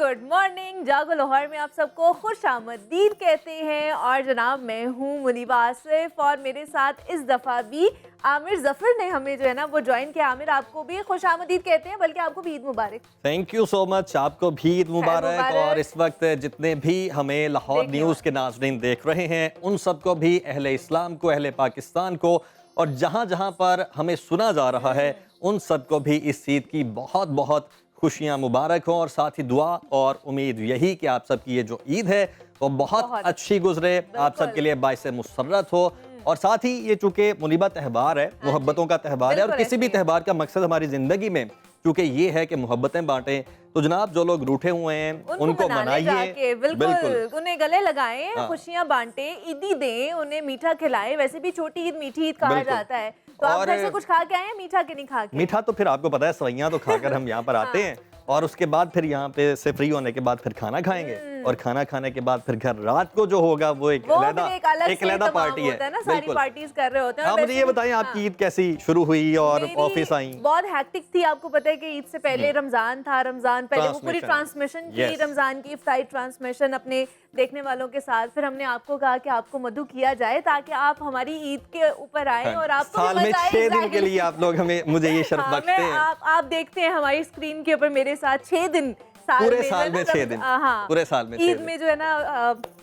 Good morning. जागो लाहौर में आप सबको खुश आमदीद कहते हैं। और जनाब मैं हूँ मुनीबा आसिफ और मेरे साथ इस दफ़ा भी आमिर जफर ने हमें जो है ना वो ज्वाइन किया। आमिर आपको भी खुश आमदीद कहते हैं, बल्कि आपको भी ईद मुबारक। थैंक यू सो मच, आपको भी ईद मुबारक। और इस वक्त जितने भी हमें लाहौर न्यूज़ के नाज़रीन देख रहे हैं उन सबको भी, अहले इस्लाम को, अहले पाकिस्तान को, और जहाँ जहाँ पर हमें सुना जा रहा है उन सबको भी इस ईद की बहुत बहुत खुशियाँ मुबारक हो। और साथ ही दुआ और उम्मीद यही कि आप सबकी ये जो ईद है वो बहुत अच्छी गुजरे, आप सबके लिए बाइसे मुसर्रत हो। और साथ ही ये चूँकि मुनीबा त्यौहार है, मोहब्बतों का त्यौहार है, और किसी भी त्यौहार का मकसद हमारी ज़िंदगी में क्योंकि ये है कि मोहब्बतें बांटें, तो जनाब जो लोग रूठे हुए हैं उनको मनाइए, बिल्कुल उन्हें गले लगाएं, खुशियां बांटें, ईदी दें, उन्हें मीठा खिलाएं। वैसे भी छोटी ईद मीठी ईद कहा जाता है। तो आप घर से कुछ खा के आए हैं, मीठा के नहीं खा के? मीठा तो फिर आपको पता है, सवैयां तो खाकर हम यहाँ पर आते हैं, और उसके बाद फिर यहाँ पे से फ्री होने के बाद फिर खाना खाएंगे, और खाना खाने के बाद फिर घर रात को जो होगा वो एक अलग पार्टी है ना, सारी पार्टीज कर रहे होते हैं। आप मुझे ये बताएं आपकी ईद कैसी शुरू हुई और ऑफिस आई? बहुत हैक्टिक थी। आपको पता है कि ईद से पहले रमजान था, रमजान पहले वो पूरी ट्रांसमिशन की, रमजान की इफ्तारी ट्रांसमिशन अपने देखने वालों के साथ। फिर हमने आपको कहा कि आपको मधु किया जाए ताकि आप हमारी ईद के ऊपर आए और आपको साल में 6 दिन के लिए आप लोग मुझे ये शर्फ बख्शते हैं। आप देखते हैं हमारी स्क्रीन के ऊपर मेरे साथ 6 दिन पूरे साल में 6 दिन, हाँ, पूरे साल में ईद में जो है ना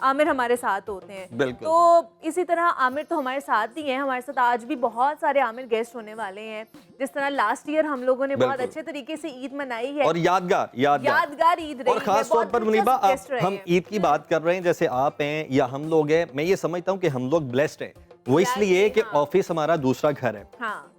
आमिर हमारे साथ होते हैं। बिल्कुल। तो इसी तरह आमिर तो हमारे साथ ही हैं, हमारे साथ आज भी बहुत सारे आमिर गेस्ट होने वाले हैं। जिस तरह लास्ट ईयर हम लोगों ने बहुत अच्छे तरीके से ईद मनाई है, और यादगार ईद रही। और खास तौर पर मुनीबा हम ईद की बात कर रहे हैं, जैसे आप हैं या हम लोग हैं, मैं ये समझता हूँ कि हम लोग ब्लेस्ड हैं, वो इसलिए कि ऑफिस हमारा दूसरा घर है।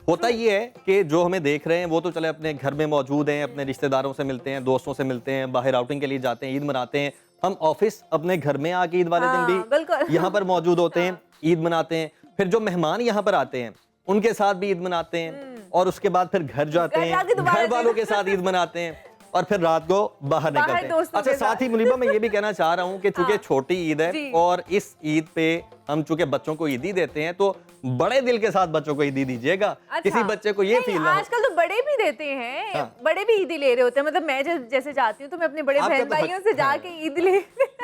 होता ये है कि जो हमें देख रहे हैं वो तो चले अपने घर में मौजूद हैं, अपने रिश्तेदारों से मिलते हैं, दोस्तों से मिलते हैं, बाहर आउटिंग के लिए जाते हैं, ईद मनाते हैं। हम ऑफिस अपने घर में आके ईद वाले दिन भी यहाँ पर मौजूद होते हैं, ईद मनाते हैं। फिर जो मेहमान यहाँ पर आते हैं उनके साथ भी ईद मनाते हैं, और उसके बाद फिर घर जाते हैं, घर वालों के साथ ईद मनाते हैं, और फिर रात को बाहर निकलते हैं। अच्छा, साथ ही मुनीबा मैं ये भी कहना चाह रहा हूँ कि चूंकि छोटी ईद है और इस ईद पे हम चूंकि बच्चों को ईदी देते हैं, तो बड़े दिल के साथ बच्चों को ईदी दीजिएगा। किसी बच्चे को ये फील ना हो। आजकल तो बड़े भी देते हैं, बड़े भी ईदी ले रहे होते हैं। मतलब मैं जैसे जाती हूँ तो मैं अपने बड़े बहन भाइयों से जाके ईद ले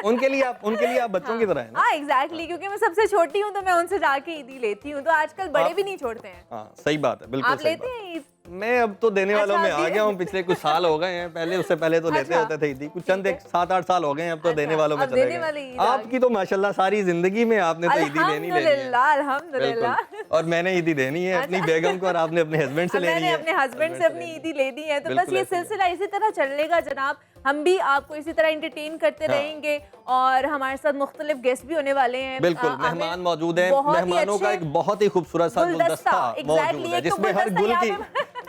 उनके लिए आप बच्चों की तरह है ना। हाँ एग्जैक्टली, क्योंकि मैं सबसे छोटी हूँ तो मैं उनसे जाके ईदी लेती हूँ। तो आजकल बड़े भी नहीं छोड़ते हैं। हाँ सही बात है, बिल्कुल। आप लेते हैं ईद? मैं अब तो देने वालों में आ गया हूँ, पिछले कुछ साल हो गए हैं, पहले उससे पहले तो लेते होते थे ईदी, कुछ चंद 7-8 साल हो गए हैं, अब तो देने वालों में चले गए। आपकी तो माशाल्लाह सारी जिंदगी में आपने तो ईदी लेनी है। अल्हम्दुलिल्लाह। और मैंने ईदी देनी है अपनी बेगम को, और आपने अपने हस्बैंड से लेनी है। अपने हस्बैंड से अपनी ईदी लेनी है। तो बस ये सिलसिला इसी तरह चलेगा जनाब। हम भी आपको इसी तरह एंटरटेन करते रहेंगे, और हमारे साथ मुख्तलिफ गेस्ट भी होने वाले हैं। बिल्कुल, मेहमान मौजूद हैं। मेहमानों का एक बहुत ही खूबसूरत सा गुलदस्ता मौजूद है, जिसमें हर गुल की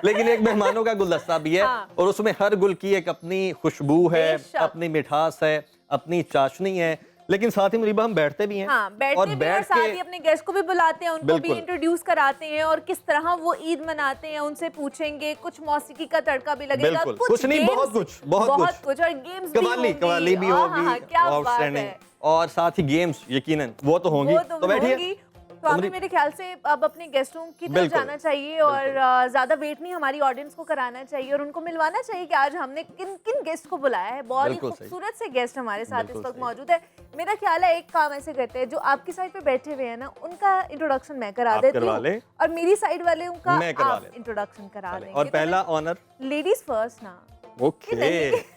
लेकिन एक मेहमानों का गुलदस्ता भी है, और उसमें हर गुल की एक अपनी खुशबू है, अपनी मिठास है, अपनी चाशनी है। लेकिन साथ ही मुनीबा हम बैठते भी हैं, और साथ ही अपने गेस्ट को भी बुलाते हैं, उनको भी इंट्रोड्यूस कराते हैं, और किस तरह वो ईद मनाते हैं उनसे पूछेंगे। कुछ मौसीकी का तड़का भी लगेगा, कुछ नहीं, बहुत कुछ, और गेम्स कवाली भी होगी, क्या बात है। और साथ ही गेम्स यकीनन वो तो होंगी। तो बैठिए। तो हमें मेरे ख्याल से अब अपने गेस्टों की तरफ जाना चाहिए, और ज्यादा वेट नहीं हमारी ऑडियंस को कराना चाहिए, और उनको मिलवाना चाहिए कि आज हमने किन किन गेस्ट को बुलाया है। बहुत ही खूबसूरत से गेस्ट हमारे साथ इस वक्त मौजूद है। मेरा ख्याल है एक काम ऐसे करते हैं, जो आपकी साइड पे बैठे हुए हैं ना, उनका इंट्रोडक्शन मैं करा देती हूँ, और मेरी साइड वाले उनका आप इंट्रोडक्शन करा देंगे। और पहला ऑनर लेडीज फर्स्ट ना। ओके।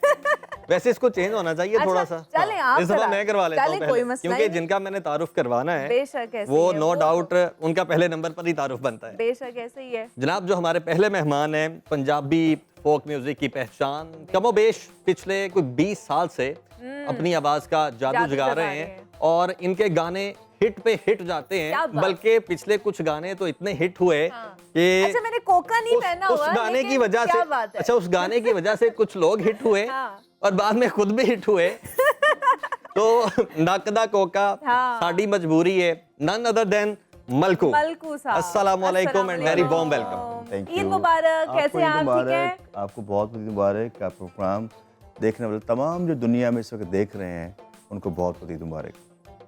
वैसे इसको चेंज होना चाहिए थोड़ा सा। चलें आप इस दफा मैं करवा लेता हूं पहले, क्योंकि जिनका मैंने तारुफ करवाना है बेशक वो नो डाउट उनका पहले नंबर पर ही तारुफ बनता है। बेशक ऐसे ही है जनाब। जो हमारे पहले मेहमान हैं, पंजाबी फोक म्यूजिक की पहचान कमोबेश पिछले कोई 20 साल से अपनी आवाज का जादू जगा रहे हैं, और इनके गाने हिट पे हिट जाते हैं। बल्कि पिछले कुछ गाने तो इतने हिट हुए कि अच्छा, मैंने कोका नहीं पहना हुआ, उस गाने की वजह से, अच्छा उस गाने की वजह से कुछ लोग हिट हुए, और बाद में खुद भी हिट हुए। तो नकदा कोका साड़ी मजबूरी है, नन अदर देन मलकू। अस्सलाम वालेकुम and very warm welcome. Eid मुबारक। कैसे आप? ठीक हैं? आपको बहुत बहुत मुबारक। आपका प्रोग्राम देखने वाले तमाम जो दुनिया में इस वक्त देख रहे हैं उनको बहुत बहुत ईद मुबारक।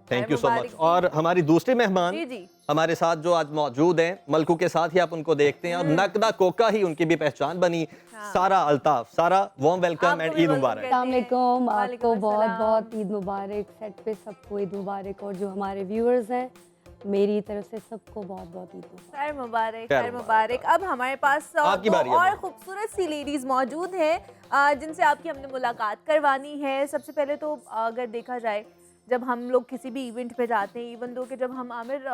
Thank you so much. और हमारी दूसरी मेहमान हमारे साथ जो आज मौजूद हैं, मलकू के साथ ही आप उनको देखते हैं और नकदा कोका ही उनकी भी पहचान बनी। सारा अल्ताफ, सारा वार्म वेलकम एंड ईद मुबारक। अस्सलाम वालेकुम, आपको बहुत बहुत ईद मुबारक, सेट पे सबको ईद मुबारक और जो हमारे व्यूअर्स हैं मेरी तरफ से सबको बहुत बहुत ईद मुबारक। खैर मुबारक, खैर मुबारक। अब हमारे पास और खूबसूरत सी लेडीज मौजूद हैं जिनसे आपकी हमने मुलाकात करवानी है। सबसे पहले तो अगर देखा जाए, जब हम लोग किसी भी इवेंट पे जाते हैं, इवन दो कि जब हम आमिर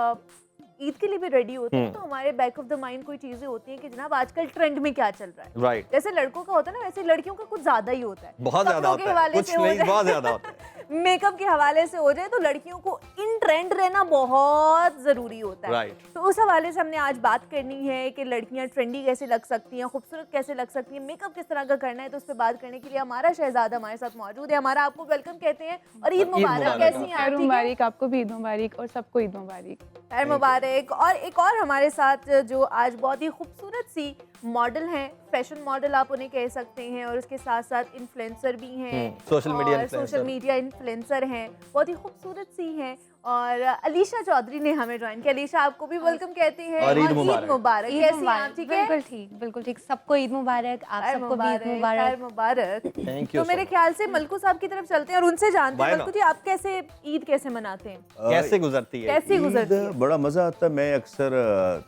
ईद के लिए भी रेडी होते हैं, तो हमारे बैक ऑफ द माइंड कोई चीजें होती हैं कि जनाब आजकल ट्रेंड में क्या चल रहा है। राइट। जैसे लड़कों का होता है ना, वैसे लड़कियों का कुछ ज्यादा ही होता है, बहुत ज्यादा होता है, कुछ नहीं बहुत ज्यादा होता है। मेकअप के हवाले से हो जाए तो लड़कियों को इन ट्रेंड रहना बहुत जरूरी होता है। राइट। तो उस हवाले से हमने आज बात करनी है कि लड़कियां ट्रेंडी कैसे लग सकती हैं, खूबसूरत कैसे लग सकती हैं, मेकअप किस तरह का करना है। तो उस पर बात करने के लिए हमारा शहजादा हमारे साथ मौजूद है। हमारा आपको वेलकम कहते हैं और ईद मुबारक। कैसी हैं आप? मुबारक, आपको भी ईद मुबारक और सबको ईद मुबारक। खैर मुबारक। और एक और हमारे साथ जो आज बहुत ही खूबसूरत सी मॉडल हैं, फैशन मॉडल आप उन्हें कह सकते हैं, और उसके साथ साथ इन्फ्लुएंसर भी हैं, सोशल मीडिया इन्फ्लुएंसर हैं, बहुत ही खूबसूरत सी हैं। और अलीशा चौधरी ने हमें ज्वाइन किया। अलीशा, आपको भी वेलकम कहते हैं और ईद मुबारक। कैसी हैं आप? ठीक है, बिल्कुल ठीक, सबको ईद मुबारक, आप सबको भी ईद मुबारक। Thank you. तो मेरे ख्याल से मलकू साहब की तरफ चलते हैं और उनसे जानते हैं, मलकू जी आप कैसे ईद कैसे मनाते हैं, कैसे गुजरती है? कैसे गुजरती है? बड़ा मजा आता है। मैं अक्सर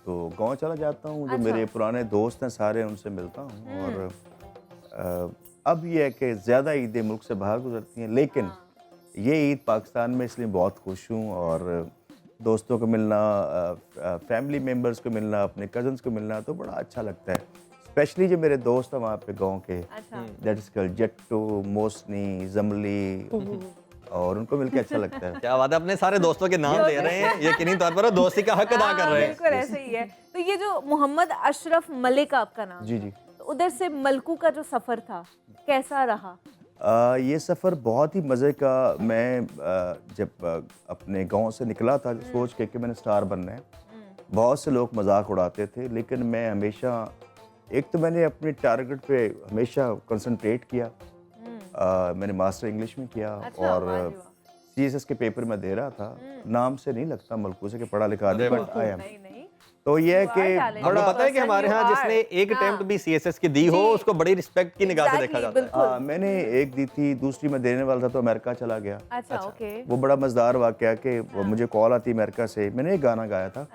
तो गांव चला जाता हूँ, जो मेरे पुराने दोस्त हैं सारे उनसे मिलता हूँ। और अब ये है कि ज़्यादा ईदें मुल्क से बाहर गुजरती हैं, लेकिन ये ईद पाकिस्तान में इसलिए बहुत खुश हूँ। और दोस्तों को मिलना, फैमिली मेम्बर्स को मिलना, अपने कज़न्स को मिलना तो बड़ा अच्छा लगता है। स्पेशली जो मेरे दोस्त हैं वहाँ पे गांव के, दैट इज कॉल्ड जट्टू, मोसनी, जमली, और उनको मिलके अच्छा लगता है। क्या बात है, अपने सारे दोस्तों के नाम दे रहे हैं, यकीनी तौर पर दोस्ती का हक अदा कर रहे हैं। बिल्कुल ऐसे ही है। तो ये जो मोहम्मद अशरफ मलिक आपका नाम, जी जी, तो उधर से मलकू का जो सफर था कैसा रहा? ये सफ़र बहुत ही मज़े का। मैं जब अपने गांव से निकला था सोच के कि मैंने स्टार बनना है, बहुत से लोग मजाक उड़ाते थे, लेकिन मैं हमेशा, एक तो मैंने अपने टारगेट पे हमेशा कंसंट्रेट किया। मैंने मास्टर इंग्लिश में किया। और CSS के पेपर में दे रहा था। नाम से नहीं लगता मलकू से कि पढ़ा लिखा आदमी, बट आई एम। तो ये है कि बड़ा पता है कि हमारे यहाँ जिसने एक अटेम्प्ट भी CSS की दी हो उसको बड़ी रिस्पेक्ट की निगाह से देखा जाता है। मैंने एक दी थी, दूसरी में देने वाला था तो अमेरिका चला गया। अच्छा, ओके। वो बड़ा मजेदार वाकया कि मुझे कॉल आती अमेरिका से, मैंने एक गाना गाया था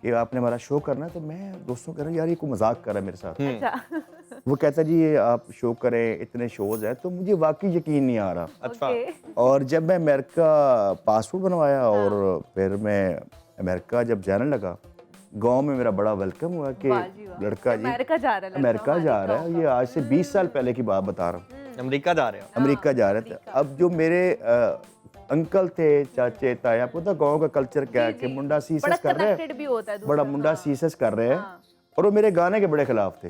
कि आपने हमारा शो करना है, तो मैं दोस्तों कह रहा हूँ यार ये कोई मजाक कर रहा है मेरे साथ। वो कहता जी ये आप शो करें, इतने शोज हैं, तो मुझे वाकई यकीन नहीं आ रहा। अच्छा। और जब मैं अमेरिका पासपोर्ट बनवाया और फिर मैं अमेरिका जब जाने लगा, गांव में मेरा बड़ा वेलकम हुआ कि लड़का जी अमेरिका जा रहा है। ये आज से 20 साल पहले की बात बता रहा हूँ। अमेरिका जा रहे हो? अमेरिका जा रहे थे। अब जो मेरे अंकल थे, चाचे, ताया, आपको पता गाँव का कल्चर क्या है कि मुंडा CSS कर रहे हैं, बड़ा मुंडा CSS कर रहे हैं, और वो मेरे गाने के बड़े खिलाफ थे।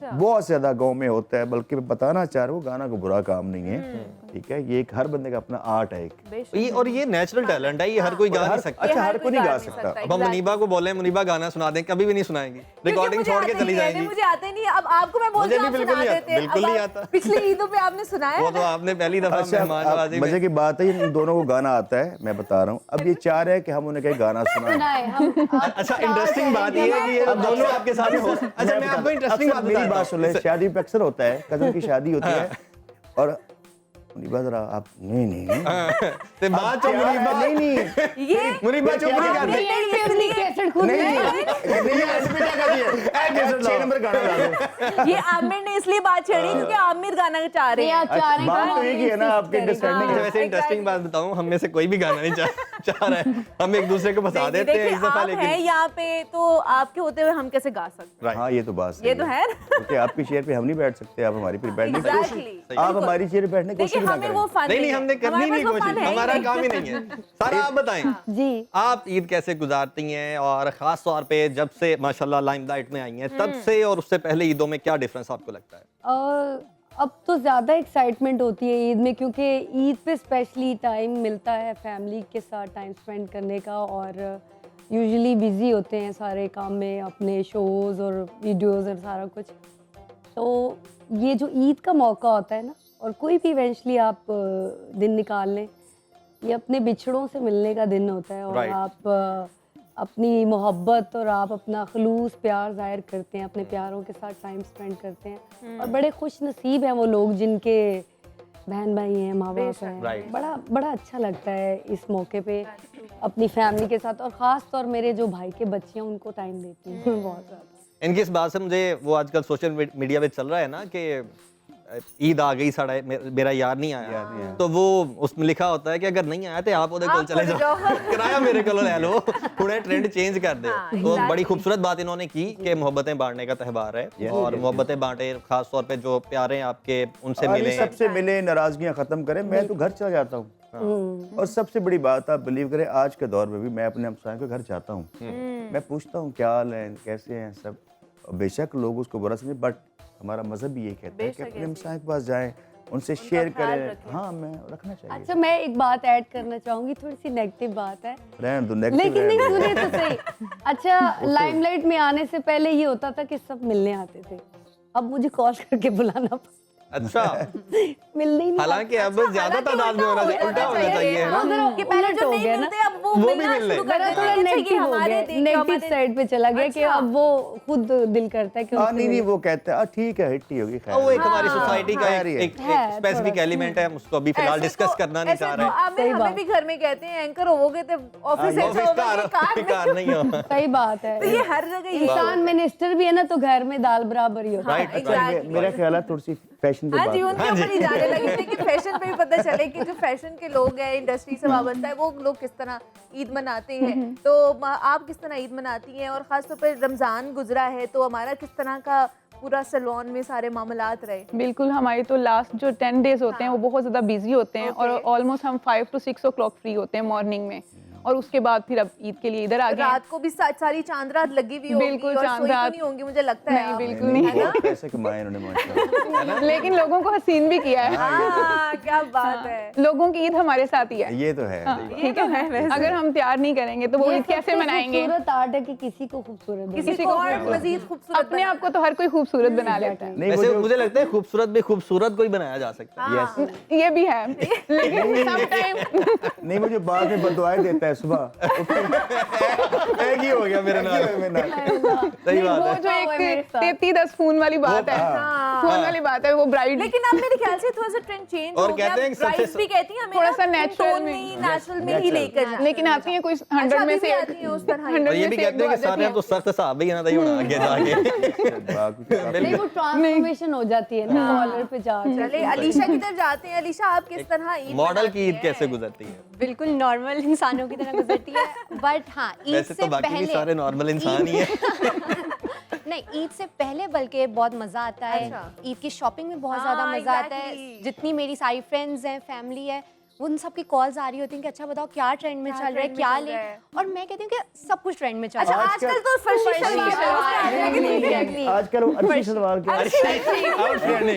बहुत ज्यादा गांव में होता है, बल्कि मैं बताना चाह रहा हूँ गाना को बुरा काम नहीं है, ठीक है, ये एक हर बंदे का अपना आर्ट है एक। और ये नेचुरल टैलेंट है, ये हर कोई गा नहीं सकता। अच्छा, हर कोई नहीं गा सकता। अब हम मुनीबा को बोले मुनीबा गाना सुना दें, कभी भी नहीं सुनाएंगी, रिकॉर्डिंग छोड़ के चली जाएंगी। मुझे आते नहीं, अब आपको मैं बोलती हूं बिल्कुल नहीं आता। पिछली ईदों पे आपने सुनाया, वो तो आपने पहली दफा मेहमाननवाजी में। मजे की बात है, इन दोनों को गाना आता है, मैं बता रहा हूँ। अब ये चाह रहे हैं कि हम उन्हें कहीं गाना सुनाएं। अच्छा, इंटरेस्टिंग बात ये है कि ये दोनों आपके साथ हो। अच्छा, मैं आपको इंटरेस्टिंग मेरी बात सुन ले, शादी पे अक्सर होता है, कजन की शादी होती है और मुनीबा जरा आप नहीं ते बात तो मुनीबा नहीं ये मुनीबा चुप नहीं कर रही। ये आमिर ने इसलिए बात छेड़ी क्योंकि आमिर गाना चाह रहे हैं। बात तो ये है ना, आपकी अंडरस्टैंडिंग है। वैसे इंटरेस्टिंग बात बताऊं, हम में से कोई भी गाना नहीं चाह रहा है, हम एक दूसरे को फंसा देते हैं इस दफा। लेकिन यहाँ पे तो आपके होते हुए हम कैसे गा सकते हैं? हाँ, ये तो बात ये तो है, क्योंकि आपकी चेयर पे हम नहीं बैठ सकते, आप हमारी पे बैठने की कोशिश, आप हमारी चेयर पे बैठने की कोशिश ना करें। नहीं, हमने करनी नहीं कोशिश, हमारा काम ही नहीं है। सारा आप बताएं जी, आप ईद कैसे गुजारती हैं, और खास तौर पे जब से माशाल्लाह लाइमलाइट में आई हैं तब से और उससे पहले ईदों में क्या डिफरेंस आपको लगता है? अब तो ज़्यादा एक्साइटमेंट होती है ईद में, क्योंकि ईद पे स्पेशली टाइम मिलता है फैमिली के साथ टाइम स्पेंड करने का, और यूजुअली बिज़ी होते हैं सारे काम में, अपने शोज़ और वीडियोस और सारा कुछ। तो ये जो ईद का मौका होता है ना, और कोई भी इवेंचुअली आप दिन निकाल लें, ये अपने बिछड़ों से मिलने का दिन होता है, और आप अपनी मोहब्बत और आप अपना खलूस प्यार जाहिर करते हैं, अपने प्यारों के साथ टाइम स्पेंड करते हैं, और बड़े खुश नसीब हैं वो लोग जिनके बहन भाई हैं, माँ बाप हैं। बड़ा अच्छा लगता है इस मौके पे अपनी फैमिली के साथ, और ख़ास तौर मेरे जो भाई के बच्चे हैं उनको टाइम देती हूँ बहुत ज़्यादा। इनकी इस बात से मुझे वो आजकल सोशल मीडिया पे चल रहा है ना कि ईद आ गई साड़ा मेरा यार नहीं आया, तो वो उसमें लिखा होता है कि अगर नहीं आया तो आप उधर कोल चले जाओ, किराया मेरे को ले लो, थोड़ा ट्रेंड चेंज कर दे। तो बड़ी खूबसूरत बात इन्होंने की कि मोहब्बतें बांटने का त्यौहार है, और मोहब्बतें बांटे, खास तौर पे जो प्यारे हैं आपके उनसे मिले, सबसे मिले, नाराजगियां खत्म करें, मैं तो घर चला जाता हूँ। और सबसे बड़ी बात आप बिलीव करें, आज के दौर में भी मैं अपने हमसायों के घर जाता हूँ, मैं पूछता हूँ क्या हाल है, कैसे हैं सब। बेशक लोग उसको बुरा समझे, बट हमारा मजहब भी ये कहता है कि अपने हमसायों के पास जाएं, उनसे शेयर करें। हाँ, मैं रखना चाहिए। अच्छा, मैं एक बात ऐड करना चाहूंगी, थोड़ी सी नेगेटिव बात है, रहने दो, नेगेटिव लेकिन नहीं, सुनिए तो सही। अच्छा, लाइमलाइट में आने से पहले ये होता था कि सब मिलने आते थे, अब मुझे कॉल करके बुलाना पड़ता। अच्छा, मिलने ही नहीं। हालांकि अब ज्यादा तादाद में होना चाहिए, उल्टा होना चाहिए ना, कि पहले जो नहीं मिलते अब वो मिलना शुरू कर देते हैं। नेगेटिव हो गया, नेगेटिव साइड पे चला गया कि अब वो खुद दिल करता है कि नहीं, वो कहते हैं ठीक है, हिट्टी होगी, खैर। वो एक हमारी सोसाइटी का एक स्पेसिफिक एलिमेंट है, उसको अभी फिलहाल डिस्कस करना नहीं चाह रहे। हमें भी घर में कहते हैं एंकर होवोगे तो ऑफिस से कार नहीं हो। सही बात है, तो ये हर जगह इंसान मिनिस्टर भी है ना, तो घर में दाल बराबर ही होता है। मेरा ख्याल है थोड़ी सी फैशन पे बात जी, उनके ऊपर ही जाने लगे थे कि फैशन पे भी पता चले कि जो फैशन के लोग हैं, इंडस्ट्री से वाबस्ता है, वो लोग किस तरह ईद मनाते हैं। तो आप किस तरह ईद मनाती हैं, और खास तौर पर रमज़ान गुजरा है तो हमारा किस तरह का पूरा सैलून में सारे मामलात रहे? बिल्कुल, हमारी तो लास्ट जो 10 डेज होते हैं वो बहुत ज़्यादा बिजी होते हैं, और ऑलमोस्ट हम 5 to 6 o'clock फ्री होते हैं मॉर्निंग में, और उसके बाद फिर अब ईद के लिए इधर आ गए। रात को भी सारी चांद रात लगी हुई होगी, बिल्कुल, और चांद सोई तो रात नहीं होंगी मुझे लगता है। बिल्कुल नहीं, कैसे कमाए उन्होंने माशाल्लाह। लेकिन लोगों को हसीन भी किया है। क्या बात है, लोगों की ईद हमारे साथ ही है। ये तो है। ठीक है, अगर हम प्यार नहीं करेंगे तो वो ईद कैसे मनाएंगे? खूबसूरत आर्ट है कि किसी को खूबसूरत, किसी को और मजीद खूबसूरत अपने आप को तो हर कोई खूबसूरत बना लेता है। वैसे मुझे लगता है खूबसूरत भी खूबसूरत कोई बनाया जा सकता है। ये भी है, लेकिन सम टाइम नहीं, मुझे बाद में बददुआएं देता है सुबह। एक ही हो गया मेरे नाल। सही बात वो है। जो एक 33-10 खून वाली बात है, खून वाली बात है, वो ब्राइड। लेकिन अब मेरे ख्याल से थोड़ा सा ट्रेंड चेंज हो और गया, कहते हैं कि ब्राइड्स भी कहती हैं हमें थोड़ा सा नेचुरल में ही लेकर जाना। लेकिन आती है कोई 100 में से आती है उस तरह। 100 और ये में भी से कहते हैं कि सारे तो सख्त साहब ही है ना, तो होना आगे जाके। नहीं, वो ट्रांसफॉर्मेशन हो जाती है ना कॉलर पे जाके। चले अलीशा की तरफ जाते हैं। अलीशा, आप किस तरह ईद मॉडल की ईद कैसे गुजरती है? बिल्कुल नॉर्मल इंसानों की तरह गुजरती है, बट हाँ ईद वैसे से तो बाकी भी पहले सारे नॉर्मल इंसान ही हैं। नहीं, ईद से पहले बल्कि बहुत मज़ा आता है। ईद की शॉपिंग में बहुत ज़्यादा मज़ा आता है। जितनी मेरी सारी फ्रेंड्स हैं, फैमिली है, उन सब की कॉल्स आ रही होती हैं कि अच्छा बताओ क्या ट्रेंड में चल रहा है, क्या ले, और मैं कहती हूँ कि सब कुछ ट्रेंड में चल रहा है। आजकल तो फर्शी शलवार, आजकल अर्शी सलवार के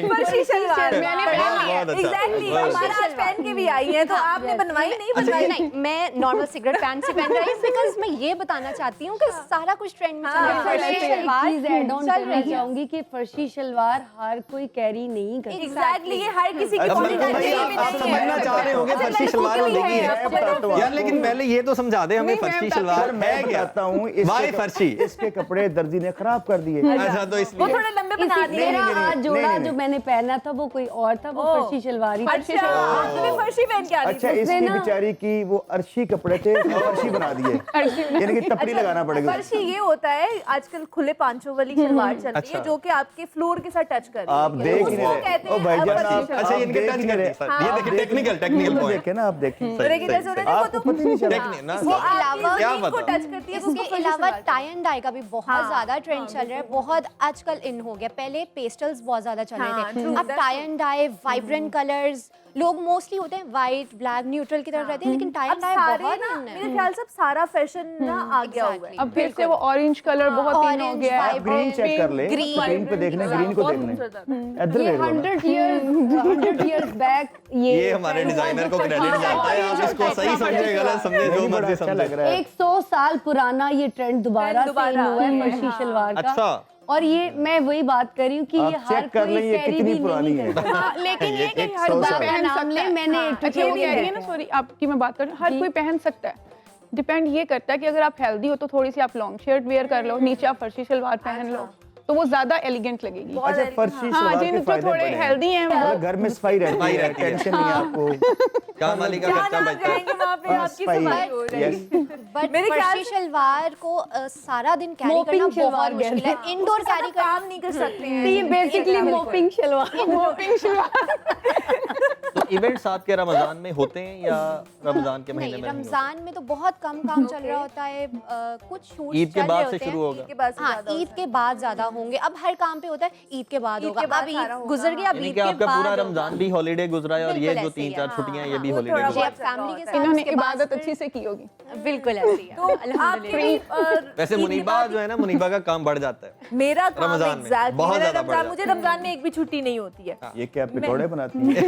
फर्शी शलवार बहुत अच्छा। एग्जैक्टली हमारा आज पहन के भी आई है, तो आपने बनवाई नहीं बनवाई? नहीं, मैं नॉर्मल सिगरेट पैंट से पहन रही हूँ, बिकॉज मैं ये बताना चाहती हूँ कि सारा कुछ ट्रेंड में चल रहा है। फर्शी शलवार चीज ऐड ऑन चल करना रही है। चाहूंगी कि फर्शी शलवार हर कोई कैरी नहीं करता। एग्जैक्टली, ये हर किसी की अब बॉडी टाइप नहीं आप समझना चाह रहे होंगे फर्शी शलवार होगी है यार, लेकिन पहले ये तो समझा दे हमें फर्शी शलवार है क्या? कहता हूँ वाई फर्शी, इसके कपड़े दर्जी ने खराब कर दिए। अच्छा, तो वो इसलिए थोड़े लंबे बना दिए। मेरा आज जोड़ा जो मैंने पहना था वो कोई और था, वो फर्शी शलवार ही था। अच्छा, आपने भी फर्शी पहन के आ रही अच्छा, इसकी बेचारी की वो अर्शी कपड़े थे, फर्शी बना दिए, यानी कि टपड़ी लगाना पड़ेगा। फर्शी ये होता है आजकल खुले पांचों वाली शलवार चल रही है, जो कि आपके फ्लोर के साथ टच कर रही है। आप देख ही नहीं रहे। ओ भाईजान, आप अच्छा, इनके टच कर रहे सर, ये देखिए टेक्निकल पॉइंट देखे ना, आप देखें आपको पता नहीं चला। वो अलावा क्या को पता? टच करती है, तो उसको इसके फर्शी अलावा शलवार टाई एंड डाई का भी बहुत ज्यादा ट्रेंड चल रहा है, बहुत आजकल इन हो गया। पहले पेस्टल्स बहुत ज्यादा चल हाँ, रहे थे, true, अब tie and dye, vibrant colours, लोग मोस्टली होते हैं वाइट, ब्लैक, न्यूट्रल की तरफ रहते हैं, लेकिन टाई अब एंड डाई सारे बहुत ना, इन है। मेरे ख्याल से अब सारा फैशन ना आ गया हुआ है। अब फिर से वो ऑरेंज कलर बहुत इन हो गया है। ग्रीन चेक कर ले, Green. ग्रीन पे देखने, ग्रीन को देखने, इधर ये देख लो ना। 100 years बैक ये हमारे डिजाइनर को क्रेडिट जाता है। आप इसको सही समझे, गलत समझे, जो मर्जी अच्छा समझे। लग रहा है। 100 साल पुराना ये ट्रेंड दोबारा से इन हुआ है फर्शी शलवार का। अच्छा, और ये मैं वही बात कर रही हूँ कि ये आप हर चेक कर कोई लें ये कैरी कितनी भी पुरानी नहीं है। करता। हाँ, लेकिन ये कि हर 100 कोई साल। पहन नाम सकता ले, है। मैंने एक अच्छा, वो कह रही है ना, सॉरी आपकी मैं बात कर रही हूँ, हर कोई पहन सकता है। डिपेंड ये करता है कि अगर आप हेल्दी हो तो थोड़ी सी आप लॉन्ग शर्ट वेयर कर लो, नीचे आप फर्शी शलवार पहन लो, तो वो ज्यादा एलिगेंट लगेगी। अच्छा, फर्शी हाँ, सलवार जिन के जो फायदे थोड़े बड़े हैं। हेल्दी हैं मतलब घर में सफाई रहती है, टेंशन नहीं है आपको। काम वाली का खर्चा आप बचता है। जाएंगे वहाँ पे आपकी सफाई, सफाई हो रही है। yes। बट मेरे ख्याल फर्शी शलवार को सारा दिन कैरी Mopping करना बहुत शलवार मुश्किल है। कहते हैं। इंडोर कैरी करना काम नहीं कर सकते हैं। ये बेसिकली मोपिंग शलवार। तो इवेंट्स आपके रमजान में होते हैं या रमजान के महीने नहीं, में नहीं होते? रमजान में तो बहुत कम काम चल रहा होता है। कुछ शूट्स ईद के चल बाद रहे से होते शुरू हैं। होगा? के बाद से हाँ, ज्यादा ईद के बाद ज्यादा होंगे। अब हर काम पे होता है ईद के बाद ईद होगा। के बाद अब सारा ईद होगा। गुजर गया, अब यानी ईद कि के आपका बाद पूरा होगा। रमजान भी हॉलीडे गुजरा है और ये बिल्कुल जो ऐसे ही 3-4 है, छुट्टियां हैं ये भी वो हॉलीडे थोड़ा गुजरा बहुत जी, अब फैमिली के साथ इन्होंने उसके बाद इबादत अच्छी से की होगी। बिल्कुल ऐसे ही है। तो आपके भी वैसे मुनीबा जो है ना, मुनीबा का काम बढ़ जाता है मेरा काम रमजान में exactly, बहुत मेरा ज्यादा बढ़ रमजान, जाता मुझे रमजान में एक भी छुट्टी नहीं होती है। ये क्या पकौड़े बनाती हैं?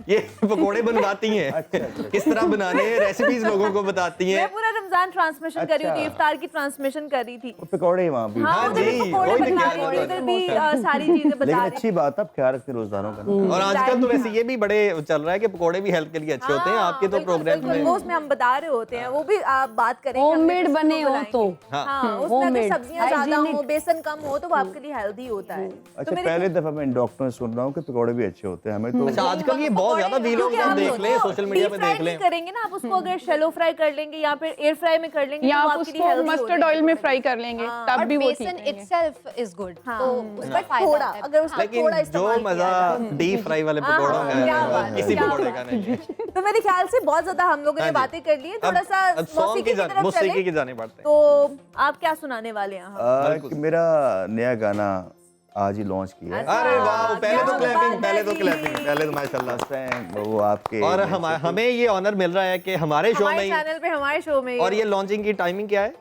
ये पकोड़े बनवाती हैं, अच्छा। किस तरह बनाने हैं रेसिपीज लोगों को बताती मैं हैं। पूरा रमजान ट्रांसमिशन कर रही थी, अच्छा। इफ्तार की ट्रांसमिशन कर रही थी। वो पकौड़े वहाँ भी। हाँ, उधर भी जी, पकोड़े वही तो बना कह रही रहा थी, था। उधर भी सारी चीजें लेकिन बता रही अच्छी बात है, आप ख्याल रखते हैं रोजानों का ना। और आजकल तो वैसे ये भी बड़े चल रहा है कि पकोड़े भी हेल्थ के लिए अच्छे होते हैं। आपके तो प्रोग्राम में वो उसमें हम बता रहे होते हैं, वो भी आप बात करेंगे। होममेड बने हो तो हाँ, उसमें अगर homemade, सब्जियां ज्यादा hygienic। हो, बेसन कम हो तो वो आपके लिए हेल्दी होता है। अच्छा, पहले दफा मैं डॉक्टर से सुन रहा हूँ कि पकौड़े भी अच्छे होते हैं। हमें तो अच्छा, आजकल ये बहुत ज्यादा वीलॉग क्योंकि आप देख लें, उसको सोशल मीडिया पे deep fry देख लें। नहीं करेंगे ना, आप उसको अगर शैलो फ्राई कर लेंगे या फिर एयर फ्राई में कर लेंगे या तो आप वो आपके लिए उसको हेल्दी मस्टर्ड ऑयल में फ्राई कर लेंगे, तब और भी वो ठीक बेसन रहेंगे। इटसेल्फ इज गुड, तो उसका बट फायदा थोड़ा होता है। अगर उसका लेकिन थोड़ा जो इस्तेमाल किया मजा जाए। डीप फ्राई वाले पकौड़ों का क्या है बात है, किसी क्या पकौड़े बात का नहीं है। तो मेरे ख्याल से बहुत ज्यादा हम लोगों ने हाँ जी। बातें कर ली हैं, थोड़ा अब सा सॉन्ग मौसीकी की तरफ मौसीकी चले की जाने पड़ते हैं। तो आप क्या सुनाने वाले हैं? हम कि मेरा नया गाना आज ही लॉन्च किया है। अरे वाह, पहले तो क्या क्लैपिंग, बात पहले है तो जी। क्लैपिंग, पहले तो माशाल्लाह। फर्स्ट टाइम वो आपके और हमें ये ऑनर मिल रहा है कि हमारे शो में हमारे ही, चैनल पे, हमारे शो में और ये लॉन्चिंग की टाइमिंग क्या है?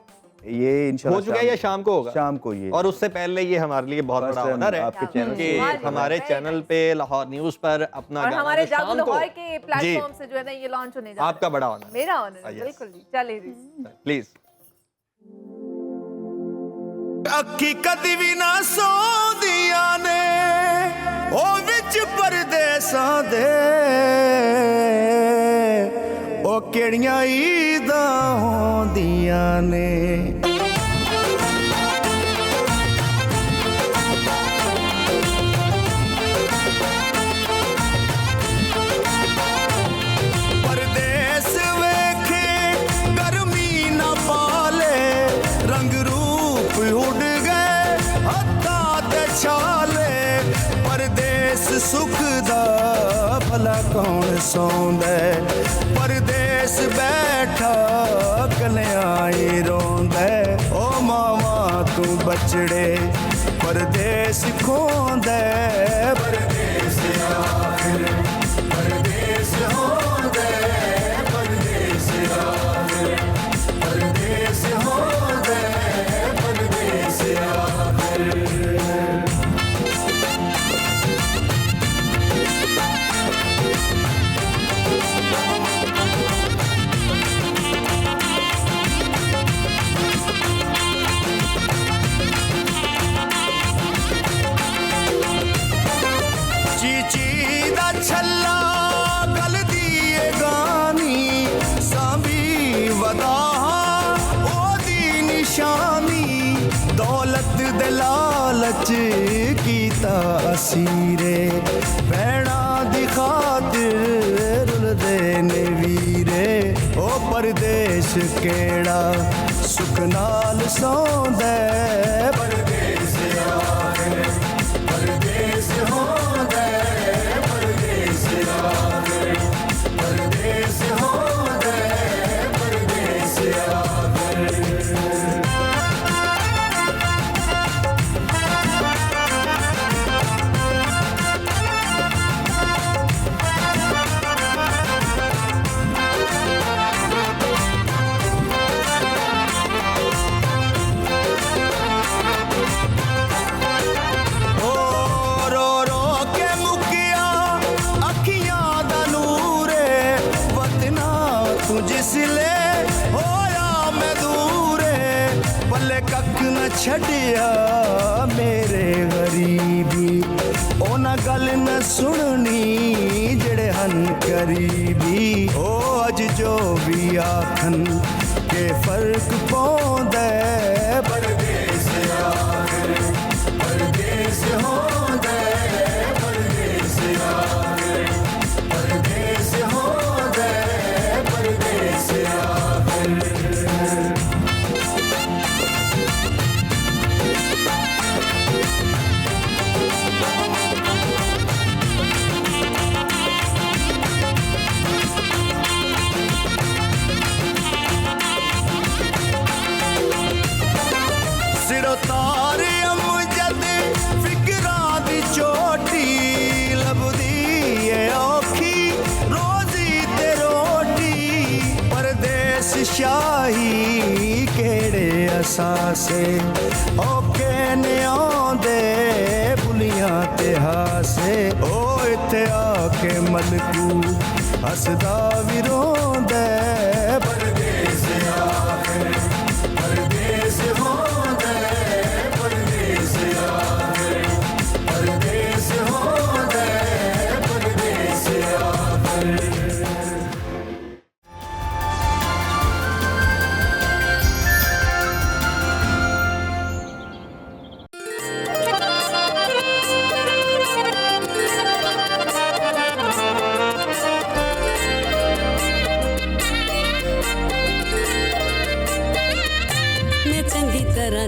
ये इंशाल्लाह हो चुका है या शाम को होगा? शाम को ये। और उससे पहले ये हमारे लिए बहुत First बड़ा time ऑनर है आपके चैनल कि से। हमारे चैनल पे लाहौर न्यूज पर अपना और गाना हमारे जो जागो शाम को, लाहौर के प्लेटफॉर्म जी, से जो है ना ये लॉन्च होने जा रहा है। आपका बड़ा ऑनर, मेरा ऑनर है, yes। बिल्कुल जी, चलिए जी। प्लीज। ਅੱਖੀ ਕਦੀ ਵੀ ਨਾ ਸੌਂਦੀਆਂ ਨੇ ਉਹ ਵਿੱਚ ਪਰਦੇਸਾਂ ਦੇ ਉਹ ਕਿਹੜੀਆਂ ਈਦਾਂ ਹੁੰਦੀਆਂ ਨੇ ਪਰਦੇਸ ਵੇਖੇ ਗਰਮੀ ਨਾ ਪਾਲੇ ਰੰਗ ਰੂਪ ਉੱਡ ਗਏ ਹੱਥਾਂ ਤੇ ਛਾਲੇ ਪਰਦੇਸ ਸੁਖ ਦਾ ਭਲਾ ਕੌਣ ਸੌਂਦਾ ਪਰਦੇਸ ਬੈਠਾ ਕਲਿਆਈ ਰੋਂਦਾ ਓ ਮਾਵਾ ਤੂੰ ਬਚੜੇ ਪਰਦੇਸ ਖੋਂਦਾ ਪਰਦੇਸ ਆਖਰ ਪਰਦੇਸ ਹੋਂਦਾ ਪਰਦੇਸ ਆਖਰ ਪਰਦੇਸ ਹੋਂਦਾ ਪਰਦੇਸ ਆਖਰ ਚੀਚੀ ਦਾ ਛੱਲਾ ਗਲਦੀ ਏ ਗਾਨੀ ਸਾਂਭੀ ਵਦਾ ਉਹਦੀ ਨਿਸ਼ਾਨੀ ਦੌਲਤ ਦੇ ਲਾਲਚ ਕੀਤਾ ਅਸੀਰੇ ਭੈਣਾ ਦੀ ਖਾਤਰ ਰੁਲਦੇ ਨੇ ਵੀਰੇ ਉਹ ਪਰਦੇਸ ਕਿਹੜਾ ਸੁਖ ਨਾਲ ਸੌਂਦਾ ਪਰਦੇਸ ਆਖਰ ਪਰਦੇਸ ਹੋਂਦਾ ਪਰਦੇਸ ਆਖਰ ਪਰਦੇਸ ਹੋਂਦਾ ਪਰਦੇਸ ਆਖਰ ਓ ਰੋ ਰੋ ਕੇ ਮੁੱਕਿਆ ਅੱਖੀਆਂ ਦਾ ਨੂਰੇ ਵਤਨਾ ਤੂੰ ਜਿਸਲੇ ਹੋਇਆ ਮੈਂ ਦੂਰੇ ਪੱਲੇ ਕੱਖ ਨਾ छड़िया मेरे गरीबी ओ ना गल न सुननी जड़े हन करीबी ओ अज जो भी आखन के फर्क पौंदा परदेस आखिर परदेस होंदा परदेस आखिर परदेस होंदा परदेस आखिर तारे अमजद फिकरां दी चोटी लभदी है औखी रोजी ते रोटी परदेस शाही केड़े असासे औके ने आंदे बुलियां ते हासे ओ इत्थे आके मलकू हसदा भी रोंदा परदेस आखिर परदेस होंदा परदेस आखिर परदेस होंदा परदेस आखिर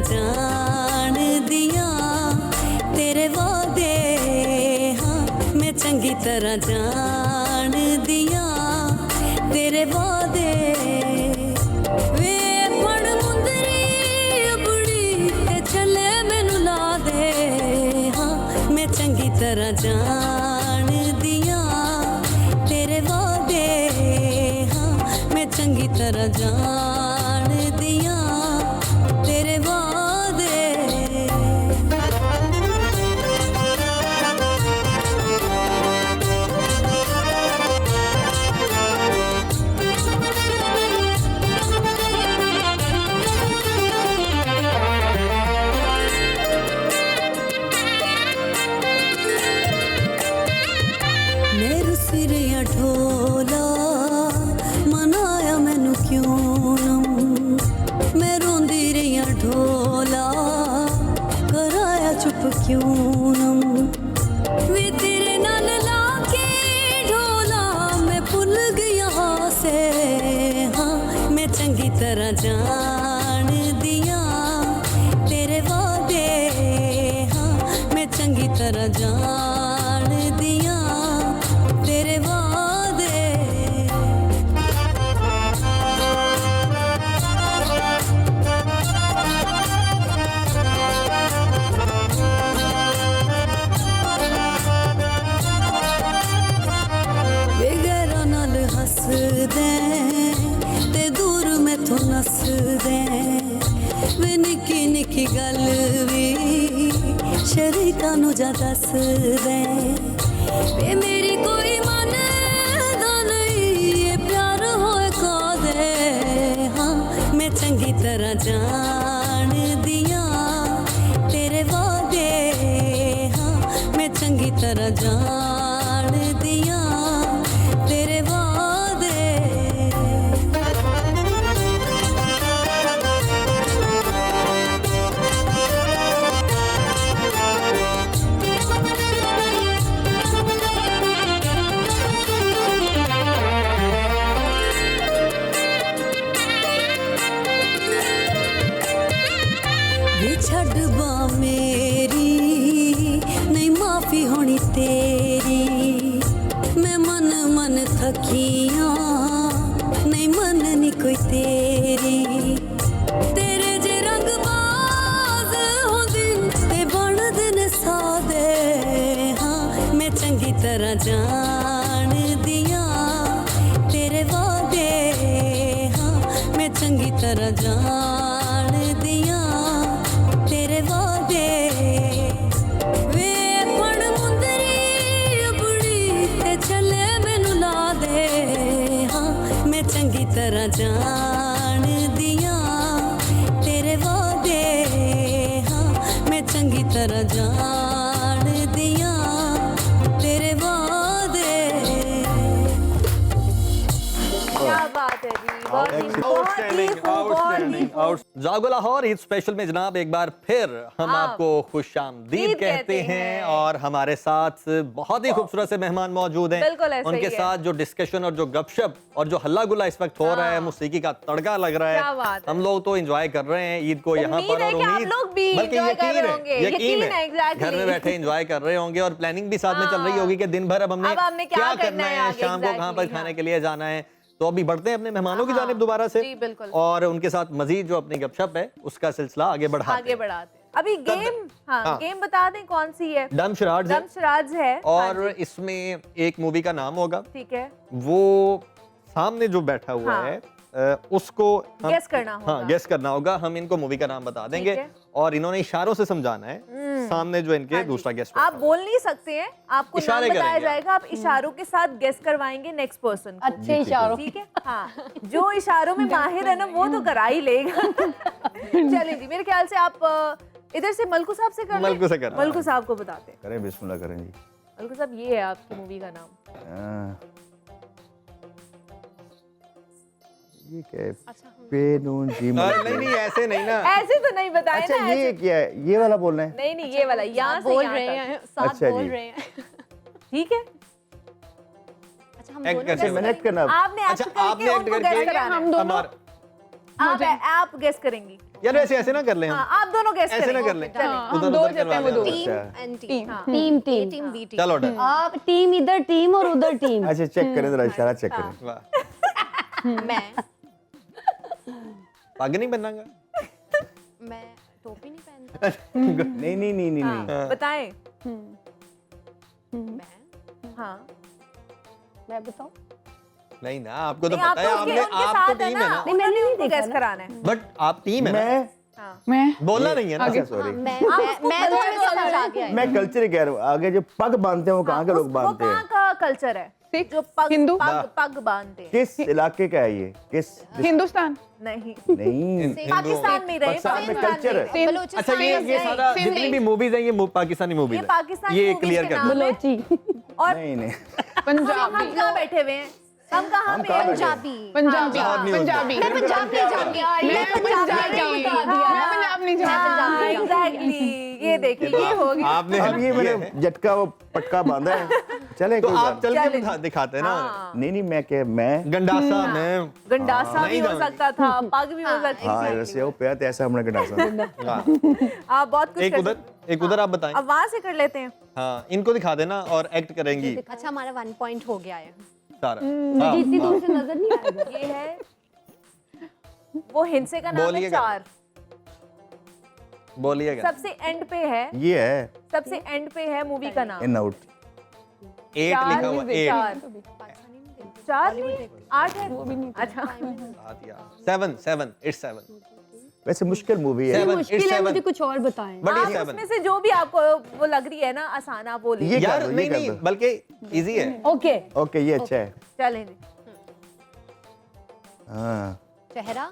जान दिया तेरे वादे हाँ मैं चंगी तरह जान दिया तेरे वादे वे पड़ मुंदरी बड़ी ते चले मैनू ला दे हाँ मैं चंगी तरह जान दिया तेरे वादे हाँ मैं चंगी तरह जान दिया तेरे वादे मेरू सिरिया ढोला मनाया मैनू क्यों ना मैं रोंदी रही ढोला कराया चुप क्यों ना वे तेरे नाल लाके ढोला मैं भुल गया से हाँ मैं चंगी तरह जान दिया तेरे वादे हाँ मैं चंगी तरह जान दिया तेरे वादे हसदे ते दूर मैं तो नसदे वे निकी निकी गल भी शरीका नू जा दसदे वे मेरी कोई मनदा नहीं ये प्यार होए कादे हाँ मैं चंगी तरह जान दिया तेरे वादे हाँ मैं चंगी तरह जान दिया तेरे वादे ये छड़बा मेरी नहीं माफी होनी तेरी मैं मन मन थकियां नहीं मननी कोई तेरी तेरे जे रंग बाज होंदी ते बन दिन सादे हाँ मैं चंगी तरह जान दिया तेरे वादे हाँ मैं चंगी तरह जान दिया तेरे वादे वे पड़ मुंदरी बड़ी ते चले मैनू ला दे हाँ मैं चंगी तरह जान दिया तेरे वादे करा जान दिया तेरे वादे। क्या बात है जी, बहुत ही जागो लाहौर ईद स्पेशल में जनाब एक बार फिर हम आपको खुशामदीद कहते हैं और हमारे साथ बहुत ही खूबसूरत से मेहमान मौजूद हैं। बिल्कुल ऐसे उनके ही है। साथ जो डिस्कशन और जो गपशप और जो हल्ला गुल्ला इस वक्त हो रहा है, मौसीकी का तड़का लग रहा क्या बात है, है। हम लोग तो एंजॉय कर रहे हैं ईद को यहाँ उम्मीद पर। है और कि आप उम्मीद लोग भी बल्कि enjoy कर यकीन रहे होंगे। है, यकीन है, exactly। घर में बैठे एंजॉय कर रहे होंगे और प्लानिंग भी साथ में चल रही होगी कि दिन भर अब हमने क्या करना है, आगे, शाम को कहाँ पर exactly, खाने के लिए जाना है। तो अभी बढ़ते हैं अपने मेहमानों की जानिब दोबारा से जी, बिल्कुल। और उनके साथ मजीद जो अपनी गपशप है उसका सिलसिला आगे बढ़ाते आगे हैं। बढ़ाते हैं। अभी गेम, हाँ गेम बता दें कौन सी है? डम शराड्स है। डम शराड्स है और हाँ इसमें एक मूवी का नाम होगा, ठीक है, वो सामने जो बैठा हुआ हाँ। है उसको हम Guess करना होगा। हाँ गेस करना होगा। हम इनको मूवी का नाम बता देंगे है। और इन्होंने इशारों से समझाना है सामने जो इनके दूसरा गेस्ट आप बोल नहीं सकते हैं, आपको नाम इशारे बताया करेंगे जाएगा, आप इशारों के साथ गेस करवाएंगे नेक्स्ट पर्सन को। अच्छे इशारों। ठीक है, हाँ जो इशारों में माहिर है ना वो तो करा ही लेगा। चलिए जी, मेरे ख्याल से आप इधर से मलकू साहब से कर लें। मलकू से करें। मलकू साहब को बताते हैं। करें, बिस्मिल्लाह करें जी। मलकू साहब ये है आपकी मूवी का नाम। ये क्या है? पेनून जी नहीं ऐसे नहीं ना। ऐसे तो नहीं बताया अच्छा ना, ये ऐसे। क्या है? ये वाला बोलना है? नहीं नहीं, ये वाला यहाँ से बोल यहाँ रहे तक। हैं, साथ अच्छा बोल जी। रहे हैं। ठीक है, अच्छा हम Act दोनों कैसे? कैसे मैंने करेंगे? करना आपने अच्छा एक्ट आपने करके एक्ट उनको गेस करके कराना है। हम दोनों हमारा आप गेस करेंगी। यार ऐसे ना कर लें हम। हाँ आप दोनों गेस ऐसे ना करेंगे। कर लें। चलें। हम उधर दो उधर जाते हैं, वो करवा दो। लें। अच्छा। Team and team. Team A team team B team. चलो डन। आप टीम इधर टीम और उधर टीम। अच्छा चेक करें जरा, इशारा चेक करें। वाह, मैं पग नहीं बनना। मैं टोपी नहीं पहनता। नहीं नहीं नहीं नहीं नहीं। हाँ, बताएं। मैं हाँ मैं बताऊं? नहीं ना, आपको तो नहीं, आप पता है, तो उनके आपने आप साथ तो है टीम है ना। नहीं, मैंने नहीं देखा गेस ना। कराना है। बट आप टीम है ना। मैं मैं बोलना नहीं है ना। अच्छा सॉरी, मैं तो मेरे समझ आ गया है। मैं कल्चर ही कह रहा हूँ। आगे जो पग बांधते हैं वो कहाँ के लोग वो बांधते कहाँ हैं? का कल्चर है सिख, जो पग हिंदू? पग बांधते हैं? किस इलाके का है ये? किस? हिंदुस्तान। नहीं, नहीं, पाकिस्तान में रहे, पाकिस्तान में पाकिस्तान कल्चर है। में। अच्छा ये सारा जितनी भी मूवीज हैं ये पाकिस्तानी मूवीज ये हैं। पाकिस्तानी ये movies क्लियर के कर नाम दो। है। बलोची। और नहीं नहीं। पंजाबी। हम कहाँ बैठे हुए हैं? हम कहाँ पे कहाँ हैं? बैठे? पंजाबी। पंजाबी। हाँ, पंजाबी। मैं पंजाब नहीं जाऊंगी। मैं पंजाब नहीं जाऊंगी। मैं पंजाब नहीं जाऊंगी। एग्जैक्टली, ये देखिए ये हो गया। आपने अब ये मैंने झटका वो पटका बांधा है। चले तो कोई आप बात चल के चलें। दिखाते हैं ना। नहीं नहीं, मैं क्या, मैं गंडासा में गंडासा भी नहीं हो जाऊंगी। सकता था, पग भी हो सकती हाँ थी। वैसे वो पे आते ऐसा हमने कटा सा। हाँ। आप बहुत कुछ एक कर उधर सकते- एक उधर आप बताएं। अब वहां से कर लेते हैं। हाँ इनको दिखा देना और एक्ट करेंगी अच्छा हमारा 1 पॉइंट हो गया है। सारा। हाँ, जीतती दूर से नजर नहीं आएगा। ये है वो हिंसे का नाम है बोलिएगा। 4। बोलिएगा। सबसे एंड पे है, ये है सबसे एंड पे है मूवी का नाम। In out. 8 लिखा हुआ 8। 4 8 है। अच्छा 7 it's 7 वैसे मुश्किल मूवी है। Seven, मुश्किल it's है, 7 मुझे कुछ और बताएं। बट आप ये 7 उसमें से जो भी आपको वो लग रही है ना आसान, आप बोलिए। ये कर यार दो, ये नहीं कर नहीं दो। बल्कि इजी है। ओके ओके ये अच्छा है। चलें जी। हाँ चेहरा।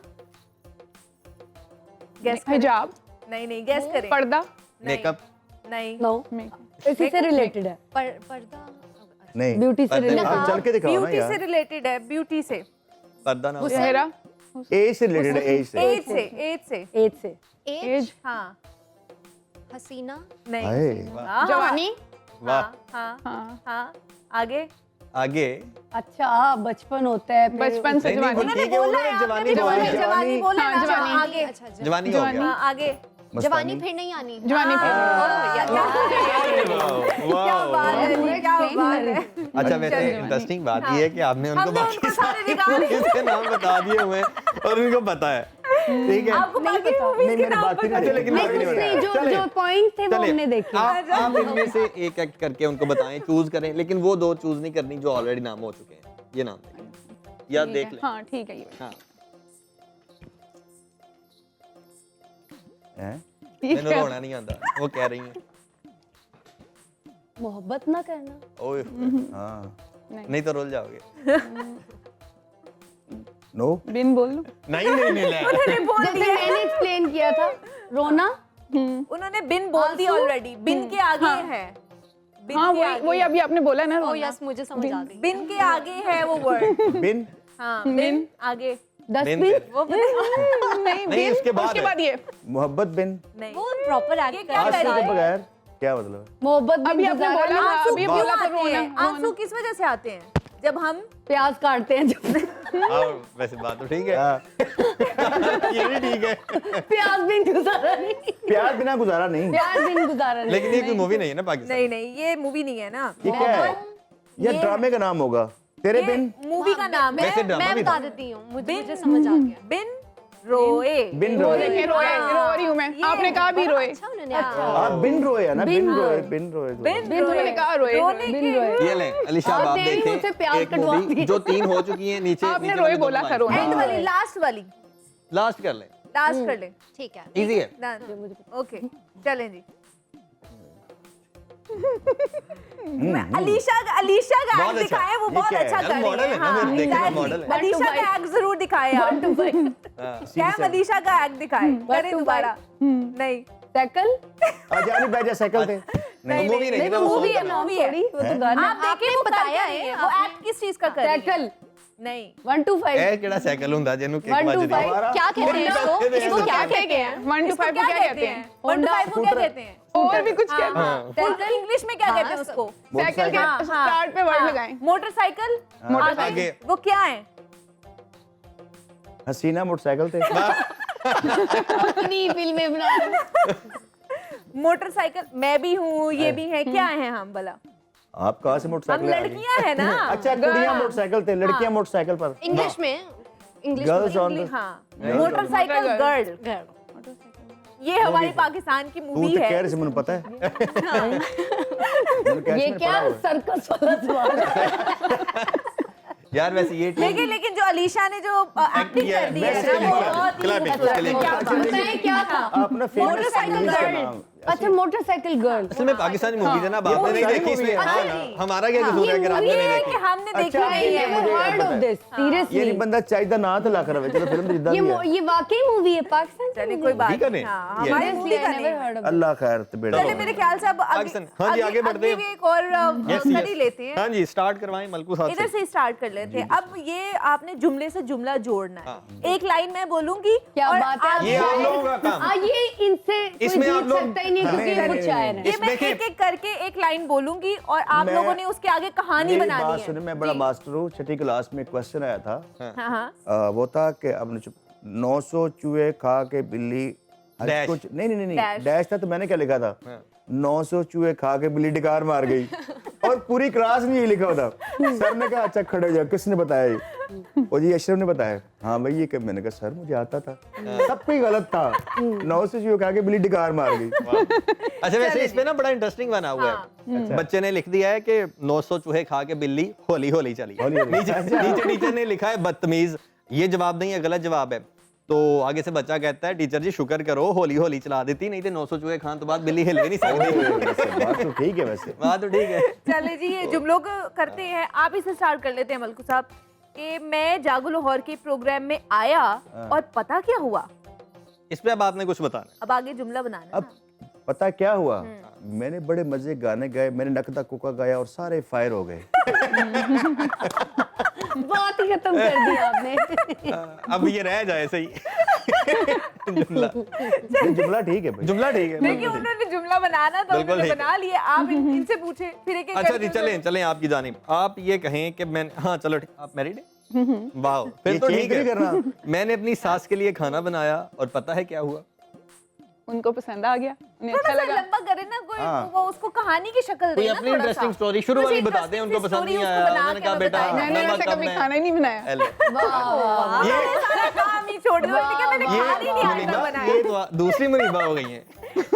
गेस करें। हिजाब। नहीं नहीं, गेस करें। पर्दा। नहीं, मेकअप नहीं, नो इसी से रिलेटेड है, पर्दा। नहीं, ब्यूटी से पर्दे रिलेटेड। आप चल के दिखाओ ना ब्यूटी से यार। रिलेटेड है, ब्यूटी से, पर्दा ना हो। चेहरा। एज से रिलेटेड है, एज से। एज से, एज से। एज से। एज। हाँ हसीना। नहीं। हाय। हाँ, जवानी। वाह। हाँ हाँ। हाँ, आगे। आगे अच्छा बचपन होता है फिर- बचपन से नहीं, नहीं, जवानी। ठीक है, उन्होंने जवानी बोला है। जवानी बोला हाँ, ना, जवानी। आगे। अच्छा जवानी हो जवानी। गया। हाँ, आगे। जवानी फिर नहीं आनी। जवानी पे। क्या बात है जी, क्या बात है। अच्छा वैसे इंटरेस्टिंग बात ये है कि आपने उनको हमने बाकी उनको सारे सारे निकाल दिए। movies के नाम बता दिए हुए हैं और उनको पता है। ठीक है। आपको बाकी मूवीज नहीं के मैंने नाम बात ही पता नहीं अच्छा, लेकिन की। बाकी नहीं हो रहा है। जो चलें। जो पॉइंट थे वो चलिए, हमने देखे। आप इनमें से एक एक्ट करके उनको बताएं, चूज करें, लेकिन वो 2 चूज नहीं करनी जो ऑलरेडी नाम हो चुके हैं। ये नाम देखें या देख लें। हाँ ठीक है ये। हाँ हैं? मैंने रोना नहीं आता, वो कह रही हैं। मोहब्बत ना करना। ओए हाँ नहीं तो रोल जाओगे। नो बिन बोल लूं। नहीं नहीं नहीं ले। जैसे मैंने एक्सप्लेन किया था, रोना उन्होंने बिन बोल दी ऑलरेडी, बिन के आगे है, बिन हाँ के आगे वही अभी आपने बोला ना ओ रोना। यस मुझे समझ आ गई। बिन के आगे है वो वर्ड। बिन हाँ बिन आगे डस्टबिन वो नहीं नहीं, उसके बाद ये मोहब्बत बिन नहीं वो प्रॉपर ये एक्ट क्या आंसू करें? के बगैर क्या मतलब है? मोहब्बत अभी बिन आपने गुजारा बोला नहीं। था, अभी क्यों बोला था आते हैं? रोना। आंसू किस वजह से आते हैं? जब हम प्याज काटते हैं जब और वैसे बात तो ठीक है। हाँ, ये भी ठीक है, प्याज बिन गुजारा नहीं, प्यार बिना गुजारा नहीं। प्याज बिन गुजारा नहीं। लेकिन ये कोई मूवी नहीं है ना पाकिस्तान। नहीं नहीं ये मूवी नहीं है ना, ये क्या है? ये ये- ड्रामे का नाम होगा। तेरे बिन मूवी का नाम है वैसे ड्रामा मैं भी बता था। देती हूँ, मुझे समझ आ गया। बिन रोए। बिन रोए। देखिए रोए, रो रही हूँ मैं, आपने कहा भी रोए। अच्छा उन्होंने आप बिन रोए है ना? बिन रोए, बिन रोए। बिन बिन रोए। मैंने कहा रोए। रोने बिन के रोए। ये ले अलीशा, आप आपने भी मुझसे देखें प्यार एक कटवा मूवी दिए। जो 3 हो चुकी है नीचे। आपने नीचे रोए वाले बोला दोनों था, रोना। एंड वाली, लास्ट वाली, लास्ट कर ले, लास्ट कर ले। ठीक है। इजी है। डन ओके चलें जी। अलीशा का बहुत एक्ट अच्छा। दिखाए, वो ये बहुत क्या है? अच्छा यार, कर रही मॉडल है है। ना, हाँ, फिर देखने का exactly। मॉडल है। अलीशा का एक्ट जरूर दिखाए आप। कैम अलीशा का एक्ट दिखाए, करें to दोबारा। नहीं साइकिल आजानी बैजा साइकिल थे। नहीं मूवी नहीं नहीं ना, वो वो मूवी song है का ना, मूवी है। सॉरी वो तो गाना आप देखिए वो बताया है वो एक्ट किस चीज का कर रही है। साइकिल नहीं 1 to 5 है केड़ा साइकिल हुंदा जेनु किक 1 to ਵੱਜਦੀ 5 है। क्या कहते हैं इसको? इसको क्या कहते हैं? 1 to 5 को क्या कहते हैं? 1 to 5 को क्या कहते हैं? और भी कुछ कहते हैं। साइकिल इंग्लिश में क्या कहते हैं उसको? साइकिल के हाँ, हाँ, स्टार्ट पे वर्ड हाँ। लगाएं। मोटरसाइकिल आगे। वो क्या है? हसीना मोटरसाइकिल थे। अपनी फिल्में बना मोटरसाइकिल मैं भी हूँ, ये भी है, क्या है हम भला? आप कहाँ से हम मोटरसाइकिल आ गई? लड़कियां हैं ना। अच्छा कुड़ियाँ मोटरसाइकिल थे, लड़कियाँ मोटरसाइकिल पर। इंग्लिश में इंग्लिश गर्ल्स ऑन द हाँ मोटरसाइकिल गर्ल, ये हमारी पाकिस्तान की तू मूवी तो कह है। रही मुझे पता है। मैंने कैसे ये में क्या पढ़ा हुआ है। सर्कस वाला सवाल है। यार वैसे ये ठीक लेकिन जो अलीशा ने जो एक्टिंग किया है, कर दी है वैसे ना, वो नहीं बहुत ही खिला भी, अच्छा खिला भी। क्या बात है। बताएं क्या था? अपना फेमस मोटरसाइकिल इंग्लिश का गर्ल। नाम। अच्छा मोटरसाइकिल गर्ल असल में पाकिस्तानी मूवी है ना, ये आपने नहीं सारी देखी इसमें। movie है। हाँ अच्छा ना, जी। हमारा क्या कसूर है कि आपने ये नहीं है कि देखी। हमने देखी अच्छा, नहीं ये है। मुझे हर्ड ऑफ दिस ये सीरियसली नहीं बंदा चाहिए ना तो ला कर रहे चलो फिल्म जिद्दा भी है। ये वाकई मूवी है पाकिस्तान की चलिए movie कोई है। बात ठीक है नहीं। नहीं? हाँ, ये- हमारी Seriously, मूवी I का never नहीं। heard of it. अल्लाह खैर तो बेड़ा चलिए मेरे ख्याल से अब पाकिस्तान। हाँ जी, आगे बढ़ते हैं। भी एक और स्टडी लेते हैं। हाँ जी, स्टार्ट करवाएं मलकू साहब इधर से। से स्टार्ट कर लेते हैं। अब ये आपने जुमले से जुमला जोड़ना है। हाँ। एक लाइन मैं बोलूंगी क्या और बात है आप ये आप लोगों का काम। ये इनसे कोई इसमें आप जीत लोग- सकता ही नहीं क्योंकि नहीं, ये नहीं, कुछ शायर है ये मैं इसमें एक एक करके एक लाइन बोलूंगी और आप मैं- लोगों ने उसके आगे कहानी मेरी बनानी बात है। सुने, मैं बड़ा जी। मास्टर हूँ। छठी क्लास में क्वेश्चन आया था। हाँ हाँ वो था कि अब 900 चूहे खा के बिल्ली आज डैश। कुछ नहीं नहीं नहीं डैश। डैश था तो मैंने क्या लिखा था 900 चूहे खा के बिल्ली डिकार मार गई और पूरी क्लास में ये लिखा हुआ था। सर ने कहा अच्छा खड़े हो जाओ, किसने बताया ये? और जी अशरफ ने बताया। हाँ भाई ये मैंने कहा सर मुझे आता था, सब कोई गलत था। 900 चूहे खा के बिल्ली डिकार मार गई। अच्छा वैसे इस पे ना बड़ा इंटरेस्टिंग बना हुआ है। बच्चे ने लिख दिया है कि 900 चूहे खा के बिल्ली होली होली चली। होली होली। नीचे टीचर ने लिखा है बदतमीज। ये जवाब नहीं है, गलत जवाब है। तो आगे से बच्चा कहता है टीचर जी शुक्र करो होली होली चला देती, नहीं तो 900 चूहे खान तो बाद बिल्ली हिल भी नहीं सकती। वैसे बात तो ठीक है वैसे। बात तो ठीक है। चले जी ये जुमलों को करते हैं। आप इसे स्टार्ट कर लेते हैं मलकू साहब कि मैं जागो लाहौर के प्रोग्राम में आया और पता क्या हुआ। इस पे अब आपने कुछ बताना है। अब आगे जुमला बनाना अब पता क्या हुआ, मैंने बड़े मजे गाने गाए, मैंने नकदा कुका गाया और सारे फायर हो गए। बात ही खत्म कर दी आपने। अब ये रह जाए सही। जुमला ये जुमला ठीक है भाई। जुमला ठीक है। देखिए उन्होंने जुमला बनाना था, बिल्कुल उन्होंने ठीक है। बना लिए। आप इनसे पूछे फिर एक एक अच्छा करके जी चलें चलें आपकी जानिब। आप ये कहें कि मैं हाँ चलो ठीक, आप मैरिड हैं? वाह फिर ये तो change ठीक नहीं है। करना। मैंने अपनी सास के लिए खाना बनाया और पता है क्या हुआ? उनको पसंद आ गया, उन्हें थोड़ा अच्छा सा लगा। लंबा करे ना कोई, हाँ। वो उसको कहानी की शक्ल कोई दे ना अपनी थोड़ा सा। इंटरेस्टिंग स्टोरी शुरू कुछ वाली बता दें, interesting उनको सी पसंद story नहीं उसको आया, बना उन्होंने के कहा हमें बेटा बताएं। मैंने नमक ऐसे कम कभी है। खाना ही नहीं बनाया। एले। वाह, ये- मैंने सारा काम ही छोड़ दिया। मैंने कहा मैंने खाना ही नहीं आता मुनीबा, बनाया। ये तो दूसरी मुनीबा हो गई है।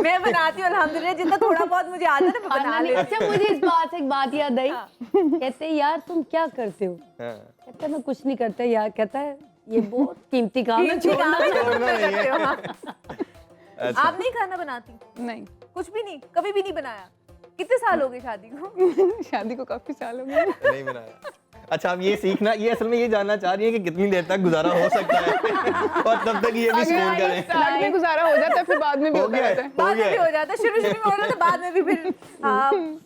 मैं बनाती हूँ अल्हम्दुलिल्लाह, जितना थोड़ा बहुत मुझे आता है ना मैं बना खाना नहीं। लेती अच्छा मुझे इस बात से एक बात याद आई। कहते हैं यार तुम क्या करते हो? हाँ। कहता है मैं कुछ नहीं करता यार। कहता है ये बहुत कीमती काम है, हूँ। छोड़ना नहीं। छोड़ना नहीं है। हाँ। अच्छा। आप नहीं खाना बनाती? नहीं, कुछ भी नहीं, कभी भी नहीं बनाया? कितने साल हो गए शादी को? शादी को काफी साल हो गए। नहीं बनाया। अच्छा अब ये सीखना, ये असल में ये जानना चाह रही है कि कितनी देर तक गुजारा हो सकता है और तब तक ये भी स्कूल करें। स्टार्ट में गुजारा हो जाता है, फिर बाद में भी होता रहता है। बाद में भी हो जाता है, शुरू में हो जाता है, बाद में भी फिर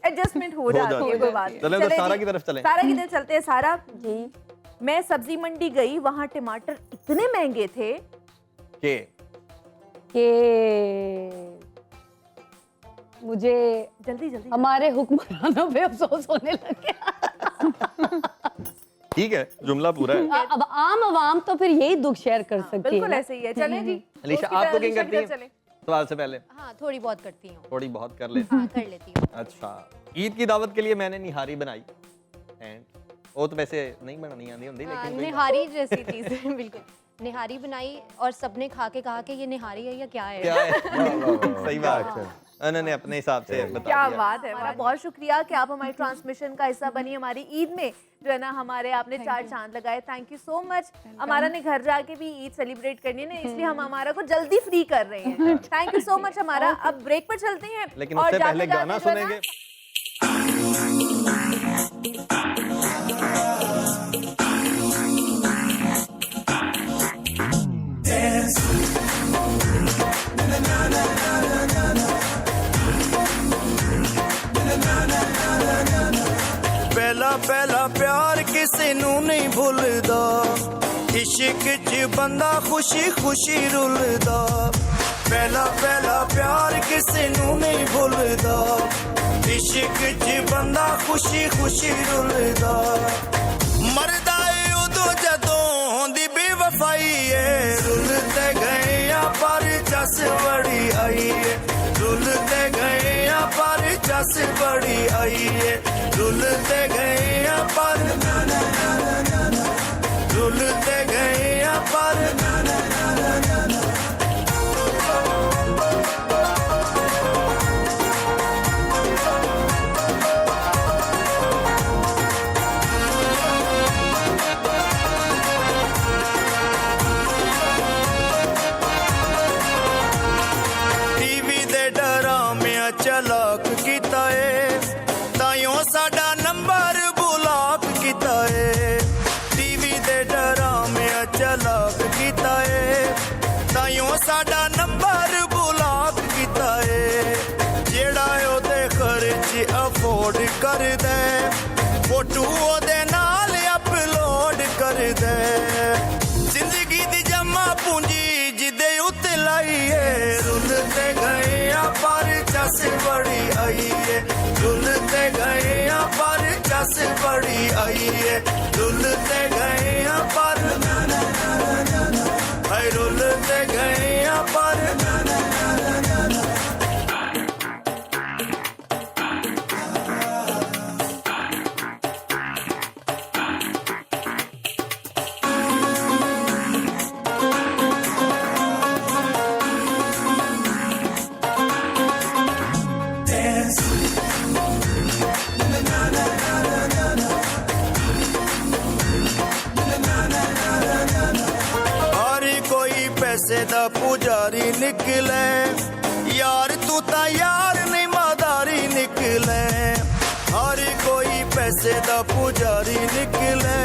एडजस्टमेंट हो जाती है, कोई बात नहीं। चलो तो सारा की तरफ चलें। सारा की तरफ चलते हैं। सारा जी, मैं सब्जी मंडी गई, वहाँ टमाटर इतने महंगे थे कि मुझे जल्दी जल्दी हमारे हुक्मरानों पे अफसोस होने लगे। ठीक है, जुमला पूरा है। अब आम आवाम तो फिर यही दुख शेयर कर सकती है। बिल्कुल ऐसे ही है। चलें जी, अलीशा आप कुकिंग करती हैं सवाल से पहले? हाँ थोड़ी बहुत करती हूँ। थोड़ी बहुत कर लेती हाँ कर लेती हूँ। अच्छा, ईद की दावत के लिए मैंने निहारी बनाई एंड वो तो वैसे नहीं बनानी आती होती, लेकिन निहारी जैसी चीज है बिल्कुल। निहारी बनाई और सबने खा के कहा कि ये निहारी है या क्या है। क्या है? सही बात है, उन्होंने अपने हिसाब से बता क्या दिया। बात है। हमारा बहुत शुक्रिया कि आप हमारी ट्रांसमिशन का हिस्सा बनी, हमारी ईद में जो है ना हमारे आपने 4 चांद लगाए। Thank you so much. हमारा ने घर जाके भी ईद सेलिब्रेट करनी है ना, इसलिए हम हमारा को जल्दी फ्री कर रहे हैं। Thank you so much. हमारा अब ब्रेक पर चलते हैं, लेकिन उससे पहले गाना सुनेंगे। पहला पहला प्यार किसी नू नहीं भूलदा, इश्क च बंदा खुशी खुशी रुलदा। पहला पहला प्यार किसी नू नहीं भूलदा, इश्क च बंदा खुशी खुशी रुलदा। मरदा है उदो जदों दी बेवफाई है, रुलते गए या पर चस बड़ी आई है, रुलते गए या पर चस बड़ी आई है, रुलते गए या पर रुलते गए या पर। टीवी दे डरामिया चलाक कीता है, ताइयों साडा नंबर ब्लॉक कीता है। टीवी दे डरामिया चलाक कीता है, ताइयों साडा नंबर ब्लॉक कीता है। जेड़ा ओदे खर्च अफोर्ड कर दे, फोटो ओदे नाल अपलोड कर दे। जिंदगी दी जमा पूंजी जिदे उत्ते लाई है, रुलते गए या पर चस बड़ी आई है, रुलते गए या पर चस बड़ी आई है, रुलते गए या पर हाय रुलते गए या पर। पैसे दा पुजारी निकले, यार तू ता यार नहीं मदारी निकले। हर कोई पैसे दा पुजारी निकले,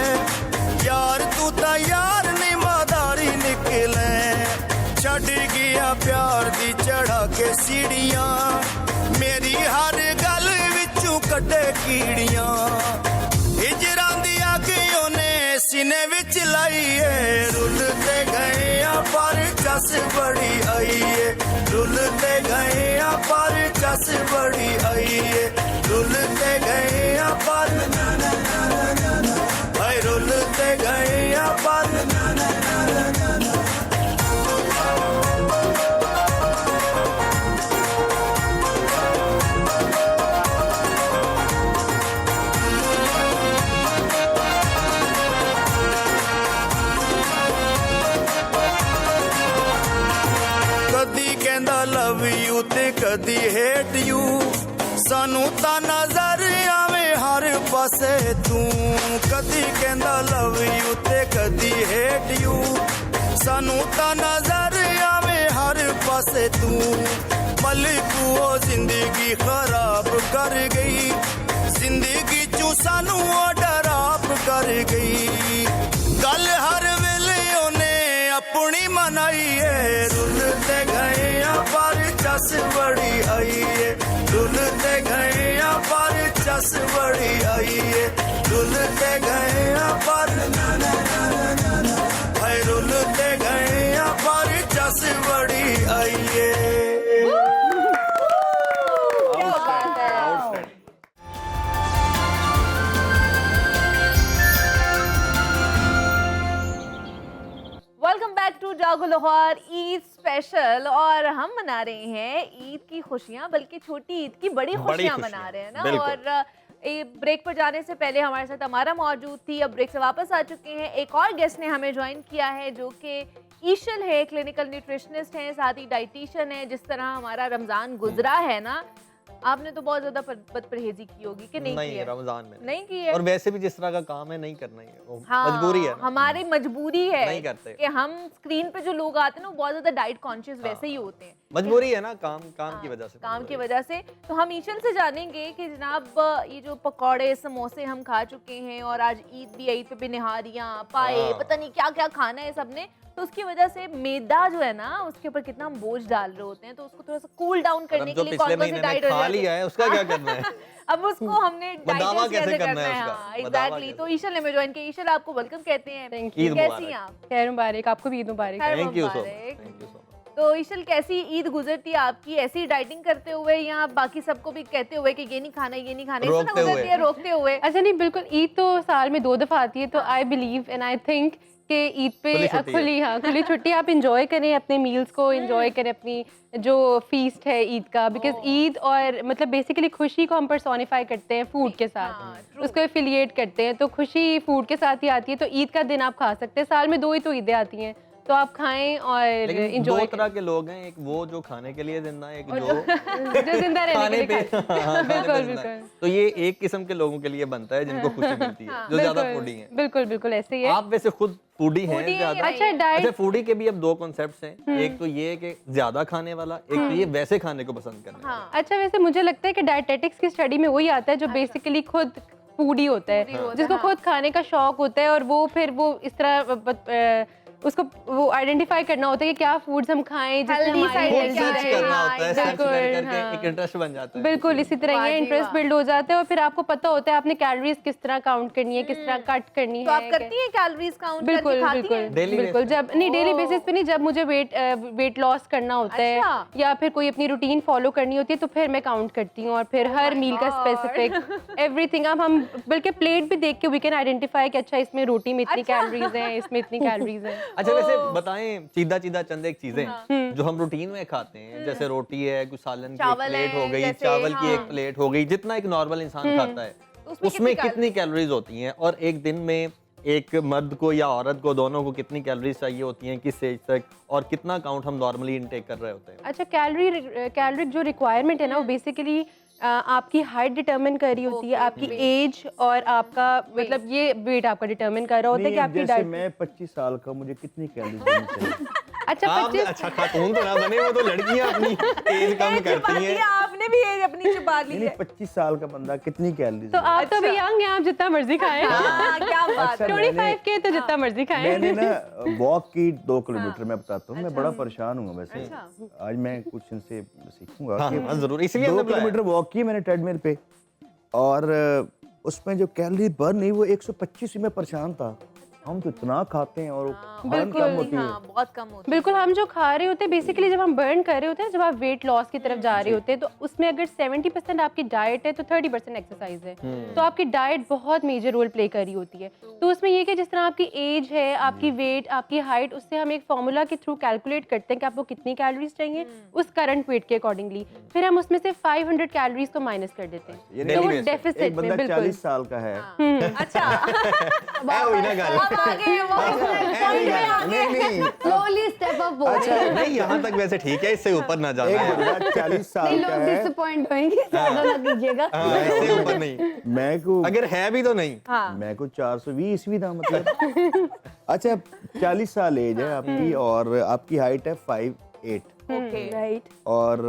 यार तू ता यार नहीं मदारी निकले। छड़ गया प्यार दी चढ़ा के सीढ़ियां, मेरी हर गल विचों कटे कीड़ियां। हिजरां दी अग ओने सीने विच लाई है, रुलते गए या पर चस बड़ी आई है, रुलते गए या पर चस बड़ी आई है, रुलते गए या पर हाय रुलते गए या पर। कदी कहंदा लव यू ते कदी हेट यू, सानू ता नजर आवे हर पासे तू। कदी कहंदा लव यू ते कदी हेट यू, सानू ता नजर आवे हर पासे तू। मलिक वो जिंदगी खराब कर गई, जिंदगी चू सानू डराप कर गई गल हर वेले ओने अपनी मनाई है रुलते गए पर चस बड़ी आई है रुलते गए पर चस बड़ी आई है रुलते गए पर भाई रुलते गए पर चस बड़ी आई है वेलकम बैक टू जागो लाहौर ईद स्पेशल। और हम मना रहे हैं ईद की खुशियां, बल्कि छोटी ईद की बड़ी खुशियां मना रहे हैं ना। और ब्रेक पर जाने से पहले हमारे साथ हमारा मौजूद थी, अब ब्रेक से वापस आ चुके हैं। एक और गेस्ट ने हमें ज्वाइन किया है जो कि ईशल है, क्लिनिकल न्यूट्रिशनिस्ट हैं, साथ ही डाइटिशियन है। जिस तरह हमारा रमज़ान गुजरा है ना, आपने तो बहुत ज्यादा परहेजी की होगी कि नहीं की है? रमजान में नहीं की है। और वैसे भी जिस तरह का काम है नहीं करना ही है, वो हाँ, मजबूरी है ना। हमारी मजबूरी है नहीं करते कि हम स्क्रीन पे जो लोग आते हैं ना वो बहुत ज्यादा डाइट कॉन्शियस वैसे ही होते हैं। मजबूरी है ना, काम की वजह से। काम की वजह से। तो हम ईशल से जानेंगे कि जनाब ये जो पकौड़े समोसे हम खा चुके हैं और आज ईद भी आई, पे भी निहारियाँ पाए, पता नहीं क्या क्या खाना है सबने, तो उसकी वजह से मैदा जो है ना उसके ऊपर कितना हम बोझ डाल रहे होते हैं। तो उसको थोड़ा सा कूल डाउन करने के लिए कौन कौन से डाइट खा लिया है उसका क्या करना है? अब उसको हमने दावा कैसे करना है उसका? हाँ, एग्जैक्टली। तो ईशल ने ज्वाइन किया। ईशल आपको वेलकम कहते हैं। कैसी हैं आप? खैर मुबारक, आपको भी ईद मुबारक। Thank you so much. तो ईशल कैसी ईद गुजरती है आपकी, ऐसी डाइटिंग करते हुए या बाकी सबको भी कहते हुए कि ये नहीं खाना ये नहीं खाना, इस तरह गुजरती है रोकते हुए? अच्छा नहीं, बिल्कुल। ईद तो साल में 2 दफ़ा आती है, तो I believe and I think कि ईद पे खुली छुट्टी आप इंजॉय करें, अपने मील्स को इंजॉय करें, अपनी जो फीस्ट है ईद का। बिकॉज ईद और मतलब बेसिकली खुशी को हम पर्सोनिफाई करते हैं फूड के साथ, उसको एफिलिएट करते हैं। तो खुशी फूड के साथ ही आती है। तो ईद का दिन आप खा सकते हैं, साल में 2 ही तो ईदें आती हैं, तो आप खाएं और एंजॉय। 2 तरह के लोग हैं, एक वो जो खाने के लिए जिंदा है, एक जो जिंदा रहने के लिए बिल्कुल बिल्कुल। तो ये एक किस्म के लोगों के लिए बनता है जिनको खुशी मिलती है, जो ज्यादा फूडी हैं। बिल्कुल बिल्कुल ऐसे ही है। आप वैसे खुद फूडी हैं ज्यादा? अच्छा, फूडी के भी अब 2 कॉन्सेप्ट्स हैं। एक तो ये है कि ज्यादा खाने वाला, एक तो ये वैसे खाने को पसंद करने वाला। अच्छा, वैसे मुझे लगता है कि डायटेटिक्स की स्टडी में वही आता है जो बेसिकली खुद फूडी होता है, जिसको खुद खाने का शौक होता है, और वो फिर वो इस तरह उसको वो आइडेंटिफाई करना होता है कि क्या फूड्स हम खाएं जिससे हमारी एक इंटरेस्ट बन जाता है। बिल्कुल इसी तरह ये इंटरेस्ट बिल्ड हो जाता है, और फिर आपको पता होता है आपने कैलोरीज किस तरह काउंट करनी है, किस तरह कट करनी है। तो आप करती हैं कैलोरीज काउंट? बिल्कुल बिल्कुल बिल्कुल। जब नहीं डेली बेसिस पे नहीं, जब मुझे वेट लॉस करना होता है या फिर कोई अपनी रूटीन फॉलो करनी होती है, तो फिर मैं काउंट करती हूँ, और फिर हर मील का स्पेसिफिक एवरीथिंग। अब हम बल्कि प्लेट भी देख के वी कैन आइडेंटिफाई कि अच्छा इसमें रोटी में इतनी कैलोरीज हैं, इसमें इतनी कैलोरीज हैं। अच्छा, वैसे बताएं सीधा चंद एक चीजें जो हम रूटीन में खाते हैं, जैसे रोटी है, कुछ सालन की एक प्लेट हो गई, चावल की एक प्लेट हो गई, जितना एक नॉर्मल इंसान खाता है उसमें कितनी कैलोरीज होती हैं, और एक दिन में एक मर्द को या औरत को, दोनों को कितनी कैलोरीज चाहिए होती हैं, किस एज तक, और कितना काउंट हम नॉर्मली इनटेक कर रहे होते हैं? अच्छा, कैलोरी जो रिक्वायरमेंट है ना, वो बेसिकली आपकी हाइट डिटरमिन कर रही होती है, आपकी एज और आपका मतलब ये वेट आपका डिटरमिन कर रहा होता है कि आपकी डाइट। मैं 25 साल का, मुझे कितनी कैलोरी देनी चाहिए? अच्छा, 25। अच्छा, खातून तो ना बने, वो तो लड़कियां अपनी एज कम करती हैं। आपने भी एज अपनी छुपा ली है। 25 साल का बंदा कितनी कैलोरी? तो आप तो भी यंग हैं, आप जितना मर्जी खाएं। क्या बात है। 25 के तो जितना मर्जी खाएं। मैंने ना वॉक की 2 किलोमीटर, मैं बताता हूँ, मैं बड़ा परेशान हूँ वैसे। आज मैं कुछ इनसे सीखूंगा। जरूर, इसीलिए 2 किलोमीटर वॉक की मैंने ट्रेडमिल पे, और उसमें जो कैलोरी बर्न नहीं, वो 125 में परेशान था। हम तो इतना खाते हैं और बर्न कम होती है। बहुत कम होती है। बिल्कुल, हम जो खा रहे होते हैं बेसिकली जब हम बर्न कर रहे होते हैं, जब आप वेट लॉस की तरफ जा रहे होते हैं, तो उसमें अगर 70% आपकी डाइट है तो 30% एक्सरसाइज है। तो आपकी डाइट बहुत मेजर रोल प्ले कर रही होती है। तो उसमें ये कि जिस तरह आपकी एज है, आपकी वेट, आपकी हाइट, उससे हम एक फॉर्मूला के थ्रू कैलकुलेट करते हैं कि आपको कितनी कैलोरीज चाहिए उस करंट वेट के अकॉर्डिंगली, फिर हम उसमें से 500 कैलोरीज को माइनस कर देते हैं। तो वो डेफिसिट में बिल्कुल 40 साल का है। अच्छा, स्लोली स्टेप अप हो रहे हैं। नहीं, यहाँ तक वैसे ठीक है, इससे ऊपर ना जाना है। 40 साल का लोग है। डिसअपॉइंट होंगे, ज्यादा ना कीजिएगा। इससे ऊपर नहीं, मैं को अगर है भी तो नहीं। मैं को 420 ईस्वी था मतलब। अच्छा, 40 साल एज है आपकी, और आपकी हाइट है 5'8". राइट। और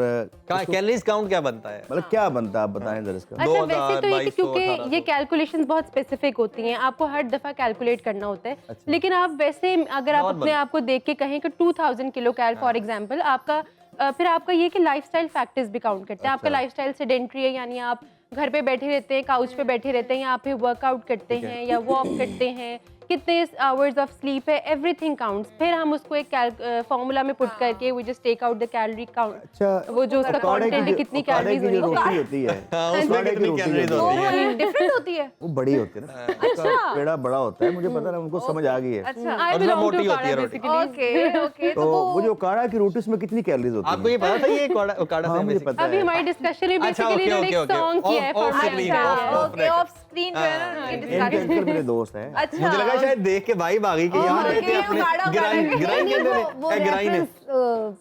कैलोरीज काउंट क्या बनता है? मतलब क्या बनता है आप बताएं जरा इसका। अच्छा वैसे तो ये कि क्योंकि ये कैलकुलेशंस बहुत स्पेसिफिक होती हैं, आपको हर दफा कैलकुलेट करना होता है। लेकिन आप वैसे अगर आप अपने आप को देख के कहें कि 2000 किलो कैल फॉर एग्जांपल, आपका फिर आपका ये कि लाइफस्टाइल फैक्टर्स भी काउंट करते हैं। आपका लाइफस्टाइल सेडेंटरी है, यानी आप घर पे बैठे रहते हैं, काउच पे बैठे रहते हैं, या आप वर्कआउट करते हैं या वॉक करते हैं, कितने आवर्स ऑफ स्लीप है, एवरीथिंग काउंट्स। फिर हम उसको एक फॉर्मूला में पुट करके we just take out the calorie count. अच्छा, वो जो उसका कंटेंट है, कितनी कैलोरीज की जो रोटी होती है उसमें कितनी कैलोरीज होती है? डिफरेंट होती है। वो बड़ी होती है ना, उसका पेड़ा बड़ा होता है, मुझे पता है, उनको समझ आ गई है। आई बिलोंग मोटी टू होती है काढ़ा रोटी। बेसिकली। ओके तो वो जो काढ़ा की रोटी उसमें कितनी कैलोरीज होती है? आपको ये पता था ये काढ़ा हाँ, से मुझे पता अभी है। हमारी डिस्कशन में अच्छा, बेसिकली ओके, एक ओके, सॉन्ग ओके। किया है Off for screen, okay of screen जो है ना उनकी इनके डिस्कशन। अंकल मेरे दोस्त हैं। अच्छा मुझे लगा शायद देख के भाई भागी कि यार ओके, ये अपने गाढ़ा ग्राइंड गाढ़ा ग्राइंड नहीं, वो ग्राइंड है। reference,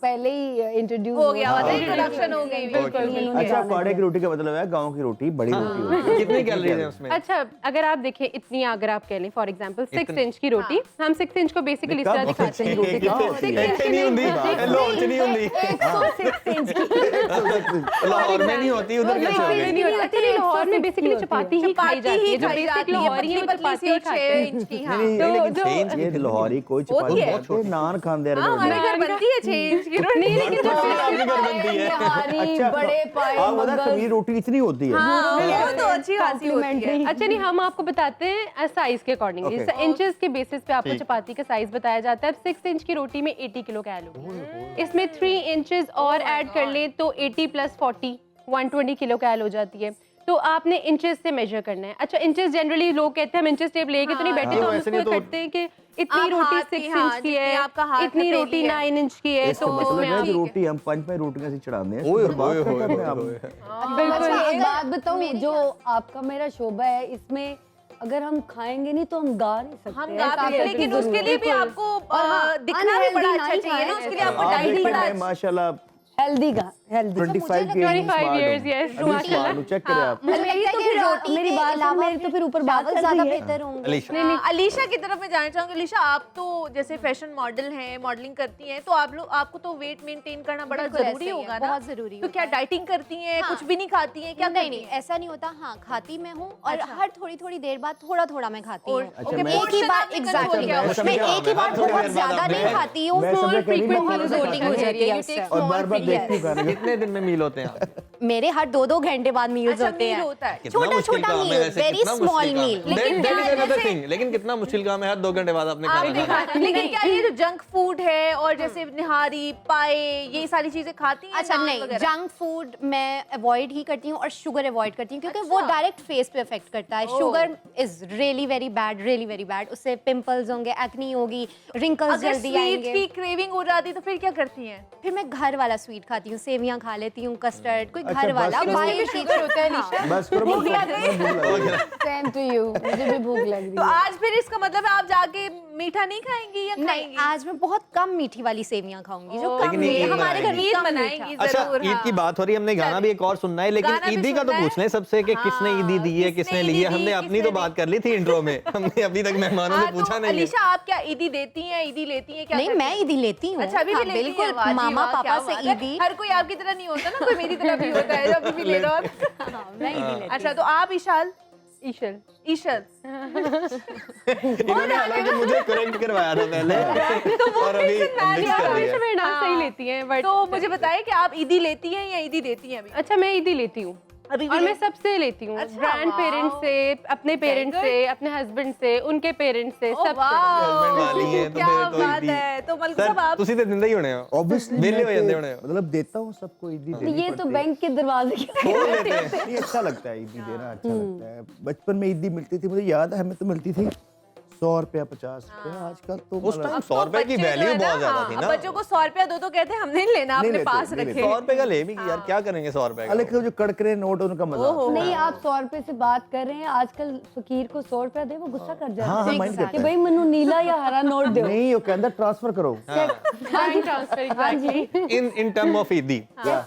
पहले ही इंट्रोड्यूस हो गया मतलब इंट्रोडक्शन हो गई। बिल्कुल। अच्छा, काढ़े की रोटी का मतलब है गांव की रोटी बड़ी रोटी होती है। कितनी कैलोरीज है उसमें? अच्छा अगर आप देखें इतनी, अगर आप कह लें फॉर एग्जांपल 6 इंच की रोटी, हम 6 इंच को बेसिकली इस तरह दिखाते हैं। रोटी कहाँ होती है? ਇੱਥੇ नहीं ਹੁੰਦੀ ਲਾਹੌਰ ਚ नहीं ਹੁੰਦੀ 106 इंच की। लाहौर में नहीं होती उधर कैसे हो गई? नहीं होता। एक्चुअली लाहौर में बेसिकली चपाती ही खाई जाती है, जो बेसिक लाहौरी है वो चपाती ही खाते हैं। 6 इंच की। हाँ नहीं, तो- लेकिन तो- 6 इंच की लाहौरी कोई चपाती है। बहुत छोटी नान खाते हैं। हाँ, हमारे घर बनती है 6 इंच की रोटी। नहीं लेकिन जो आपके घर बनती है। अच्छा, बड़े पाए आप बता कबीर रोटी इतनी होती है? वो तो अच्छी खासी होती है। अच्छा नहीं, हम आपको बताते हैं साइज के अकॉर्डिंगली, इंचेस के बेसिस पे आपको चपाती का साइज बताया जाता है। 6 इंच की रोटी में 80 किलो कैल होगी, इसमें 3 इंचेस और ऐड कर लें तो 80 + 40 120 किलो कैल हो जाती है। तो आपने इंचेस से मेजर करना है। अच्छा इंचेस जनरली लोग कहते हैं हम इंचेस टेप लेके तो नहीं बैठे, तो हम वैसे नहीं उसको तो- करते हैं कि इतनी आप रोटी हाथ 6 की, हाँ, इंच की जितनी है, आपका हाथ इतनी हथेली रोटी है। 9 इंच की है, इसका तो मतलब उसमें है कि आप रोटी हम पंच में रोटियां से चढ़ाते हैं। ओए बात ओए क्या कर रहे हैं आप? बिल्कुल। अच्छा, एक बात बताऊं, जो आपका मेरा शोबा है इसमें अगर हम खाएंगे नहीं तो हम गा नहीं सकते। हम हैं, गा ताकत भी, की लेकिन जरूरत उसके है। लिए भी आपको हाँ, दिखना भी बड़ा unhealthy अच्छा नहीं चाहिए ना, खाएं। उसके लिए आपको आप डाइट भी देखिए, बड़ा मैं अच्छा। माशाल्लाह हेल्दी का हेल्दी। 25 years, yes, माशाल्लाह। चेक करें आप। मुझे लगता है कि रोटी मेरी के बात अलावा मेरी तो फिर ऊपर बात चावल चल ज्यादा रही है। बेहतर होंगे। अलीशा अलीशा की तरफ मैं जानना चाहूंगी। अलीशा, आप तो जैसे फैशन मॉडल हैं, मॉडलिंग करती हैं, तो आपको तो वेट मेंटेन करना बड़ा बिल्कुल जरूरी ऐसे ही है, होगा ना? बहुत जरूरी तो क्या होता है। डाइटिंग करती हैं, हाँ। कुछ भी नहीं खाती हैं, क्या नहीं करती नहीं हैं? ऐसा नहीं होता। हाँ खाती मैं हूँ, और अच्छा। हर थोड़ी थोड़ी देर बाद थोड़ा थोड़ा मैं खाती हूँ। अच्छा, ओके, मैं- एक ही portion बार आपने एग्जैक्टली control किया हुआ है। मैं एक ही बार थोड़ी बहुत देर बाद ज्यादा आपने- नहीं खाती हूँ, मैं समझ स्मॉल गई, फ्रीक्वेंट बहुत मील्स हो जाती है उससे। और बार बार देखती हूँ खाने कितने दिन में मील होते हैं आप? मेरे हर 2-2 घंटे बाद मील्स अच्छा, होते मील हैं। होता है। कितना छोटा मुश्किल छोटा काम है मील, वैसे, वेरी कितना स्मॉल मुश्किल काम है। मील। लेकिन That is क्या another जैसे- thing, लेकिन कितना मुश्किल काम है हर 2 घंटे बाद आपने खाना खाना। लेकिन क्या ये जो जंक फूड है और जैसे निहारी पाए ये सारी चीजें खाती हैं? अच्छा नान नहीं, वगैरह? जंक फूड मैं अवॉइड ही करती हूँ और शुगर अवॉइड करती हूँ, क्योंकि वो अच्छा। डायरेक्ट फेस पे इफेक्ट करता है। Sugar is really very bad. उससे पिंपल्स होंगे, एक्नी होगी, रिंकल्स अगर जल्दी स्वीट आएंगे। की क्रेविंग हो जाती तो फिर क्या करती हैं? फिर मैं घर वाला स्वीट खाती हूँ, सेवियां खा लेती हूँ, कस्टर्ड, कोई अच्छा, घर बस वाला। करो। बाहर शुगर होता है निशा। बस करो, भूख लग मैं भूख लग गई। सेम टू यू, मुझे भी भूख लग रही तो है। आज फिर इसका मतलब है आप जाके मीठा नहीं खाएंगी या नहीं, खाएंगी? आज मैं बहुत कम मीठी वाली सेवियां खाऊंगी, जो कम लेकिन ईद मीठी हमारे घर में ईद कम मनाएंगी मीठा। अच्छा जरूर। ईद की बात हो रही है, हमने गाना भी एक और सुनना है, लेकिन गाना भी ईदी का तो सुनना है। पूछ लें सबसे कि किसने ईदी दी है, किसने ली है। हमने अपनी तो बात कर ली थी इंट्रो में, हमने अभी तक मेहमानों से पूछा नहीं है। अलीशा, आप क्या ईदी देती हैं, ईदी लेती हैं, क्या नहीं, करती मैं हैं? ईदी लेती हूँ। अच्छा, अभी हाँ, भी लेती बिल्कुल। हैं? वाह जी मामा वाह, क्या पापा से बात है। ईदी। हर कोई आपकी तरह नहीं होता ना, कोई मेरी तरह भी होता है जो अभी भी ले लो। हाँ, मैं ईदी लेती अच्छा, तो आप ईशाल ईशल ईशल इन्होंने हालांकि मुझे करेक्ट करवाया था पहले और अभी मैं mix भी कर आप दिया। मेरे नाम सही लेती हैं, बट तो मुझे बताइए कि आप ईदी लेती हैं या ईदी देती हैं अभी? अच्छा मैं ईदी लेती हूँ अभी भी और मैं लेती- सबसे लेती हूँ, अच्छा, ग्रैंड पेरेंट्स वाओ। से, अपने पेरेंट्स good. से, अपने हस्बैंड से, उनके पेरेंट्स से, ओ सबसे। husband वाली वाह, है तो क्या फिर तो बात ईदी। है। तो मलिक सर साहब आप ਤੁਸੀਂ ਤੇ ਦਿੰਦੇ ਹੀ ਹੋਣੇ ਹੋ Obviously ਵਿਹਲੇ ਹੋ मैं ਜਾਂਦੇ तो- ਹੋਣੇ ਹੋ मतलब देता हूँ सबको ईदी तो देनी ये तो पड़ती है। बैंक के दरवाजे के खोल लेते हैं। ये अच्छा लगता है, ईदी देना अच्छा लगता है। बचपन में ईदी मिलती थी, मुझे याद है, हमें तो मिलती थी 100 रुपया 50 रुपया। आजकल तो उस टाइम मतलब 100 रुपए की बच्चे जो वैल्यू है ना, बहुत ज्यादा हाँ, थी अब ना। बच्चों को 100 रुपया दो तो कहते हैं हम नहीं लेना, नहीं अपने लेते, पास नहीं रखे। 100 रुपए का ले भी यार क्या करेंगे 100 रुपए का। लेकिन जो कड़करे नोट उनका मजा आता है। नहीं, आप 100 रुपए से बात कर रहे हैं। आजकल फकीर को 100 रुपया दे, वो गुस्सा कर जाता हाँ, है mind करता कि है। भाई मनु नीला या हरा नोट दो। नहीं, वो कहता ट्रांसफर करो। Bank transfer exactly. In term of ईदी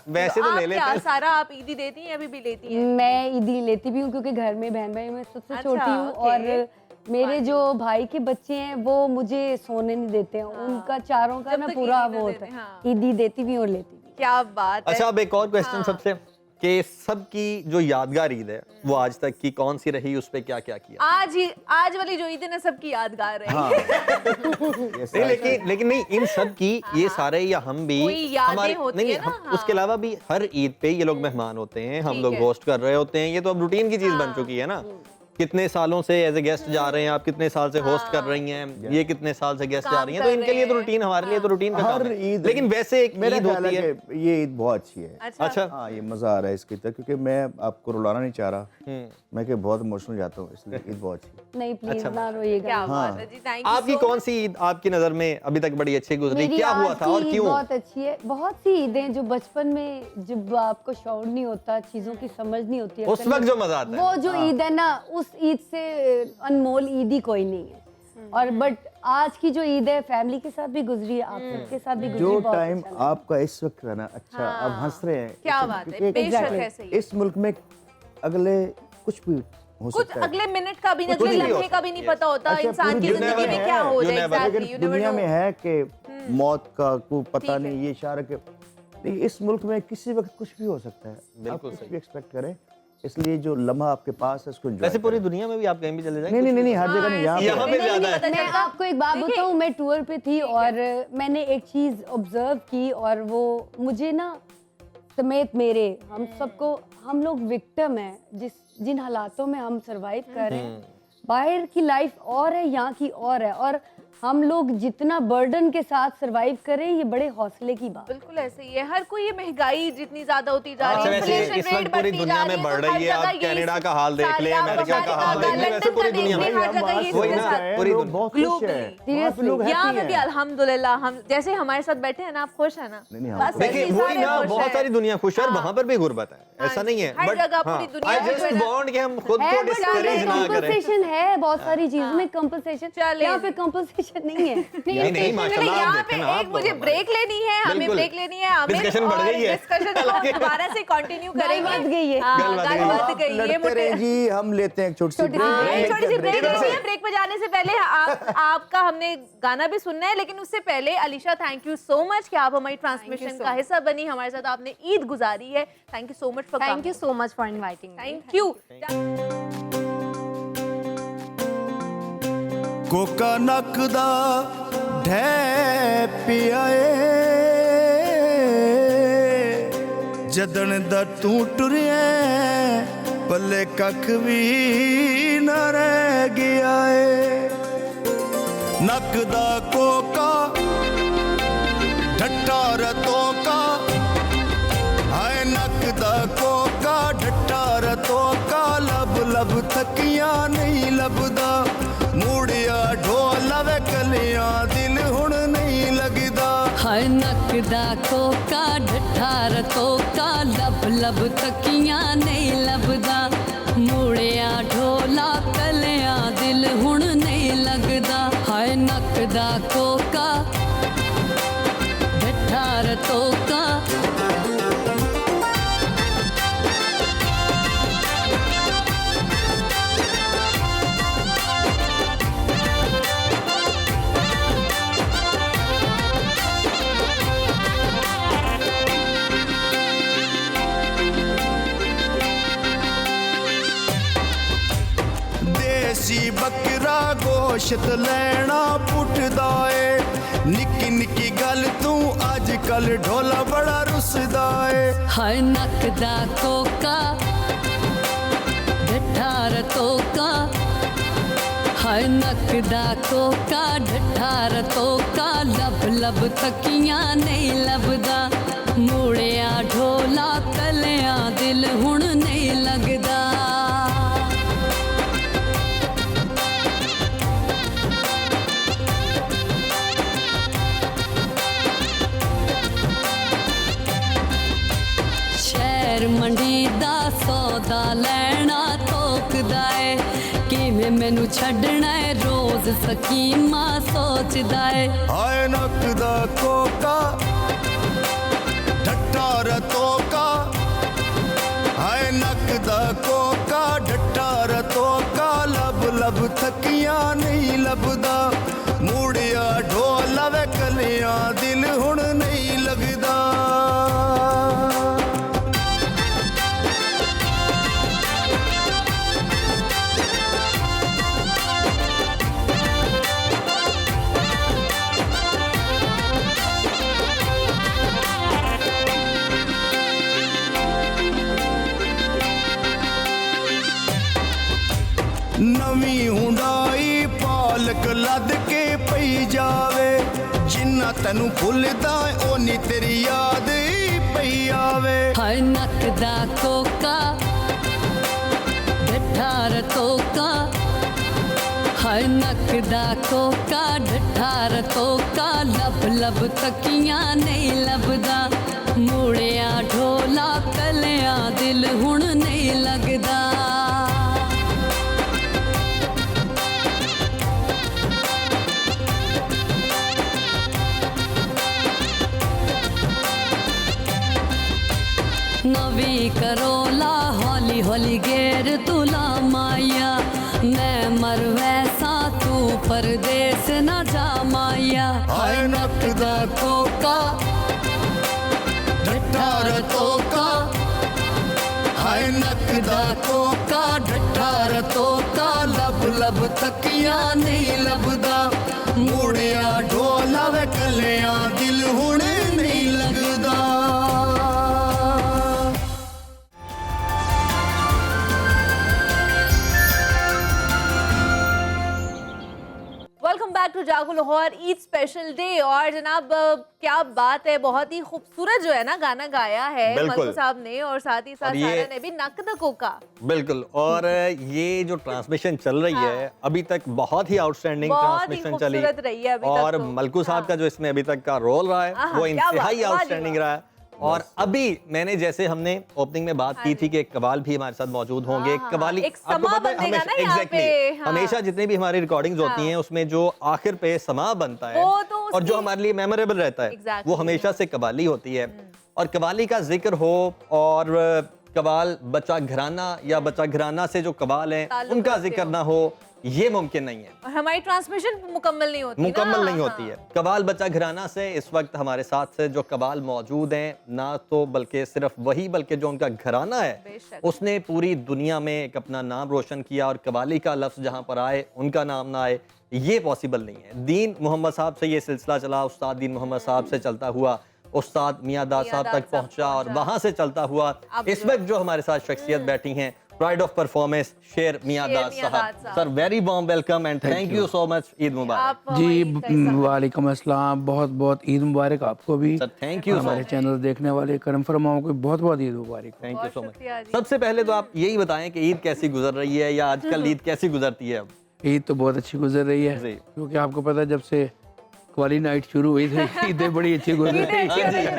वैसे तो आप ले लेते क्या हैं। सारा आप ईदी देती हैं, अभी भी लेती हैं? मैं ईदी लेती भी हूँ क्योंकि घर में बहन भाई मैं सबसे अच्छा, छोटी हूँ ओके। और मेरे जो भाई के बच्चे हैं वो मुझे सोने नहीं देते हैं, उनका चारों का ना पूरा वो होता है, ईदी देती भी और लेती भी। क्या बात है। अच्छा, अब एक और क्वेश्चन सबसे, कि सबकी जो यादगार ईद है वो आज तक की कौन सी रही, उस पे क्या क्या किया? आज वाली जो ईद है ना सबकी यादगार रही। नहीं, लेकिन नहीं, इन सब की ये सारे या हम भी हमारे नहीं, उसके अलावा भी हर ईद पे ये लोग मेहमान होते हैं, हम लोग होस्ट कर रहे होते हैं, ये तो अब रूटीन की चीज बन चुकी है ना। कितने सालों से एज ए गेस्ट जा रहे हैं आप, कितने साल से होस्ट कर रही हैं, ये कितने साल से गेस्ट जा रही हैं, तो इनके लिए तो रूटीन, हमारे लिए तो रूटीन का काम है। लेकिन वैसे एक ईद होती है, ये ईद बहुत अच्छी है। अच्छा, हाँ, ये मजा आ रहा है इसकी तरह, क्योंकि मैं आपको रुलाना नहीं चाह रहा, मैं कि बहुत इमोशनल जाता हूँ, इसलिए ईद बहुत अच्छी। नहीं प्लीज ना रोइएगा। क्या बात है जी, थैंक यू। आपकी कौन सी ईद आपकी नजर में अभी तक बड़ी अच्छी गुजरी, क्या हुआ था और क्यों? बहुत अच्छी है। बहुत सी ईदें जो बचपन में जब आपको शौर नहीं होता, चीजों की समझ नहीं होती है, उस वक्त जो मजा आता है, वो जो ईद है ना, उस ईद से अनमोल ईद ही कोई नहीं है। और बट आज की जो ईद है फैमिली के साथ भी गुजरी है, आप सबके साथ भी गुजरी। जो बहुत टाइम अच्छा आपका इस वक्त है ना, अच्छा अब हंस रहे हैं, क्या बात है, बेशक है सही। इस मुल्क में अगले कुछ भी हो कुछ सकता है, अगले मिनट का भी नहीं, अगले लम्हे का भी नहीं पता होता इंसान की जिंदगी में क्या हो जाए। एग्जैक्टली, दुनिया में है कि मौत का कोई पता नहीं, ये इशारा के नहीं, इस मुल्क में किसी वक्त कुछ भी हो सकता है, आप कुछ भी एक्सपेक्ट करें, इसलिए जो लम्हा आपके पास है उसको एंजॉय। वैसे पूरी दुनिया में भी आप कहीं भी चले जाएं, नहीं, हर जगह नहीं, यहाँ पे ज्यादा है। मैं आपको एक बात बताऊं, मैं टूर पे थी और मैंने एक चीज ऑब्जर्व की, और वो मुझे ना समेत मेरे हम सबको, हम लोग विक्टिम हैं जिन हालातों में हम सरवाइव कर रहे हैं। बाहर की लाइफ और है, यहाँ की और है, और हम लोग जितना बर्डन के साथ सरवाइव करें, ये बड़े हौसले की बात। बिल्कुल ऐसे ही है, हर कोई ये महंगाई जितनी ज्यादा होती जा रही है, वैसे इस वक्त पूरी दुनिया में बढ़ रही है, आप कनाडा का हाल देख लें, अमेरिका का हाल देख लें, वैसे पूरी दुनिया में हर जगह ये वही ना, पूरी बहुत खुश है, यहाँ पे भी अल्हम्दुलिल्लाह, हम जैसे हमारे साथ बैठे हैं ना, आप खुश है ना? देखिए वही ना, बहुत सारी दुनिया खुश है और वहाँ पर भी गुर्बत है, ऐसा नहीं है, हर जगह पूरी दुनिया आई जस्ट वांट कि हम खुद को डिस्करेज ना करें। कंपनसेशन है बहुत सारी चीजों में, कंपनसेशन, यहाँ पे कंपनसेशन नहीं है। नहीं, माशाल्लाह, आप यहाँ पे देखें ना, एक मुझे ब्रेक लेनी है, हमें ब्रेक लेनी है, हमें डिस्कशन बढ़ गई है, डिस्कशन हम दोबारा से कंटिन्यू करेंगे। बढ़ गई है, गल बढ़ गई है। लड़ते रहे जी, हम लेते हैं छोटी सी छोटी सी ब्रेक लेनी है। ब्रेक पे जाने से पहले आपका हमने गाना भी सुनना है, लेकिन उससे पहले Alisha, thank you so much कि आप हमारी ट्रांसमिशन का हिस्सा बनी, हमारे साथ आपने ईद गुजारी है। Thank you so much for thank you so much for inviting. Thank you. कोका नकदा ढै पिया जदन दा तू टुरिया पल्ले कख भी न रह गया नकदा कोका ढट्टा रतों का हाय नकदा कोका ढट्टा रतों का लब लब थकियां नहीं लभदा मूड़िया ढोल वे कलियां दिल हुण नहीं लगदा हर नकदा कोका ढठार कोका लब लब तकियां नहीं लभदा मूड़िया ढोला कलियां दिल हुण नहीं लगदा हर नकदा कोका ढठार कोका देसी बकरा गोश्त लेना पुटदा ए निक्की निक्की गल तू अज कल ढोला बड़ा रुसदा ए हर नकदा कोका ढठार कोका हर नकदा कोका ढठार कोका लब लब तकियां नहीं लभदा मूड़िया ढोला कलियां दिल हुण नहीं लगदा मंडी दा सौदा लेना तोकदा है किवें मैनू छड्डना है रोज सकीमा सोचदा है हाय नकदा कोका ढट्टा रतों का हाय नकदा कोका ढट्टा रतों का लब लब थकियां सकियां नहीं लभदा मूड़िया ढोल वे कलियां दिल हुण नहीं लगदा नवी हुंडाई पालक लद के पई जावे जिन्ना तेनू भुलदा ओनी तेरी याद ही पई आवे हर नक दा कोका ढठार तोका हर नक दा कोका ढठार तोका लब लब तकियां नहीं लभदा मूड़िया ढोला कलियां दिल हुण नहीं लगदा नवी करोला हौली हौली गेर तुला माया मैं मर वैसा तू परदेस न जा माया हाय नक दा कोका ढठार तोका हाय नक दा कोका ढठार तोका लब लब तकियां नहीं लभदा मूड़िया ढोला वे कलियां दिल हुण नहीं लगदा वेलकम बैक टू जागो लाहौर ईद स्पेशल डे। और जनाब क्या बात है, बहुत ही खूबसूरत जो है ना गाना गाया है मलकू साहब ने और साथ ही साथ सारा ने भी नक द कोका। बिल्कुल। और ये जो ट्रांसमिशन चल रही है अभी तक बहुत ही आउटस्टैंडिंग ट्रांसमिशन चली रही है अभी और तक तो। मलकू साहब का जो इसमें अभी तक का रोल रहा है वो इंतहाई आउटस्टैंडिंग रहा है। और अभी मैंने जैसे हमने ओपनिंग में बात की थी कि कवाल भी हमारे साथ मौजूद होंगे। कवाली आपको पता है हमेशा एग्जैक्टली हमेशा जितनी भी हमारी रिकॉर्डिंग्स होती हैं उसमें जो आखिर पे समा बनता है और जो हमारे लिए मेमोरेबल रहता है वो हमेशा से कवाली होती है। और कवाली का जिक्र हो और कवाल बच्चा घराना या बच्चा घराना से जो कवाल है उनका जिक्र ना हो ये मुमकिन नहीं है और हमारी ट्रांसमिशन मुकम्मल नहीं होती है। कवाल बच्चा घराना से इस वक्त हमारे साथ से जो कवाल मौजूद हैं ना तो बल्कि सिर्फ वही बल्कि जो उनका घराना है उसने पूरी दुनिया में एक अपना नाम रोशन किया और कवाली का लफ्ज़ जहाँ पर आए उनका नाम ना आए ये पॉसिबल नहीं है। दीन मोहम्मद साहब से ये सिलसिला चला, उस्ताद दीन मोहम्मद साहब से चलता हुआ उस्ताद मियां दाद साहब तक पहुंचा और वहां से चलता हुआ इस वक्त जो हमारे साथ शख्सियत बैठी हैं प्राइड ऑफ परफॉर्मेंस शेर मियां दाद साहब। Sir very warm welcome and thank you so much. Eid मुबारक जी। वालेकुम अस्सलाम, बहुत बहुत ईद मुबारक आपको भी। Sir thank you. हमारे चैनल देखने वाले करम फरमाओं को बहुत बहुत ईद मुबारक। Thank you so much. सबसे पहले तो आप यही बताएं कि ईद कैसी गुजर रही है या आजकल ईद कैसी गुजरती है? अब ईद तो बहुत अच्छी गुजर रही है क्योंकि आपको पता है जब से कवाली नाइट शुरू हुई थी ईदें बड़ी अच्छी गुजर रही है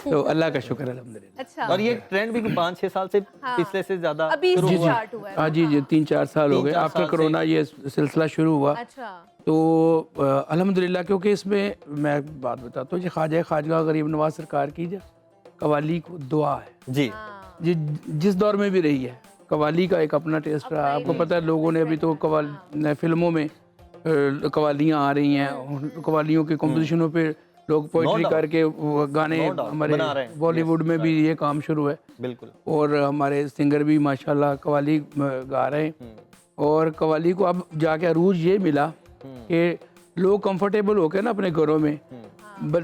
तो अल्लाह का शुक्र अल्हम्दुलिल्लाह। अच्छा। और ये ट्रेंड भी 5-6 साल से पिछले से ज्यादा अभी स्टार्ट हुआ है। हाँ जी 3-4 साल हो गए आफ्टर कोरोना ये सिलसिला शुरू हुआ। अच्छा। तो अल्हम्दुलिल्लाह क्योंकि इसमें मैं बात बताता हूँ जी ख्वाजा खाजगा गरीब नवाज सरकार की जो कवाली को दुआ है जी जिस दौर में भी रही है कवाली का एक अपना टेस्ट रहा। आपको पता है लोगों ने अभी तो फिल्मों में कवालियाँ आ रही हैं, कवालियों के कॉम्पोजिशनों पे लोग पोइट्री करके गाने हमारे बॉलीवुड में भी ये काम शुरू है। बिल्कुल। और हमारे सिंगर भी माशाल्लाह कवाली गा रहे हैं और कवाली को अब जाके अरूज ये मिला कि लोग कंफर्टेबल होकर ना अपने घरों में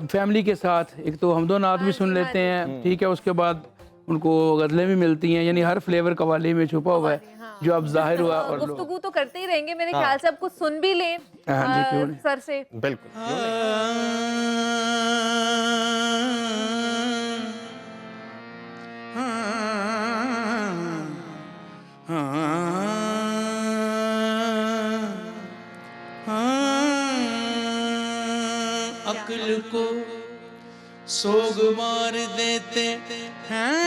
फैमिली के साथ एक तो हमदो नात भी सुन लेते हैं, ठीक है, उसके बाद उनको गज़लें भी मिलती हैं, यानी हर फ्लेवर कवाली में छुपा हुआ है जो अब जाहिर हुआ। और गुफ्तगू तो करते ही रहेंगे मेरे ख्याल से, अब कुछ सुन भी लें सर से। बिल्कुल। अक्ल को सोग मार देते हैं,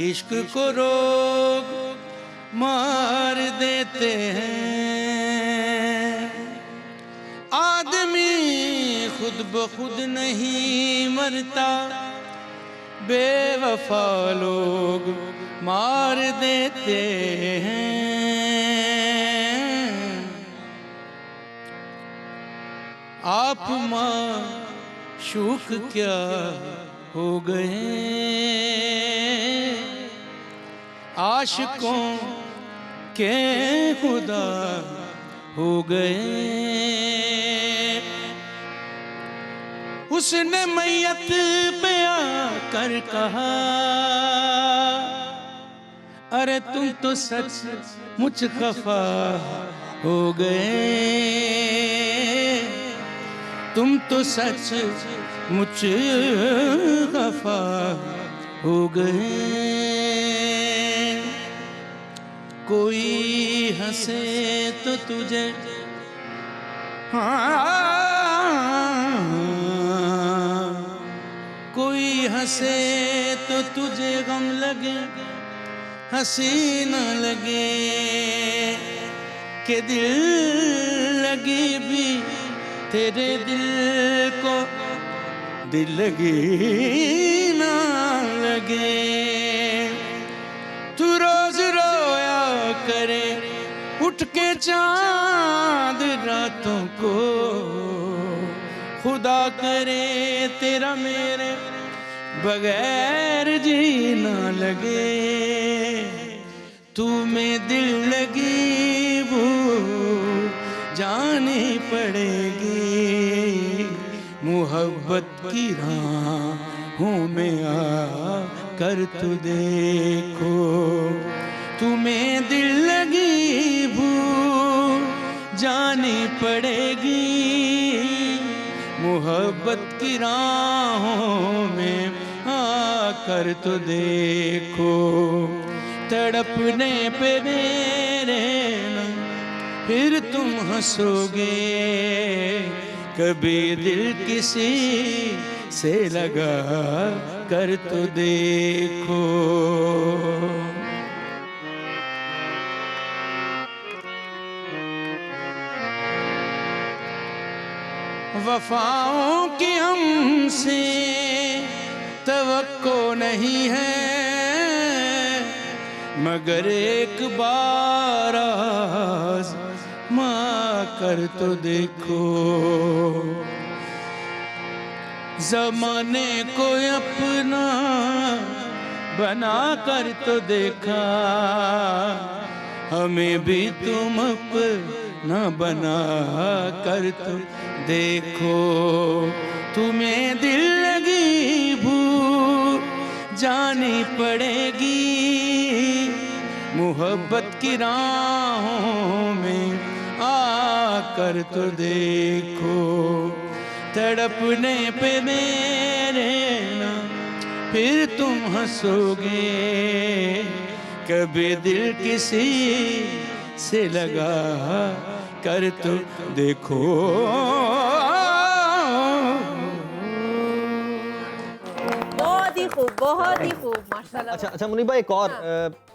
इश्क को रोग मार देते हैं। आदमी खुद ब खुद नहीं मरता, बेवफा लोग मार देते हैं। आप माशूक क्या हो गए, आशिकों के खुदा हो गए। उसने मैयत पे आकर कहा, अरे तुम तो सच मुझ खफा हो गए, तुम तो सच मुझ खफा हो गए। कोई हंसे तो तुझे, कोई हंसे तो तुझे गम लगे, हंसी न लगे कि दिल लगी भी तेरे दिल को, दिल लगी ना लगे। तू रोज रोया करे उठ के चांद रातों को, खुदा करे तेरा मेरे बगैर जीना लगे। तू में दिल लगी वो जानी पड़ेगी, मोहब्बत की राहों में आ कर तू देखो। तुम्हें दिल लगी भूल जानी पड़ेगी, मोहब्बत की राहों में आकर तो देखो। तड़पने पे मेरे ना फिर तुम हंसोगे, कभी दिल किसी से लगा कर तो देखो। वफाओं की हमसे तवक्को नहीं है, मगर एक बार आज़मा कर तो देखो। ज़माने को अपना बना कर तो देखा, हमें भी तुम अपना बना कर तो देखो। तुम्हें दिल लगी भूल जानी पड़ेगी, मोहब्बत की राहों में आकर तो देखो। तड़पने पे मेरे ना फिर तुम हंसोगे, कभी दिल किसी से लगा कर तो देखो। बहुत ही खूब माशाल्लाह। अच्छा मुनीब भाई, एक और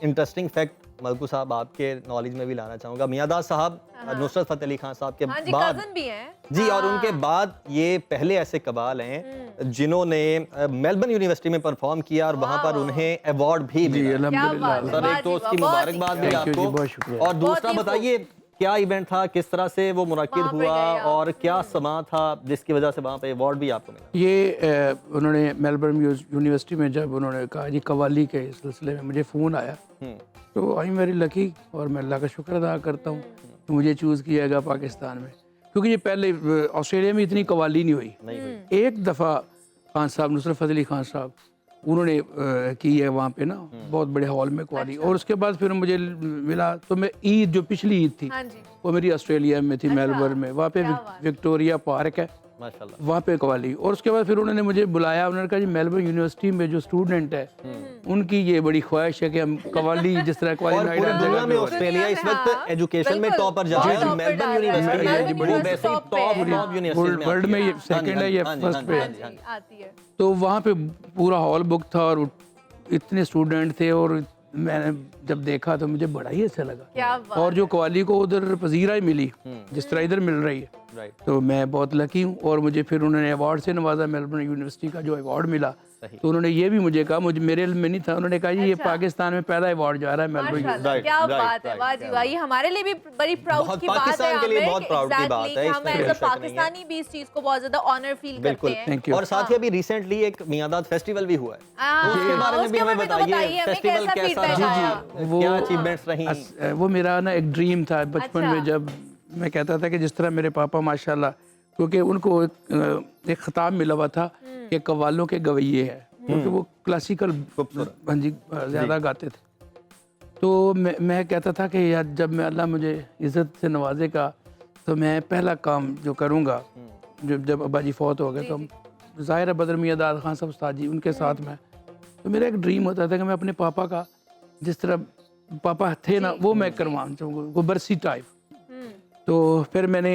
इंटरेस्टिंग फैक्ट मलकू साहब आपके नॉलेज में भी लाना चाहूँगा। मियाँदाद साहब नुसरत फ़तेह अली खान साहब के बाद कज़न भी हैं जी, और उनके बाद ये पहले ऐसे कबाल हैं जिन्होंने मेलबर्न यूनिवर्सिटी में परफॉर्म किया और वहाँ पर उन्हें अवार्ड भी मिला। सर एक तो उसकी मुबारकबाद भी आपको, और दूसरा बताइए क्या इवेंट था, किस तरह से वो मुनक्किद हुआ और क्या समा था जिसकी वजह से वहाँ पे अवार्ड भी आपको मिला? ये उन्होंने मेलबर्न यूनिवर्सिटी में जब उन्होंने कहा जी कवाली के सिलसिले में मुझे फ़ोन आया, तो आई एम वेरी लकी और मैं अल्लाह का शुक्र अदा करता हूँ कि मुझे चूज़ किया गया पाकिस्तान में, क्योंकि ये पहले ऑस्ट्रेलिया में इतनी कवाली नहीं हुई। एक दफ़ा खान साहब नुसरत फ़तेह अली खान साहब उन्होंने की है वहाँ पे ना बहुत बड़े हॉल में कवाली। और उसके बाद फिर मुझे मिला तो मैं ईद जो पिछली ईद थी वो मेरी ऑस्ट्रेलिया में थी, मेलबर्न में। वहाँ पे विक्टोरिया पार्क है माशाल्लाह, वहाँ पे कवाली। और उसके बाद फिर उन्होंने मुझे बुलाया, उन्होंने कहा जी मेलबर्न यूनिवर्सिटी में जो स्टूडेंट है उनकी ये बड़ी ख्वाहिश है कि हम कवाली जिस तरह कवाली नाइट हर जगह में ऑस्ट्रेलिया इस वक्त एजुकेशन में टॉपर जा रहा है, मेलबर्न यूनिवर्सिटी बड़ी वैसे टॉप यूनिवर्सिटी वर्ल्ड में ये सेकंड है, ये फर्स्ट पे आती है। तो वहाँ पे पूरा हॉल बुक था और इतने स्टूडेंट थे, और मैंने जब देखा तो मुझे बड़ा ही अच्छा लगा। और जो कवाली को उधर पजीरा ही मिली जिस तरह इधर मिल रही है, तो मैं बहुत लकी हूँ। और मुझे फिर उन्होंने अवार्ड से नवाजा, मेलबर्न यूनिवर्सिटी का जो अवार्ड मिला, तो उन्होंने ये भी मुझे कहा, मुझे मेरे में नहीं था, उन्होंने कहा ये पाकिस्तान में पहला अवार्ड जा रहा है मेलबर्न यूनिवर्सिटी। क्या बात है, वाह जी वाह, ये हमारे लिए भी बड़ी प्राउड की बात है, के लिए बहुत प्राउड की बात है, हम एज अ पाकिस्तानी भी इस चीज को बहुत ज्यादा ऑनर फील करते हैं। Thank you. और साथ ही अभी रिसेंटली एक मियादाद फेस्टिवल भी हुआ है, उसके बारे में भी हमें बताइए, फेस्टिवल कैसा रहा, क्या अचीवमेंट्स रही? वो मेरा ना एक ड्रीम था बचपन में, जब मैं कहता था कि जिस तरह मेरे पापा माशाल्लाह, क्योंकि उनको एक खिताब मिला हुआ था कि कव्वालों के गवैये है, क्योंकि वो क्लासिकल हाँ जी ज़्यादा गाते थे। तो मैं कहता था कि यार जब मैं अल्लाह मुझे इज़्ज़त से नवाजेगा तो मैं पहला काम जो करूँगा, जब अब्बा जी फौत हो गए तो ज़ाहिर है बदर मियादाद खान साहब उस्ताद जी उनके साथ में, तो मेरा एक ड्रीम होता था कि मैं अपने पापा का जिस तरह पापा थे ना वो मैं करवाना चाहूँगा, वो बरसी टाइप। तो फिर मैंने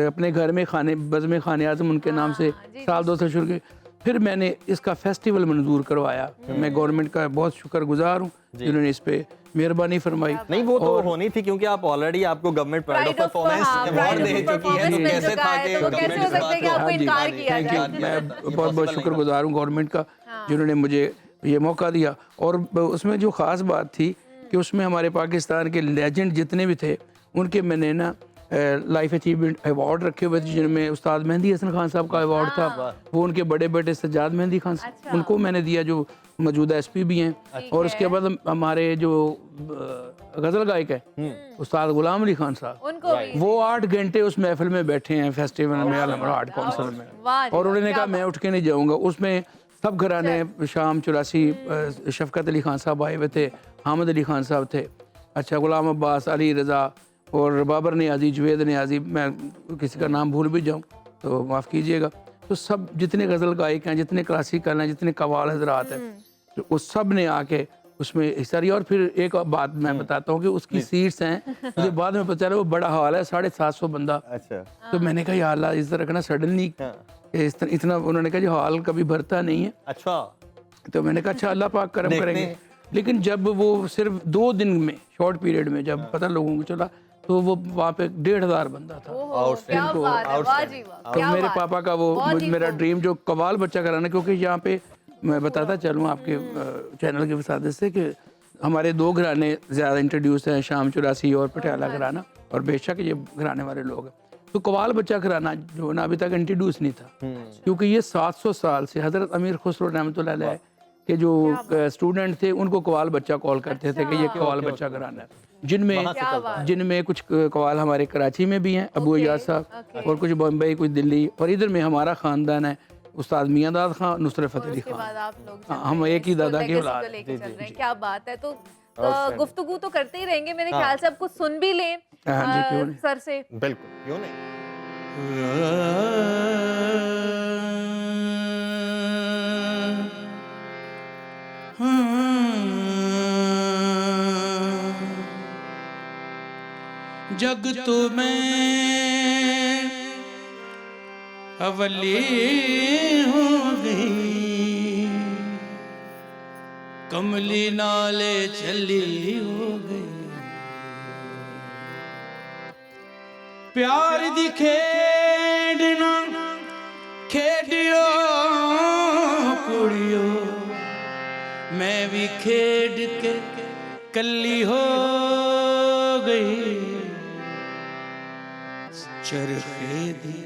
अपने घर में खाने बज़्म खाने आज़म उनके नाम से साल 2 से शुरू किया। फिर मैंने इसका फेस्टिवल मंजूर करवाया। मैं गवर्नमेंट का बहुत शुक्रगुजार हूँ जिन्होंने इस पे मेहरबानी फरमाई। नहीं वो तो होनी थी, क्योंकि आप ऑलरेडी आपको government pride of performance award दे चुकी है, तो कैसे था कि कैसे हो सकता है कि आपको इनकार किया जाए? मैं बहुत बहुत शुक्रगुजार हूँ गवर्नमेंट का जिन्होंने मुझे ये मौका दिया। और उसमें जो ख़ास बात थी कि उसमें हमारे पाकिस्तान के लेजेंड जितने भी थे उनके मैंने ना लाइफ अचीवमेंट अवार्ड रखे हुए थे, जिनमें उस्ताद मेहंदी हसन खान साहब का अवार्ड था, वो उनके बड़े बेटे सज्जाद मेहंदी खान उनको मैंने दिया जो मौजूदा एसपी भी हैं। और उसके बाद हमारे जो गज़ल गायक है उस्ताद गुलाम अली खान साहब, वो 8 घंटे उस महफिल में बैठे हैं फेस्टिवल में आर्ट काउंसिल में, और उन्होंने कहा मैं उठ के नहीं जाऊँगा। उसमें सब घराने शाम 84 शफकत अली खान साहब आए हुए थे, हामिद अली खान साहब थे, अच्छा गुलाम अब्बास, अली रज़ा और बाबर नियाज़ी, जुवेद नियाज़ी, मैं किसी का नाम भूल भी जाऊँ तो माफ़ कीजिएगा। तो सब जितने गज़ल गायक हैं, जितने क्लासिकल हैं, जितने कव्वाल हज़रात हैं, तो वो सब ने आके उसमें हिस्सा लिया। और फिर एक बात मैं बताता हूँ कि उसकी सीट्स हैं, मुझे बाद में पता चला वो बड़ा हॉल है, 750 बंदा। अच्छा। तो मैंने कहा या अल्लाह इस तरह का ना सडनली इतना, उन्होंने कहा जी हॉल कभी भरता नहीं है। अच्छा। तो मैंने कहा अच्छा अल्लाह पाक करम करेंगे। लेकिन जब वो सिर्फ 2 दिन में शॉर्ट पीरियड में जब पता लोगों को चला तो वो वहाँ पे 1500 बंदा था। तो मेरे पापा का वो मेरा ड्रीम जो कवाल बच्चा कराना, क्योंकि यहाँ पे मैं बताता चलूँ आपके चैनल के वसादत से कि हमारे 2 घराने ज़्यादा इंट्रोड्यूस हैं, शाम 84 और पटियाला घराना, और बेशक ये घराने वाले लोग हैं। तो कवाल बच्चा घराना जो ना अभी तक इंट्रोड्यूस नहीं था, क्योंकि ये 700 साल से हज़रत अमीर खुसरो रहमतुल्लाह अलैह के जो स्टूडेंट थे उनको कवाल बच्चा कॉल करते थे कि ये कवाल बच्चा घराना है, जिनमें कुछ कवाल हमारे कराची में भी हैं, अबू अय्याज साहब, और कुछ बम्बई, कुछ दिल्ली, और इधर में हमारा ख़ानदान है उस्ताद मियादाद खान, नुसरत फ़तेह अली खान, हम एक ही दादा के औलाद हैं। क्या बात है। तो गुफ्तगू तो करते ही रहेंगे, मेरे ख्याल से अब कुछ सुन भी लें सर से। बिल्कुल, क्यों नहीं। जग तो मैं अवली हो गई, कमली नाले चली हो गई, प्यार दी खेडना खेडियो कुड़ियो, मैं भी खेड के कली हो गई, चरखे दी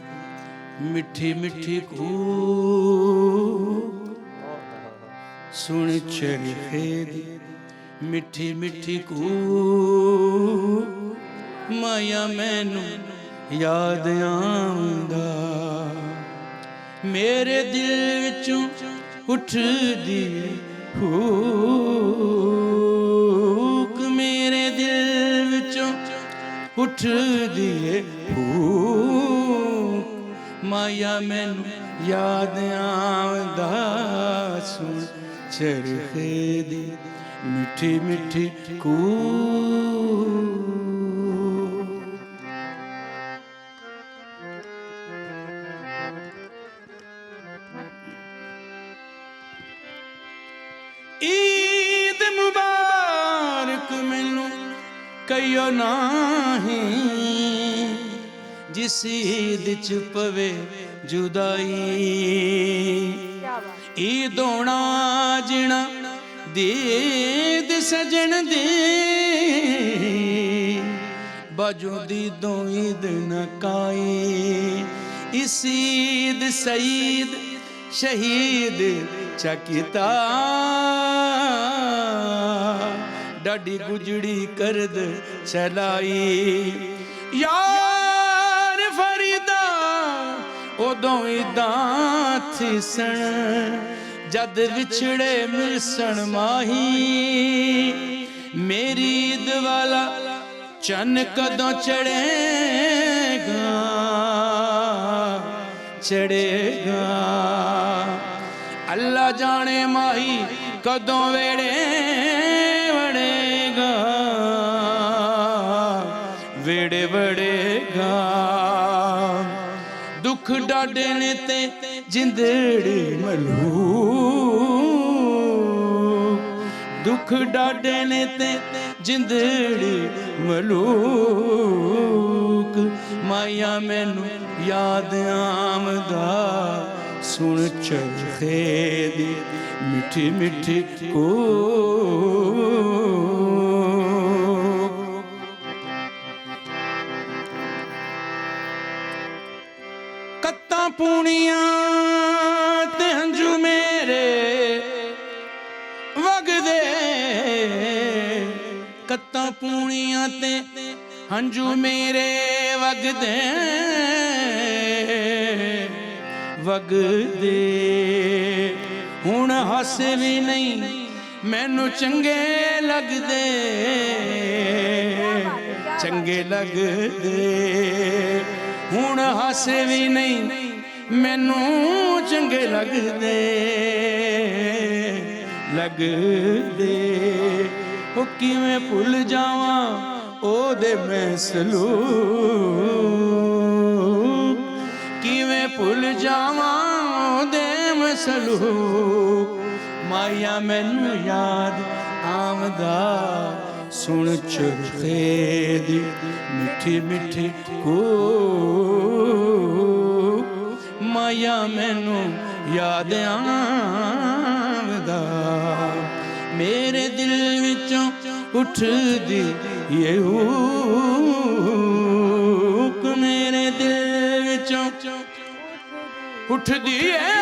मिठी मिठी कूक सुन, चरखे दी मिठी मिठी कूक, माया मैनू याद आंदा, मेरे दिल विचों उठदी फूक, मेरे दिल विचों उठदी फूक, माया मैनू याद आंदा, सुन चरखे दी मिठी मिठी कूक। ईद मुबारक मैनू कहियो नाही, जिस ईद च पवे जुदाई ईद होना जिना दीद सजन दी बाजू दी दो ईद न काई इस ईद सईद शहीद चकिता डाडी गुजड़ी करद चलाई यार फरीदा उदों इदां थिसन जद विछड़े मिलसन माही मेरी ईद वाला चन कदों चढ़ेगा चढ़ेगा अल्लाह जाने माही कदों वेड़े वड़ेगा वेड़े वड़ेगा दुख डाडे ने ते जिंदड़ी मलू दुख डाडे ने ते जिंदड़ी मलूक माया मैनू याद आमदा सुन चरखे दी मिठी मिठी को कत्ता पूनिया ते हंजू मेरे वगदे कत्ता पूनिया ते हंजू मेरे वगदे वगदे हुण हस भी नहीं मैनू चंगे लगदे चंगे लगदे हुण हस भी नहीं मैनू चंगे लगदे लगदे ओ किवें भुल जावां ओदे मैं सलूक किवें भुल जावां ओदे मैं सलूक माया मैनू याद आमदा सुन चरखे दी मिठी मिठी को माया मैनू याद आमदा मेरे दिल विचों उठदी ये हुक मेरे दिल विचों उठदी है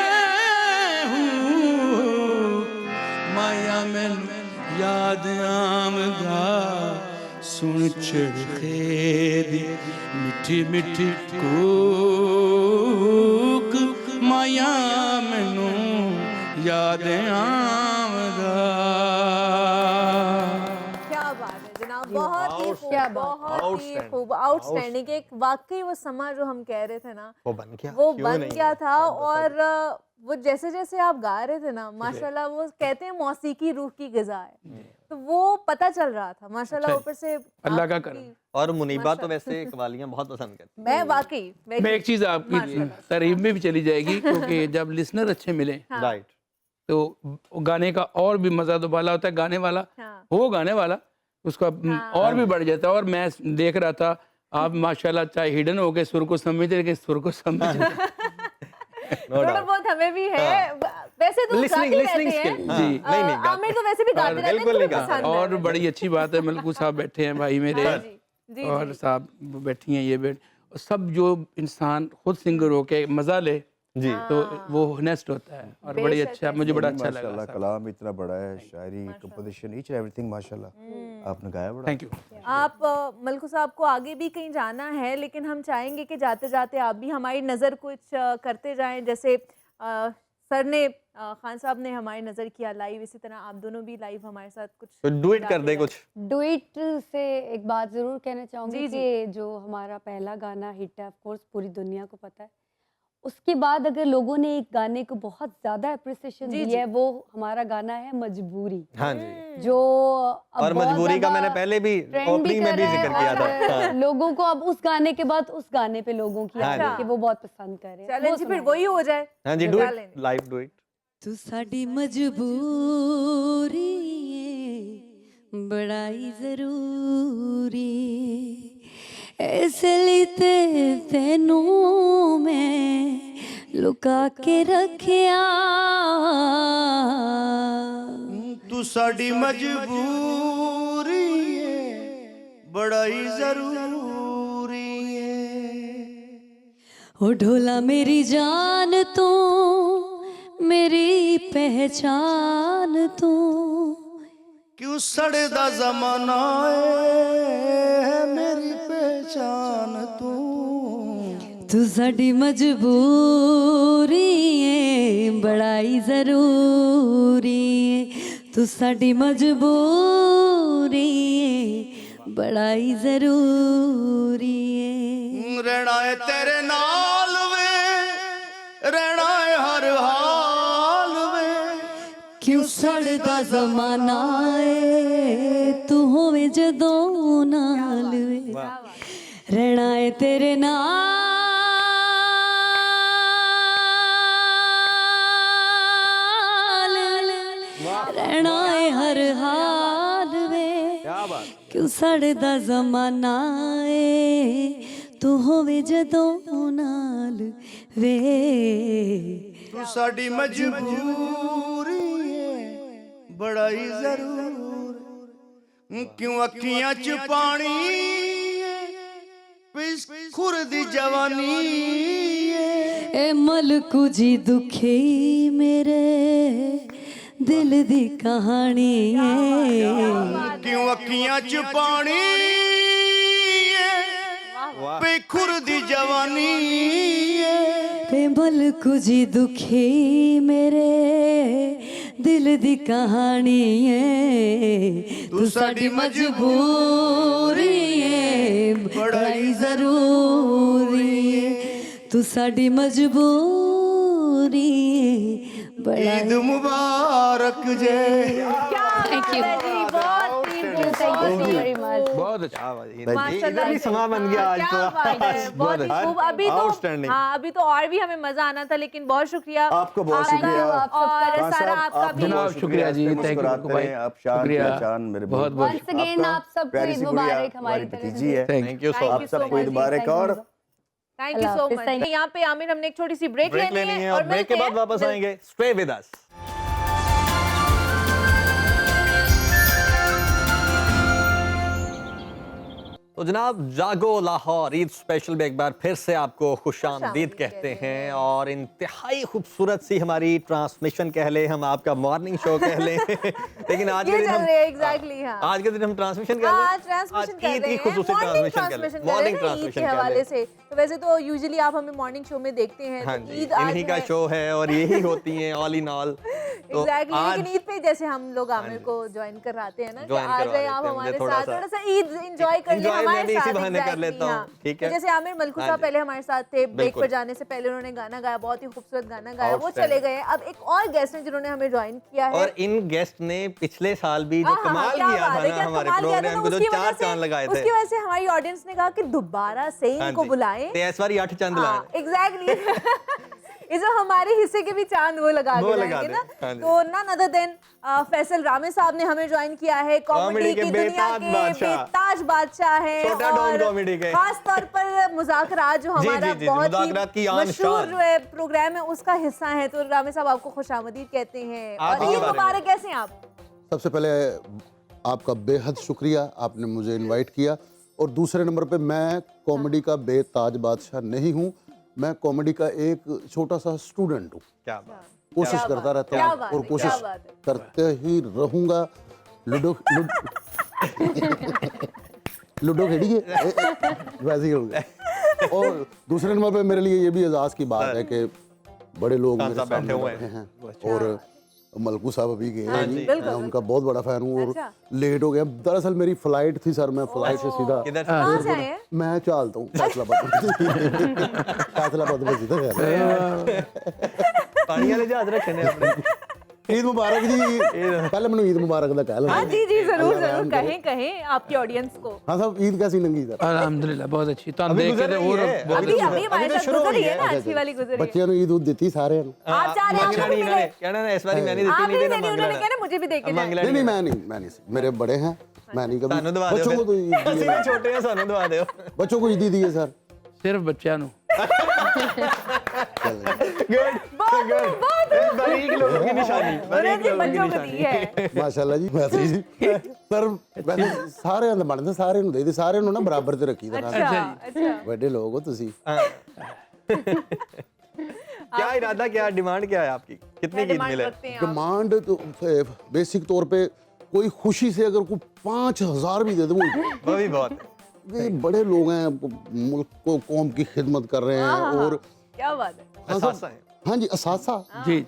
माया मैनू याद आमदा सुन चरखे दी मिठी मिठी कूक माया मैनू याद आमदा बहुत ही खूब आउटस्टैंडिंग एक वाकई वो समा जो हम कह रहे थे ना वो बन गया था और वो जैसे जैसे आप गा रहे थे ना माशाल्लाह वो कहते हैं मौसीकी रूह की ग़िज़ा है तो वो पता चल रहा था माशाल्लाह ऊपर से अल्लाह का करम और मुनीबा तो वैसे कवालियां बहुत पसंद करती मैं वाकई मैं एक चीज़ आपकी तारीफ में भी चली जाएगी क्योंकि जब लिसनर अच्छे मिले राइट तो गाने का और भी मज़ा दोबाला होता है गाने वाला वो गाने वाला उसका और भी बढ़ जाता है और मैं देख रहा था आप माशाल्लाह चाहे हिडन हो गए सुर को समझते लेकिन सुर को समझ थोड़ा बहुत हमें भी है वैसे तो लिसनिंग स्किल जी नहीं आमिर तो वैसे भी गाते रहते हैं और बड़ी अच्छी बात है मलकू साहब बैठे हैं भाई मेरे और साहब बैठी हैं ये सब जो इंसान खुद सिंगर होके मजा ले जी तो वो नेस्ट होता है और बड़ी अच्छा मुझे बड़ा अच्छा लगा माशाल्लाह कलाम इतना बड़ा है शायरी कंपोजिशन ईच एवरीथिंग माशाल्लाह आपने गाया बड़ा थैंक यू आप मलकू साहब को आगे भी कहीं जाना है लेकिन हम चाहेंगे कि जाते जाते आप भी हमारी नज़र कुछ करते जाएं जैसे सर ने खान साहब ने हमारी नज़र किया लाइव इसी तरह आप दोनों भी लाइव हमारे साथ कुछ डुएट कर दे कुछ डुएट से एक बात ज़रूर कहना चाहूँगी कि जो हमारा पहला गाना हिट है ऑफ कोर्स पूरी दुनिया को पता है उसके बाद अगर लोगों ने एक गाने को बहुत ज्यादा अप्रिसिएशन दी है वो हमारा गाना है मजबूरी हाँ जी जो और मजबूरी का मैंने पहले भी ओपनिंग में भी जिक्र किया था लोगों को अब उस गाने के बाद उस गाने पे लोगों की याद है कि वो बहुत पसंद कर रहे हैं चलें जी फिर वही हो जाए हाँ जी do it live do it तू साडी मजबूरी बड़ाई जरूरी इस ਲਈ ਤੇ ਤੈਨੂੰ ਮੈਂ ਲੁਕਾ ਕੇ ਰੱਖਿਆ ਤੂੰ ਸਾਡੀ ਮਜਬੂਰੀ ਏ ਬੜਾ ਹੀ ਜ਼ਰੂਰੀ ਏ ओ ढोला मेरी जान तू मेरी पहचान तू क्यों सड़दा जमाना है मेरी पहचान तू तू साडी मजबूरी है बड़ा ही जरूरी है तू साडी मजबूरी है बड़ा ही जरूरी है रहना है तेरे नाल वे रहना है हर हाल वे क्यों सड़दा जमाना है तू होवे जदों नाल वे रहना है तेरे नाल रहना है हर हाल वे क्यों सड़दा जमाना है तू होवे जदों नाल वे तू साडी मजबूरी है बड़ा ही जरूर क्यों अखियां च पानी पिस खुरदी जवानी ए मलकू जी दुखी मेरे दिल दी कहानी है क्यों अखियां च पानी पे खुरदी जवानी ए मलकू जी दुखी मेरे दिल दी कहानी है तू साडी मजबूरी है बड़ा ही जरूरी है तू साडी मजबूरी है बड़ा ईद मुबारक जे थैंक यू वेरी मच बहुत अच्छा माशाल्लाह भी समा बन गया आज तो बहुत ही खूब अभी तो Outstanding. हाँ अभी तो और भी हमें मजा आना था लेकिन बहुत शुक्रिया आपको बहुत शुक्रिया। और सारा आपका भी जनाब शुक्रिया जी थैंक यू भाई आप शान शुक्रिया पहचान मेरे बहुत बहुत Once again, आप सबको प्यारी ईद सी गुड़िया मुबारक हमारी तरफ भतीजी है थैंक यू सो आप सबको ईद मुबारक और थैंक यू सो मच यहाँ पे आमिर हमने एक छोटी सी ब्रेक ब्रेक लेनी है और ब्रेक के बाद वापस आएंगे स्टे विद अस तो जनाब जागो लाहौर ईद स्पेशल में एक बार फिर से आपको खुशामदीद कहते हैं और इंतहाई खूबसूरत सी हमारी ट्रांसमिशन कह ले हम आपका मॉर्निंग शो कह लें लेकिन आज के दिन हम एग्जैक्टली हाँ आज के दिन हम ट्रांसमिशन कर हाँ, लें ट्रांसमिशन कर ईद रहे की हैं खुसूसी ट्रांसमिशन मॉर्निंग कर लें ट्रांसमिशन के हवाले से तो वैसे तो यूजुअली आप हमें मॉर्निंग शो में देखते हैं हाँ तो जी ईद आज इन्हीं का शो है और यही होती हैं ऑल इन ऑल तो एग्जैक्टली आज लेकिन ईद पे जैसे हम लोग आमिर को ज्वाइन करवाते हैं ना कि Join आ करवा जाए देते आप हैं, हमारे मुझे थोड़ा साथ सा थोड़ा सा ईद एंजॉय कर ले enjoy मैं हमारे भी इसी साथ बहाने कर exactly, लेता हूँ, हाँ। ठीक तो है? जैसे आमिर मलकू हाँ साहब जी। पहले हमारे साथ थे ब्रेक बिल्कुल। पर जाने से पहले उन्होंने गाना गाया बहुत ही खूबसूरत गाना गाया वो Outstanding। चले गए अब एक और गेस्ट हैं जिन्होंने हमें ज्वाइन किया है और इन गेस्ट ने पिछले साल भी जो हाँ, हाँ, कमाल क्या किया बात था है, ना क्या हमारे कमाल किया था प्रोग्राम ना, को जो उसकी वजह 4 से- चांद लगाए थे उसकी वजह से हमारी ऑडियंस ने कहा कि दोबारा से हाँ इनको जी। बुलाएं ते इस बार 8 चांद लाए एग्जैक्टली इस हमारे हिस्से के भी चांद वो लगा वो के लगा जाएंगे दें, ना हाँ जी। तो नन अदर देन फैसल रामे साहब ने हमें ज्वाइन किया है कॉमेडी कॉमेडी के की दुनिया बेताज के बादशाह। बेताज बादशाह है छोटा डॉन और कॉमेडी के। खास तौर पर मुज़ाकरात जो जी, हमारा जी, जी, बहुत मुज़ाकरात की ही आन मशहूर शान। जो है प्रोग्राम है उसका हिस्सा है तो रामे साहब आपको खुशामदीद कहते हैं आप और ही के ईद बारे में। मुबारक कैसे हैं आप सबसे पहले आपका बेहद शुक्रिया आपने मुझे इनवाइट किया और दूसरे नंबर पे मैं कॉमेडी का बेताज बादशाह नहीं हूँ मैं कॉमेडी का एक छोटा सा स्टूडेंट हूँ क्या बात कोशिश करता रहता क्या हूँ बात और है, कोशिश क्या बात है। करते ही रहूँगा लूडो लूडो खेलिए वैसे ही होगा और दूसरे नंबर पे मेरे लिए ये भी एजाज़ की बात है कि बड़े लोग खान मेरे साहब सामने बैठे हुए बैठे हैं और मलकू साहब अभी गए हैं जी बिल्कुल, मैं उनका बहुत बड़ा फैन हूँ और अच्छा। लेट हो गया दरअसल मेरी फ्लाइट थी सर मैं फ्लाइट से सीधा किधर कहाँ से आए हैं मैं चलता हूँ फैसलाबाद में सीधा गया पानी वाले जहाज रखे ने अपने ईद मुबारक जी पहले मैंने ईद मुबारक का कह हाँ लो जी जी जरूर जरूर कहें कहें आपकी ऑडियंस को हाँ साहब ईद कैसी लंगी सर अल्हम्दुलिल्लाह बहुत अच्छी तो हम अभी देख गुजर के रही और है। बहुत अभी अभी हमारे तो साथ शुरू हो गुजरी रही है ना है। अच्छी वाली गुजरी है बच्चियों ने ईद उद दी सारे आप चाह रहे हैं आपको भी मिले कहना ना इस बार मैंने आप देती भी नहीं देनी देना उन्होंने कहना मुझे भी दे के जाए नहीं मैं नहीं मेरे बड़े हैं मैं नहीं सानू कभी दवा दियो बच्चों को तो ईद ਅਸੀਂ दी ਵੀ है। ਛੋਟੇ ਆ ਸਾਨੂੰ ਦਵਾ ਦਿਓ बच्चों को ईदी दी है सर सिर्फ बच्चों ਨੂੰ बारीक लोगों की निशानी बारीक लोगों की बच्चों को निशानी दी है ਮਾਸ਼ਾਅੱਲਾ ਜੀ ਵੈਸੇ ਜੀ ਪਰ ਵੈਸੇ ਸਾਰਿਆਂ ਦਾ ਬਣਦਾ ਸਾਰਿਆਂ ਨੂੰ ਦੇ ਦੇ ਸਾਰਿਆਂ ਨੂੰ ਨਾ ਬਰਾਬਰ ਤੇ ਰੱਖੀਦਾ ਨਾ अच्छा ਵੱਡੇ ਲੋਕ ਹੋ ਤੁਸੀਂ क्या इरादा क्या डिमांड क्या है आपकी कितनी की ईद मिले डिमांड तो बेसिक तौर पे कोई खुशी से अगर कोई 5,000 भी दे दे वो भी बहुत है ये बड़े लोग हैं मुल्क को कौम की खिदमत कर रहे हैं और क्या बात है असासा है हाँ जी असासा जी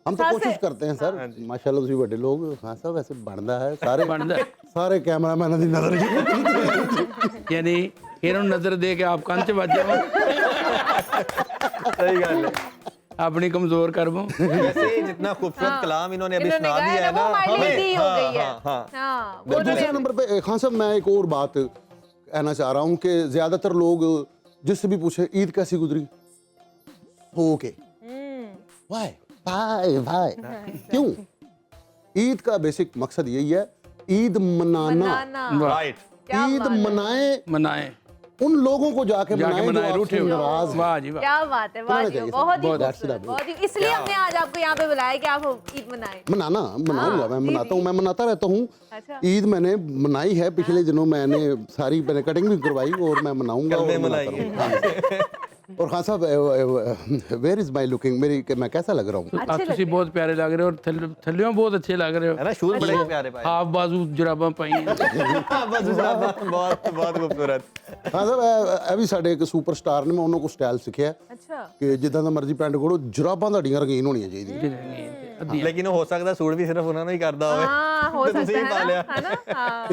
हम तो कोशिश करते हैं सर माशाल्लाह ਤੁਸੀਂ ਵੱਡੇ ਲੋग हाँ साहब वैसे ਬਣਦਾ है सारे ਬਣਦਾ ਹੈ। ਸਾਰੇ ਕੈਮਰਾਮੈਨਾਂ ਦੀ ਨਜ਼ਰ यानी ਇਹਨਾਂ ਨੂੰ ਨਜ਼ਰ ਦੇ ਕੇ ਆਪ ਕੰਨ 'ਚ ਵੱਜ ਜਾਵੋ सही गल है अपनी कमजोर कर वो वैसे जितना खूबसूरत कलाम इन्होंने अभी इन्होंने सुना कहा दिया है है ना, ना वो माइलेज दी हो गई है। हाँ हाँ वो दूसरे नंबर पे खान साहब मैं एक और बात कहना चाह रहा हूँ कि ज्यादातर लोग जिससे भी पूछे ईद कैसी गुजरी ओके वाई भाई भाई क्यों ईद का बेसिक मकसद यही है ईद मनाना राइट ईद मनाए मनाए उन लोगों को जाके जाके मनाए मनाए जो रूठे आपसे हुए। नाराज हैं। वाह जी वाह क्या बात है वाह बनाना जी, चाहिए बहुत ही बहुत खूबसूरत, बहुत ही इसलिए हमने आज आपको यहाँ पे बुलाया कि आप ईद मनाएं मनाना मनाऊंगा मैं मनाता हूँ मैं मनाता रहता हूँ अच्छा ईद मैंने मनाई है पिछले दिनों मैंने मैंने कटिंग भी करवाई और मैं मनाऊंगा और कल में मनाता रहूंगा। और खान साहब वेयर इज माई लुकिंग मेरी मैं कैसा लग रहा हूँ आप तुसी बहुत प्यारे लग रहे हो और थल्लियों बहुत अच्छे लग रहे हो है ना शूज बड़े प्यारे पाए हाफ बाजू जुराबा पाई हैं। बस बहुत बहुत खूबसूरत हाँ साहब ਇਹ ਵੀ ਸਾਡੇ ਇੱਕ ਸੁਪਰਸਟਾਰ ਨੇ ਮੈਂ ਉਹਨਾਂ ਕੋਲ ਸਟਾਈਲ ਸਿੱਖਿਆ अच्छा ਕਿ ਜਿੱਦਾਂ ਦਾ ਮਰਜ਼ੀ ਪੈਂਟ ਕੋੜੋ ਜੁਰਾਬਾਂ ਤੁਹਾਡੀਆਂ ਰੰਗੀਨ ਹੋਣੀਆਂ ਚਾਹੀਦੀਆਂ लेकिन हो सकता सूट भी सिर्फ उन्होंने ही करता होवे हाँ हो तो सकता तुसी ही पा है लिया। ना है ना हाँ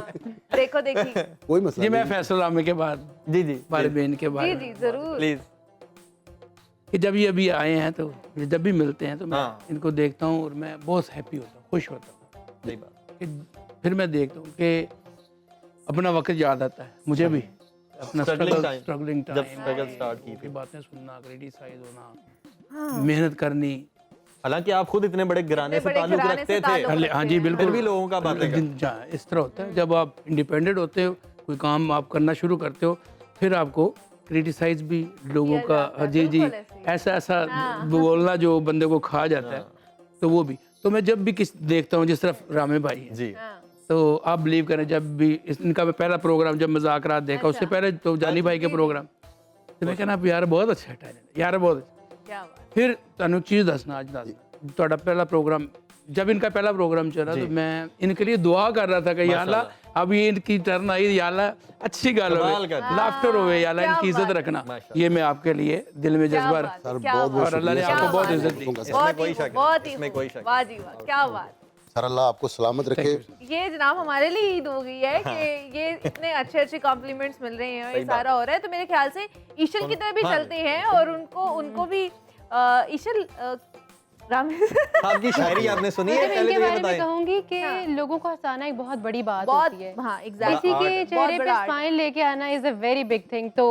देखो देखी कोई मसला जी मैं नहीं फैसल आमे के बाद जी जी बारे बेन के जी बाद जी जरूर प्लीज कि जब ये अभी आए हैं तो जब भी मिलते हैं तो मैं हाँ। इनको देखता हूँ और मैं बहुत हैप्पी होता हूँ खुश होता हूँ सही बात कि फिर मैं देखता हूँ कि अपना वक्त याद आता है मुझे भी अपना Struggling time. स्ट्रगलिंग जब टाइम स्ट्रगल स्टार्ट की की थी बातें सुनना क्रिटिसाइज होना मेहनत करनी हालांकि आप खुद इतने बड़े घराने से बड़े ताल्लुक घराने से रखते थे ताल्लुक हाँ जी बिल्कुल फिर भी लोगों का बातें कर इस तरह होता है जब आप इंडिपेंडेंट होते हो कोई काम आप करना शुरू करते हो फिर आपको क्रिटिसाइज भी लोगों का जी जी बिल्कुल ऐसे ही। ऐसा ऐसा बोलना जो बंदे को खा जाता है तो वो भी तो मैं जब भी किस देखता हूँ जिस तरफ रामे भाई है जी तो आप बिलीव करें जब भी इनका मैं पहला प्रोग्राम जब मजाकरात देखा उससे पहले तो जानी भाई के प्रोग्राम तो मैं कहना यार बहुत अच्छा टैलेंट यार बहुत अच्छा क्या बात फिर ਤੁਹਾਨੂੰ ਚੀਜ਼ ਦੱਸਣਾ ਅੱਜ ਦੱਸਣਾ ਤੁਹਾਡਾ ਪਹਿला प्रोग्राम जब इनका पहला प्रोग्राम चला तो मैं इनके लिए दुआ कर रहा था कि या अल्लाह अब ये इनकी टर्न आई या अल्लाह अच्छी गाल कमाल हो कर दिया। लाफ्टर हो या अल्लाह इनकी इज्जत रखना माशाल्लाह। ये मैं आपके लिए दिल में जज्बा बात सर क्या बहुत बहुत और अल्लाह ने शुक्रिया आपको सर। बहुत इज्जत दी सर बहुत कोई ही शक नहीं, बहुत ही इसमें कोई शक वाह जी वाह क्या बात अल्लाह आपको सलामत रखे ये जनाब हमारे लिए ईद हो गई है कि ये इतने अच्छे अच्छे कॉम्प्लीमेंट्स मिल रहे हैं और ये सारा हो रहा है तो मेरे ख्याल से ईशल की तरफ भी चलते हैं और उनको भी ईशल आपकी शायरी आपने सुनी है मैं पहले इनके तो ये बारे में बताएं कहूंगी कि लोगों को हंसाना एक बहुत बड़ी बात बहुत होती है हाँ किसी एग्जैक्टली के चेहरे पे बड़ा art। स्माइल लेके आना is a very big thing तो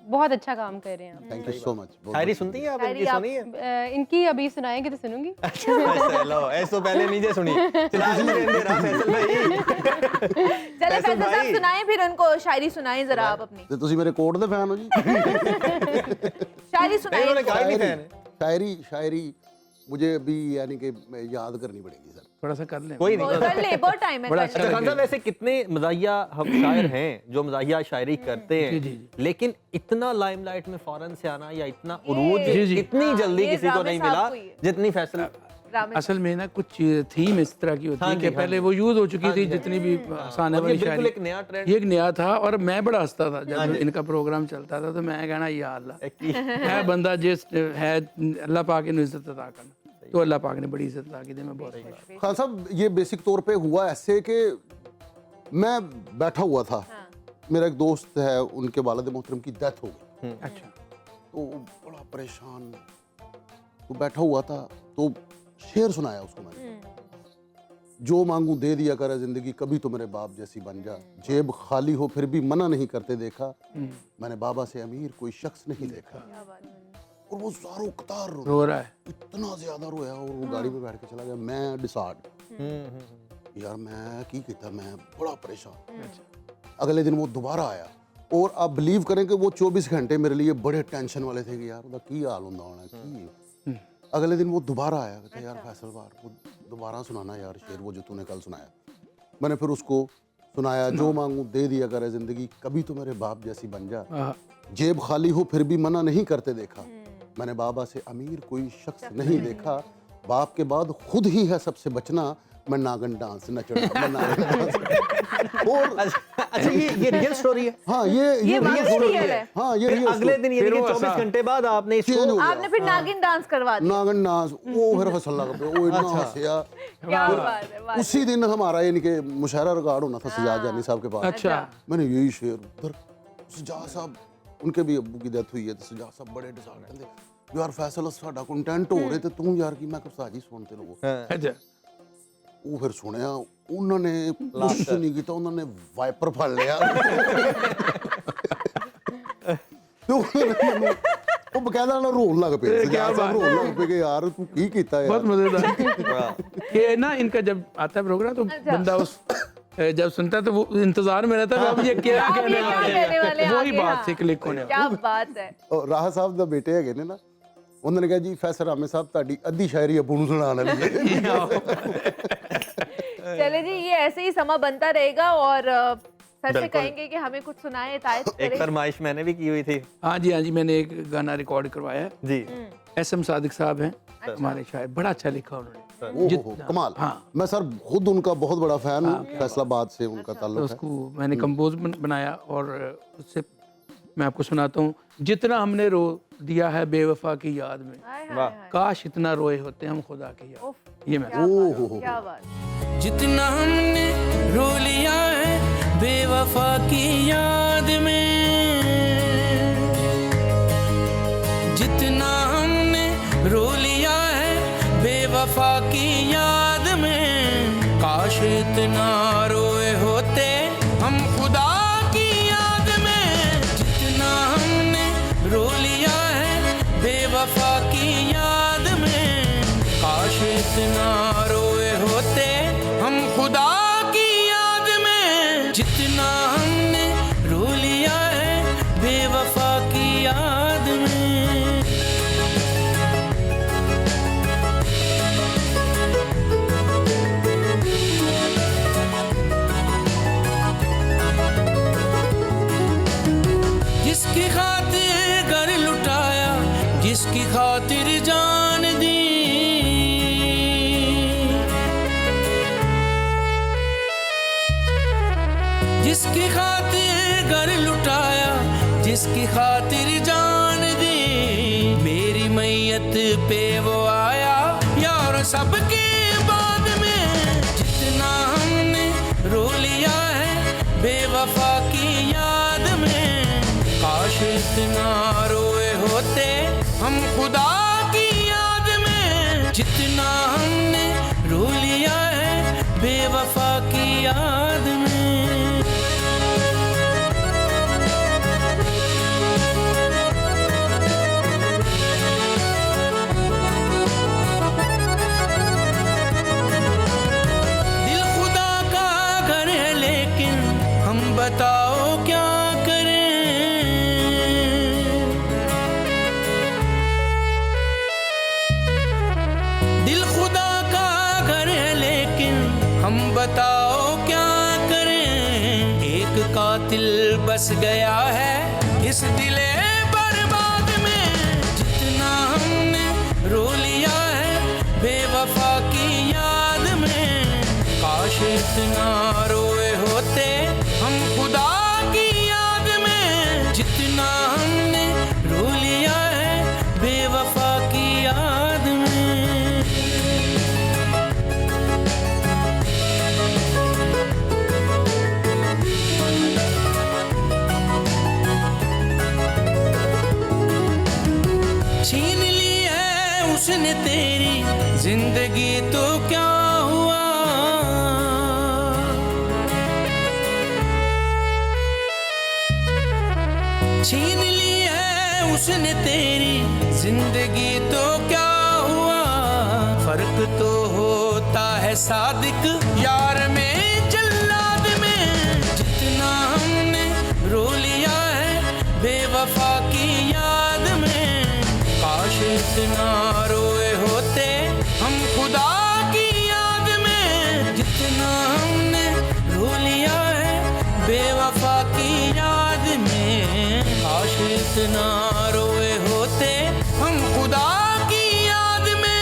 बहुत अच्छा काम कर रहे हैं आप। थैंक यू सो मच शायरी सुनती हैं आप शायरी इनकी आप- सुनी है इनकी अभी सुनाएंगे तो सुनूंगी अच्छा लो ऐसे तो पहले नहीं जे सुनी चला नहीं रहने रहा फैसल भाई चले फैसल साहब भाई। सुनाएं फिर उनको शायरी सुनाएं जरा आप अपनी ਤੇ ਤੁਸੀਂ ਮੇਰੇ ਕੋਟ ਦੇ ਫੈਨ ਹੋ ਜੀ शायरी नहीं उन्होंने सुनाएं कहा नहीं फैन शायरी शायरी मुझे अभी यानी कि याद करनी पड़ेगी सर थोड़ा सा कर लें कोई नहीं कर ले बहुत टाइम है बड़ा कर ले। अच्छा खान साहब वैसे कितने मजाहिया हम शायर हैं जो मजाहिया शायरी करते हैं जी, जी। लेकिन इतना लाइमलाइट में फौरन से आना या इतना उरूज जी, जी। इतनी जल्दी ये किसी को रामे नहीं साहब मिला को ही है। जितनी फैसल रामे असल में ना कुछ थीम इस तरह की होती हाँ है जी, कि हाँ पहले जी। वो यूज हो चुकी थी जितनी भी आसान और ये वाली बिल्कुल शायरी एक नया ट्रेंड ये एक नया था और मैं बड़ा हंसता था जब इनका प्रोग्राम चलता था तो मैं कहना या अल्लाह है बंदा जिस है अल्लाह पाक ने इज्जत अता करना तो अल्लाह पाक ने बड़ी इज्जत अता की थी मैं बहुत खुश हूं। खान साहब ये बेसिक तौर पे हुआ ऐसे कि मैं बैठा हुआ था मेरा एक दोस्त है उनके वालिद मोहतरम की डेथ हो गई अच्छा तो बड़ा परेशान तो बैठा हुआ था तो शेर सुनाया उसको मैंने जो मांगू दे दिया करे जिंदगी कभी तो मेरे बाप जैसी बन जा जेब खाली हो फिर भी मना नहीं करते देखा मैंने बाबा से अमीर कोई शख्स नहीं देखा और वो सारों कतार रो रहा है इतना ज्यादा रोया और वो गाड़ी में बैठ के चला गया मैं डिसार्ड यार मैं की किया, मैं बड़ा परेशान। अगले दिन वो दोबारा आया और आप बिलीव करें कि वो 24 घंटे मेरे लिए बड़े टेंशन वाले थे कि यार ਉਹਦਾ ਕੀ हाल ਹੁੰਦਾ होना की। अगले दिन वो दोबारा आया, कहते यार फैसल बार वो दोबारा सुनाना यार शेर वो जो तूने कल सुनाया। मैंने फिर उसको सुनाया, जो मांगू दे दिया करे जिंदगी, कभी तो मेरे बाप जैसी बन जा, जेब खाली हो फिर भी मना नहीं करते देखा, मैंने बाबा से अमीर कोई शख्स नहीं देखा, बाप के बाद खुद ही है सबसे बचना, मैं नागन डांस न चढ़ा, मैं नागन डांस। और अच्छा ये रियल स्टोरी है। हाँ ये वाकई स्टोरी real है। हाँ ये फिर real अगले story। दिन यानी कि 24 घंटे बाद आपने इसको आपने फिर नागिन डांस करवा दिया। नागन डांस वो फिर हंसन लग पे, वो इतना हंसिया। क्या बात है, बात है। उसी दिन हमारा यानी कि मुशायरा रिकॉर्ड होना था सजाद जानी साहब के पास। अच्छा मैंने यही शेर उधर सजाद साहब, उनके भी अब्बू की डेथ हुई है, तो सजाद साहब बड़े डिसाइड कहते यार फैसल साडा कंटेंट हो रहे थे तू यार की मैं कब साजी सुनते रहो। अच्छा ਉਹ ਫਿਰ ਸੁਣਿਆ, ਉਹਨਾਂ ਨੇ ਕੁਛ ਨਹੀਂ ਕੀਤਾ, ਉਹਨਾਂ ਨੇ ਵਾਈਪਰ ਫੜ ਲਿਆ ਤੇ ਉਹ ਬਕਾਇਦਾ ਨਾਲ ਰੋਣ ਲੱਗ ਪਏ, ਸਜਾਦ ਸਾਹਿਬ ਰੋਣ ਲੱਗ ਪਏ कि यार तू की ਕੀਤਾ यार। बहुत मजेदार। ये ना इनका जब आता है प्रोग्राम तो बंदा उस जब सुनता है तो वो इंतजार में रहता है अब ये क्या कहने वाले हैं, वही बात से क्लिक होने वाली। क्या बात है। ਉਹ ਰਾਹ ਸਾਹਿਬ ਦਾ ਬੇਟੇ ਹੈਗੇ ਨੇ ਨਾ, ਉਹਨਾਂ ਨੇ ਕਿਹਾ ਜੀ ਫੈਸਲ ਰਾਮੇ ਸਾਹਿਬ ਤੁਹਾਡੀ ਅੱਧੀ ਸ਼ਾਇਰੀ ਅੱਬੂ ਨੂੰ ਸੁਣਾਉਣ ਵਾਲੀ ਹੈ। चले जी, ये ऐसे ही समा बनता रहेगा और सर से कहेंगे कि हमें कुछ सुनाए, तायत एक करें। फरमाइश मैंने भी की हुई थी। हाँ जी मैंने एक गाना रिकॉर्ड करवाया है जी। SM सादिक साहब हैं हमारे शायर, बड़ा अच्छा लिखा उन्होंने। ओहो कमाल। हाँ मैं सर खुद उनका बहुत बड़ा फैन हूँ, फैसलाबाद से उनका तो ताल्लुक है। उसको मैंने कंपोज बनाया और उससे मैं आपको सुनाता हूँ। जितना हमने रो दिया है बेवफा की याद में, हाय, हाय, हाय। काश इतना रोए होते हम खुदा की याद। उफ, ये मैं क्या बात है, क्या बात है। जितना हमने रो लिया है बेवफा की याद में, जितना हमने रो लिया है बेवफा की याद में, काश इतना रोए होते हम खुदा की याद में। जितना हमने रो लिया है बेवफा की याद में, काश इतना रोए होते हम खुदा की याद में। जितना हमने रो लिया है बेवफा की याद में। जिसकी खातिर घर लुटाया, जिसकी खातिर जान दी, जिसकी खातिर घर लुटाया, जिसकी खातिर जान दी, मेरी मैयत पे वो आया यार सबके बाद में। जितना हमने रो लिया है बेवफा की याद में, काश इतना रोए होते हम खुदा की याद में। जितना हमने रो लिया है बेवफा की याद में। दिल खुदा का घर है लेकिन हम बताओ क्या करें। दिल खुदा का घर है लेकिन हम बताओ क्या करें। एक कातिल बस गया है इस दिले बर्बाद में। जितना हमने रो लिया है बेवफा की याद में, काश इतना रोए होते हम खुदा की याद में। जितना हमने रो लिया है बेवफा की याद में। छीन ली है उसने तेरी जिंदगी तो क्या हुआ। छीन ली है उसने तेरी जिंदगी तो क्या हुआ। फर्क तो होता है सादिक यार में जल्लाद में, जितना हमने रो लिया है बेवफा की याद में, काश इतना रोए होते हम खुदा की याद में, जितना हमने रो लिया है बेवफा की याद में, काश इतना रोए होते हम खुदा की याद में।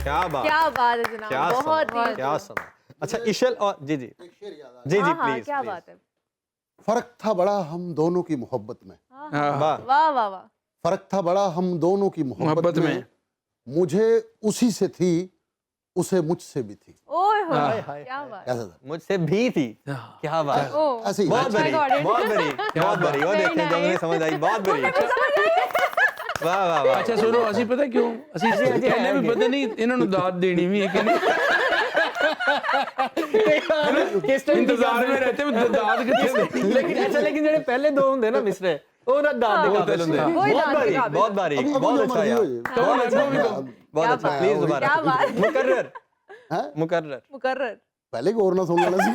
क्या बात क्या बात है जनाब, क्या बहुत समा, ही क्या समा। अच्छा इशल और जी जी जी हाँ, प्लीज क्या बात है। फर्क था बड़ा हम दोनों की मोहब्बत में, वाह वाह वाह वाह। फर्क था बड़ा हम दोनों की मोहब्बत में, मुझे उसी से थी उसे मुझसे भी थी। ओए होए, क्या बात। कैसा था? मुझे भी थी, क्या बात। ऐसे ही बहुत बड़ी बहुत बड़ी बहुत बड़ी, वो देखें जो मुझे समझ आई, बहुत बड़ी। वाह वाह वाह। अच्छा सुनो, ਅਸੀਂ ਪਤਾ ਕਿਉਂ ਅਸੀਂ ਕਹਿੰਦੇ ਵੀ ਪਤਾ ਨਹੀਂ ਇਹਨਾਂ ਨੂੰ ਦਾਤ ਦੇਣੀ ਵੀ ਹੈ ਕਿ ਨਹੀਂ, ਇੰਤਜ਼ਾਰ में रहते हैं दाद कितने। लेकिन अच्छा, लेकिन ਜਿਹੜੇ ਪਹਿਲੇ ਦੋ ਹੁੰਦੇ ਨਾ ਮਿਸਰੇ, ਉਹ ਨਾ ਦਾਦ ਦੇ ਕਾਬਿਲ ਹੁੰਦੇ ਆ। बहुत बारीक बहुत अच्छा यार, बहुत अच्छा बहुत अच्छा। प्लीज दोबारा क्या बात। मुकर्रर हैं? मुकर्रर मुकर्रर। पहले गौर ना सुन लेना सी।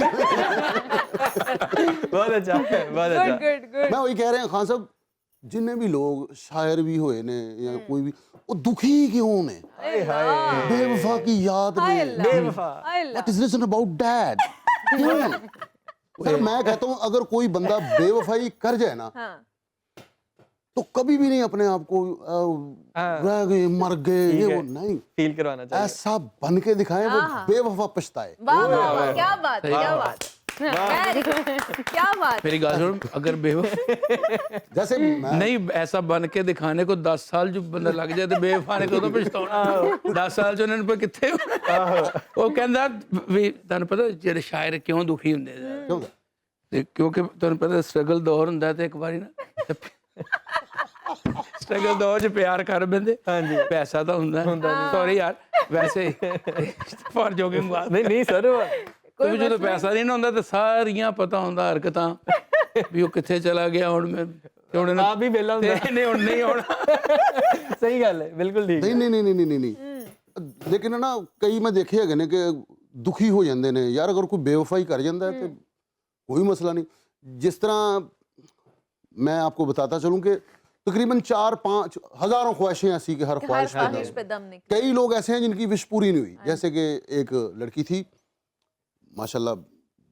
बहुत अच्छा बहुत अच्छा। Good good. मैं वही कह रहे हैं खान साहब, जिन्ने भी लोग शायर भी होए ने या कोई भी, वो दुखी क्यों ने बेवफा की याद में, बेवफा what is written about dad. Sir मैं कहता हूँ अगर कोई बंदा बेवफाई कर जाए ना, तो कभी भी नहीं अपने आप को रह गए मर गए ये वो नहीं फील करवाना चाहिए। ऐसा बन के दिखाए वो बेवफा पछताए। वाह वाह वाह, क्या बात क्या बात। क्या बात। मेरी गाल सुन, अगर बेवफा जैसे नहीं ऐसा बन के दिखाने को 10 साल जो बंदा लग जाए तो बेवफा ने कदों पछताउणा। 10 साल ਚ ਉਹਨਾਂ ਨੂੰ ਕਿੱਥੇ ਉਹ ਕਹਿੰਦਾ ਵੀ ਤੁਹਾਨੂੰ ਪਤਾ ਜਿਹੜੇ ਸ਼ਾਇਰ ਕਿਉਂ ਦੁਖੀ ਹੁੰਦੇ ਤੇ ਕਿਉਂਕਿ ਤੁਹਾਨੂੰ ਪਤਾ ਸਟਰਗਲ ਦੌਰ ਹੁੰਦਾ ਤੇ ਇੱਕ ਵਾਰੀ ਨਾ ਸਟਰਗਲ ਦੌਰ ਚ ਪਿਆਰ ਕਰ ਬੰਦੇ, ਹਾਂਜੀ ਪੈਸਾ ਤਾਂ ਹੁੰਦਾ ਸੌਰੀ ਯਾਰ ਵੈਸੇ ਫॉर ਜੋਕਿੰਗ ਬਾਤ नहीं नहीं सर, ਤੇ ਜਦੋਂ ਪੈਸਾ ਨਹੀਂ ਨਾ ਹੁੰਦਾ ਤੇ ਸਾਰੀਆਂ ਪਤਾ ਹੁੰਦਾ ਹਰਕਤਾਂ ਵੀ ਉਹ ਕਿੱਥੇ ਚਲਾ ਗਿਆ ਹੁਣ ਮੈਂ ਹੁਣ ਆਪ ਵੀ ਵਿਹਲਾ ਹੁੰਦਾ ਨਹੀਂ ਹੁਣ ਨਹੀਂ ਆਉਣਾ। सही गल है, बिल्कुल ठीक। नहीं नहीं नहीं नहीं नहीं नहीं लेकिन ना कई मैं देखे है ने कि दुखी हो जाते हैं यार, अगर कोई बेवफाई कर जाता है तो कोई मसला नहीं। जिस तरह मैं आपको बताता चलूं कि तकरीबन 4-5 हज़ारों ख्वाहिशें ऐसी कि हर ख्वाहिश पे दम निकले। कई लोग ऐसे हैं जिनकी विश पूरी नहीं हुई। जैसे कि एक लड़की थी माशाल्लाह,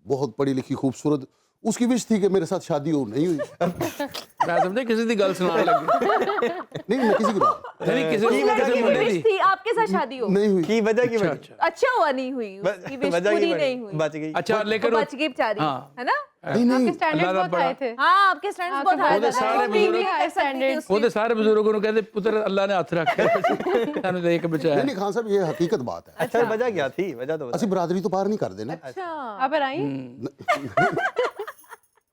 बहुत पढ़ी लिखी खूबसूरत, उसकी विश थी कि मेरे साथ शादी हो, नहीं हुई। मैं समझे किसी की गल सुनाने लगे, नहीं मैं किसी की बात नहीं किसी की मुंडे दी थी आपके साथ शादी हो, नहीं हुई। की वजह की वजह अच्छा हुआ नहीं हुई, उसकी विश पूरी नहीं हुई, बच गई। अच्छा लेकिन बच गई बेचारी, है ना। नहीं नहीं आपके स्टैंडर्ड्स बहुत हाई थे। हाँ आपके स्टैंडर्ड्स बहुत हाई थे, सारे भी हाई स्टैंडर्ड्स। ਉਹਦੇ ਸਾਰੇ ਬਜ਼ੁਰਗਾਂ ਨੂੰ ਕਹਿੰਦੇ ਪੁੱਤਰ ਅੱਲਾ ਨੇ ਹੱਥ ਰੱਖਿਆ ਤੁਹਾਨੂੰ ਦੇਖ ਕੇ ਬਚਾਇਆ। नहीं खान साहब ये हकीकत बात है। अच्छा वजह क्या थी, वजह तो असि बरादरी तो पार नहीं कर देना। अच्छा आप आई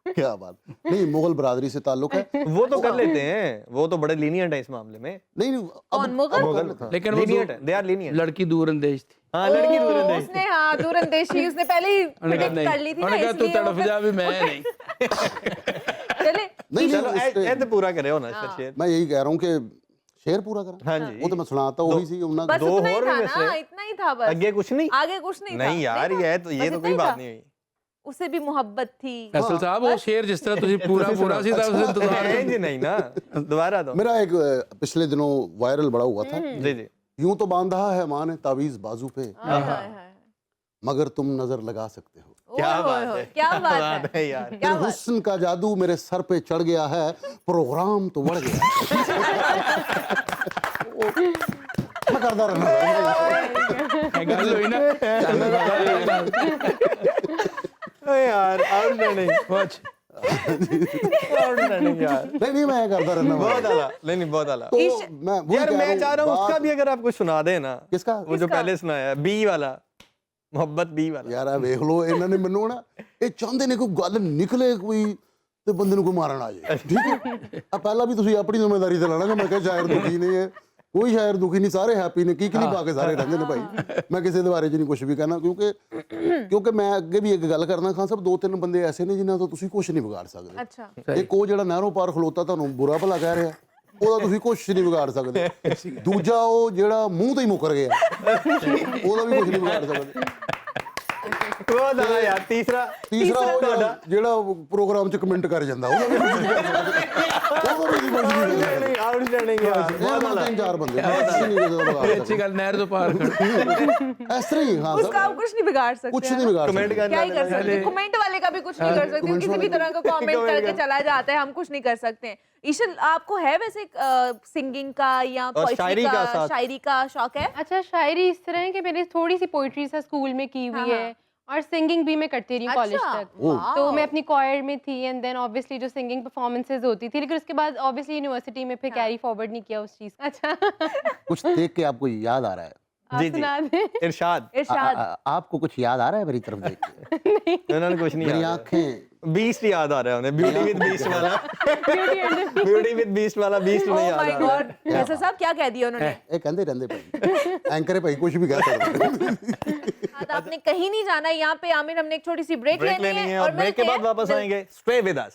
क्या बात नहीं, मुगल बरादरी से ताल्लुक है। वो तो कर लेते हैं, वो तो बड़े लीनियंट है इस मामले में। नहीं नहीं कौन मुगल? लेकिन वो लीनियंट है, दे आर लीनियंट। लड़की दूर अंदेश थी। हाँ लड़की दूर अंदेश उसने हाँ दूर अंदेशी उसने पहले ही predict कर ली थी ना, उन्होंने कहा तू इसलिए तड़फ जा भी मैं नहीं। चले नहीं चलो नहीं ऐ तो पूरा करे हो ना सर शेर। मैं यही कह रहा हूँ कि शेर पूरा करा। हाँ जी। वो तो मैं सुनाता वही सी उन्ना बस दो इतना ही और था में ना, से। इतना ही था बस, आगे कुछ नहीं, आगे कुछ नहीं था। नहीं यार देखा? ये है तो ये बस तो इतना कोई ही बात था। नहीं हुई। उसे भी मोहब्बत थी। फैसल साहब वो शेर जिस तरह तुझे पूरा पूरा सी था उसे इंतजार नहीं जी नहीं ना, दोबारा तो मेरा एक पिछले दिनों वायरल बड़ा हुआ था। जी जी। यूं तो बांधा है माँ ने तावीज बाजू पे, हाय, हाय, हाय। मगर तुम नजर लगा सकते हो। क्या ओए, बात ओए, है, क्या बात है यार। क्या बात। हुस्न का जादू मेरे सर पे चढ़ गया है, प्रोग्राम तो बढ़ गया। मैं करता रहना गल हुई ना यार आउटस्टैंडिंग बहुत आउटस्टैंडिंग यार। नहीं मैं करता रहना बहुत आला, नहीं बहुत आला। तो मैं वही यार कह मैं चाह रहा हूँ उसका भी अगर आप कुछ सुना दे ना। किसका? वो जो पहले सुनाया है बी वाला, मोहब्बत बी वाला। यार आ वेख लो ਇਹਨਾਂ ਨੇ ਮੈਨੂੰ ਨਾ ਇਹ ਚਾਹੁੰਦੇ ਨੇ ਕੋਈ ਗੱਲ ਨਿਕਲੇ ਕੋਈ ਤੇ ਬੰਦੇ ਨੂੰ ਕੋਈ ਮਾਰਨ ਆ ਜਾਏ। ਠੀਕ ਹੈ ਆ ਪਹਿਲਾਂ ਵੀ ਤੁਸੀਂ ਆਪਣੀ ਜ਼ਿੰਮੇਵਾਰੀ ਤੇ ਲੈਣਾ। ਮੈਂ ਕਿਹਾ ਸ਼ਾਇਰ ਦੁਖੀ ਨਹੀਂ ਹੈ, ਕੋਈ ਸ਼ਾਇਰ ਦੁਖੀ ਨਹੀਂ, ਸਾਰੇ ਹੈਪੀ ਨੇ, ਕਿਕਲੀ ਪਾ ਕੇ ਸਾਰੇ ਰਹਿੰਦੇ ਨੇ ਭਾਈ। ਮੈਂ ਕਿਸੇ ਦੇ ਬਾਰੇ 'ਚ ਨਹੀਂ ਕੁਝ ਵੀ ਕਹਿਣਾ, ਕਿਉਂਕਿ ਮੈਂ ਅੱਗੇ ਵੀ ਇੱਕ ਗੱਲ ਕਰਨਾ ਖਾਨ ਸਾਹਿਬ, 2-3 ਬੰਦੇ ਐਸੇ ਨੇ ਜਿਨ੍ਹਾਂ ਤੋਂ ਤੁਸੀਂ ਕੁਝ ਨਹੀਂ ਵਿਗਾੜ ਸਕਦੇ। अच्छा ਇੱਕ ਉਹ ਜਿਹੜਾ ਨਹਿਰੋਂ ਪਾਰ ਖਲੋਤਾ ਤੁਹਾਨੂੰ ਬੁਰਾ ਭਲਾ ਕਹਿ ਰਿਹਾ, ਉਹਦਾ ਤੁਸੀਂ ਕੁਝ ਨਹੀਂ ਵਿਗਾੜ ਸਕਦੇ। ਦੂਜਾ ਉਹ ਜਿਹੜਾ ਮੂੰਹ ਤੇ ਹੀ ਮੁੱਕਰ ਗਿਆ ਉਹਦਾ ਵੀ ਕੁਝ ਨਹੀਂ ਵਿਗਾੜ ਸਕਦੇ। वो था यार तीसरा ਉਹ ਜਿਹੜਾ ਪ੍ਰੋਗਰਾਮ 'ਚ ਕਮੈਂਟ ਕਰ ਜਾਂਦਾ ਉਹਦਾ ਵੀ ਕੁਝ ਨਹੀਂ ਕਰ ਸਕਦੇ। ਉਹਦਾ ਵੀ ਕੁਝ ਨਹੀਂ ਕਰ ਸਕਦੇ। आउटस्टैंडिंग यार ਇਹ ਮੈਂ ਤਿੰਨ ਚਾਰ ਬੰਦੇ ਮੈਂ ਕੁਛ ਨਹੀਂ ਕਿਸੇ ਦਾ ਵਿਗਾੜ अच्छी ਸਕਦਾ। गल नहर तो पार कर ਇਸ ਤਰ੍ਹਾਂ ਹੀ ਹਾਂ उसका आप कुछ नहीं बिगाड़ सकते कुछ नहीं बिगाड़ कमेंट सकते। क्या ही कर सकते हैं? कमेंट वाले का भी कुछ नहीं कर सकते, किसी भी तरह का कमेंट करके चला जाता है, हम कुछ नहीं कर सकते हैं। ईशल, आपको है वैसे सिंगिंग का या और पोइट्री शायरी का, का साथ? शायरी का शौक है? अच्छा, शायरी इस तरह है कि मैंने थोड़ी सी पोइट्री सा स्कूल में की हुई है और सिंगिंग भी मैं करती रही कॉलेज तक। तो मैं अपनी कॉयर में थी एंड देन ऑब्वियसली जो सिंगिंग परफॉर्मेंसेस होती थी, लेकिन उसके बाद ऑब्वियसली यूनिवर्सिटी में फिर कैरी फॉरवर्ड नहीं किया उस चीज़। अच्छा कुछ देख के आपको याद आ रहा है? जी जी इरशाद इरशाद आपको कुछ याद आ रहा है मेरी तरफ देख के? उन्होंने कुछ नहीं मेरी याद आंखें बीस्ट याद आ रहा है उन्हें ब्यूटी विद बीस्ट वाला ब्यूटी विद बीस्ट वाला बीस्ट में ओह याद माय आ रहा है गॉड, ऐसा साहब क्या कह दिया उन्होंने? ਇਹ ਕਹਿੰਦੇ ਰਹਿੰਦੇ ਭਾਈ एंकर भाई कुछ भी कह सकते। तो आपने कहीं नहीं जाना है, यहाँ पे आमिर हमने एक छोटी सी ब्रेक ब्रेक लेनी है और ब्रेक के बाद वापस आएंगे। Stay with us.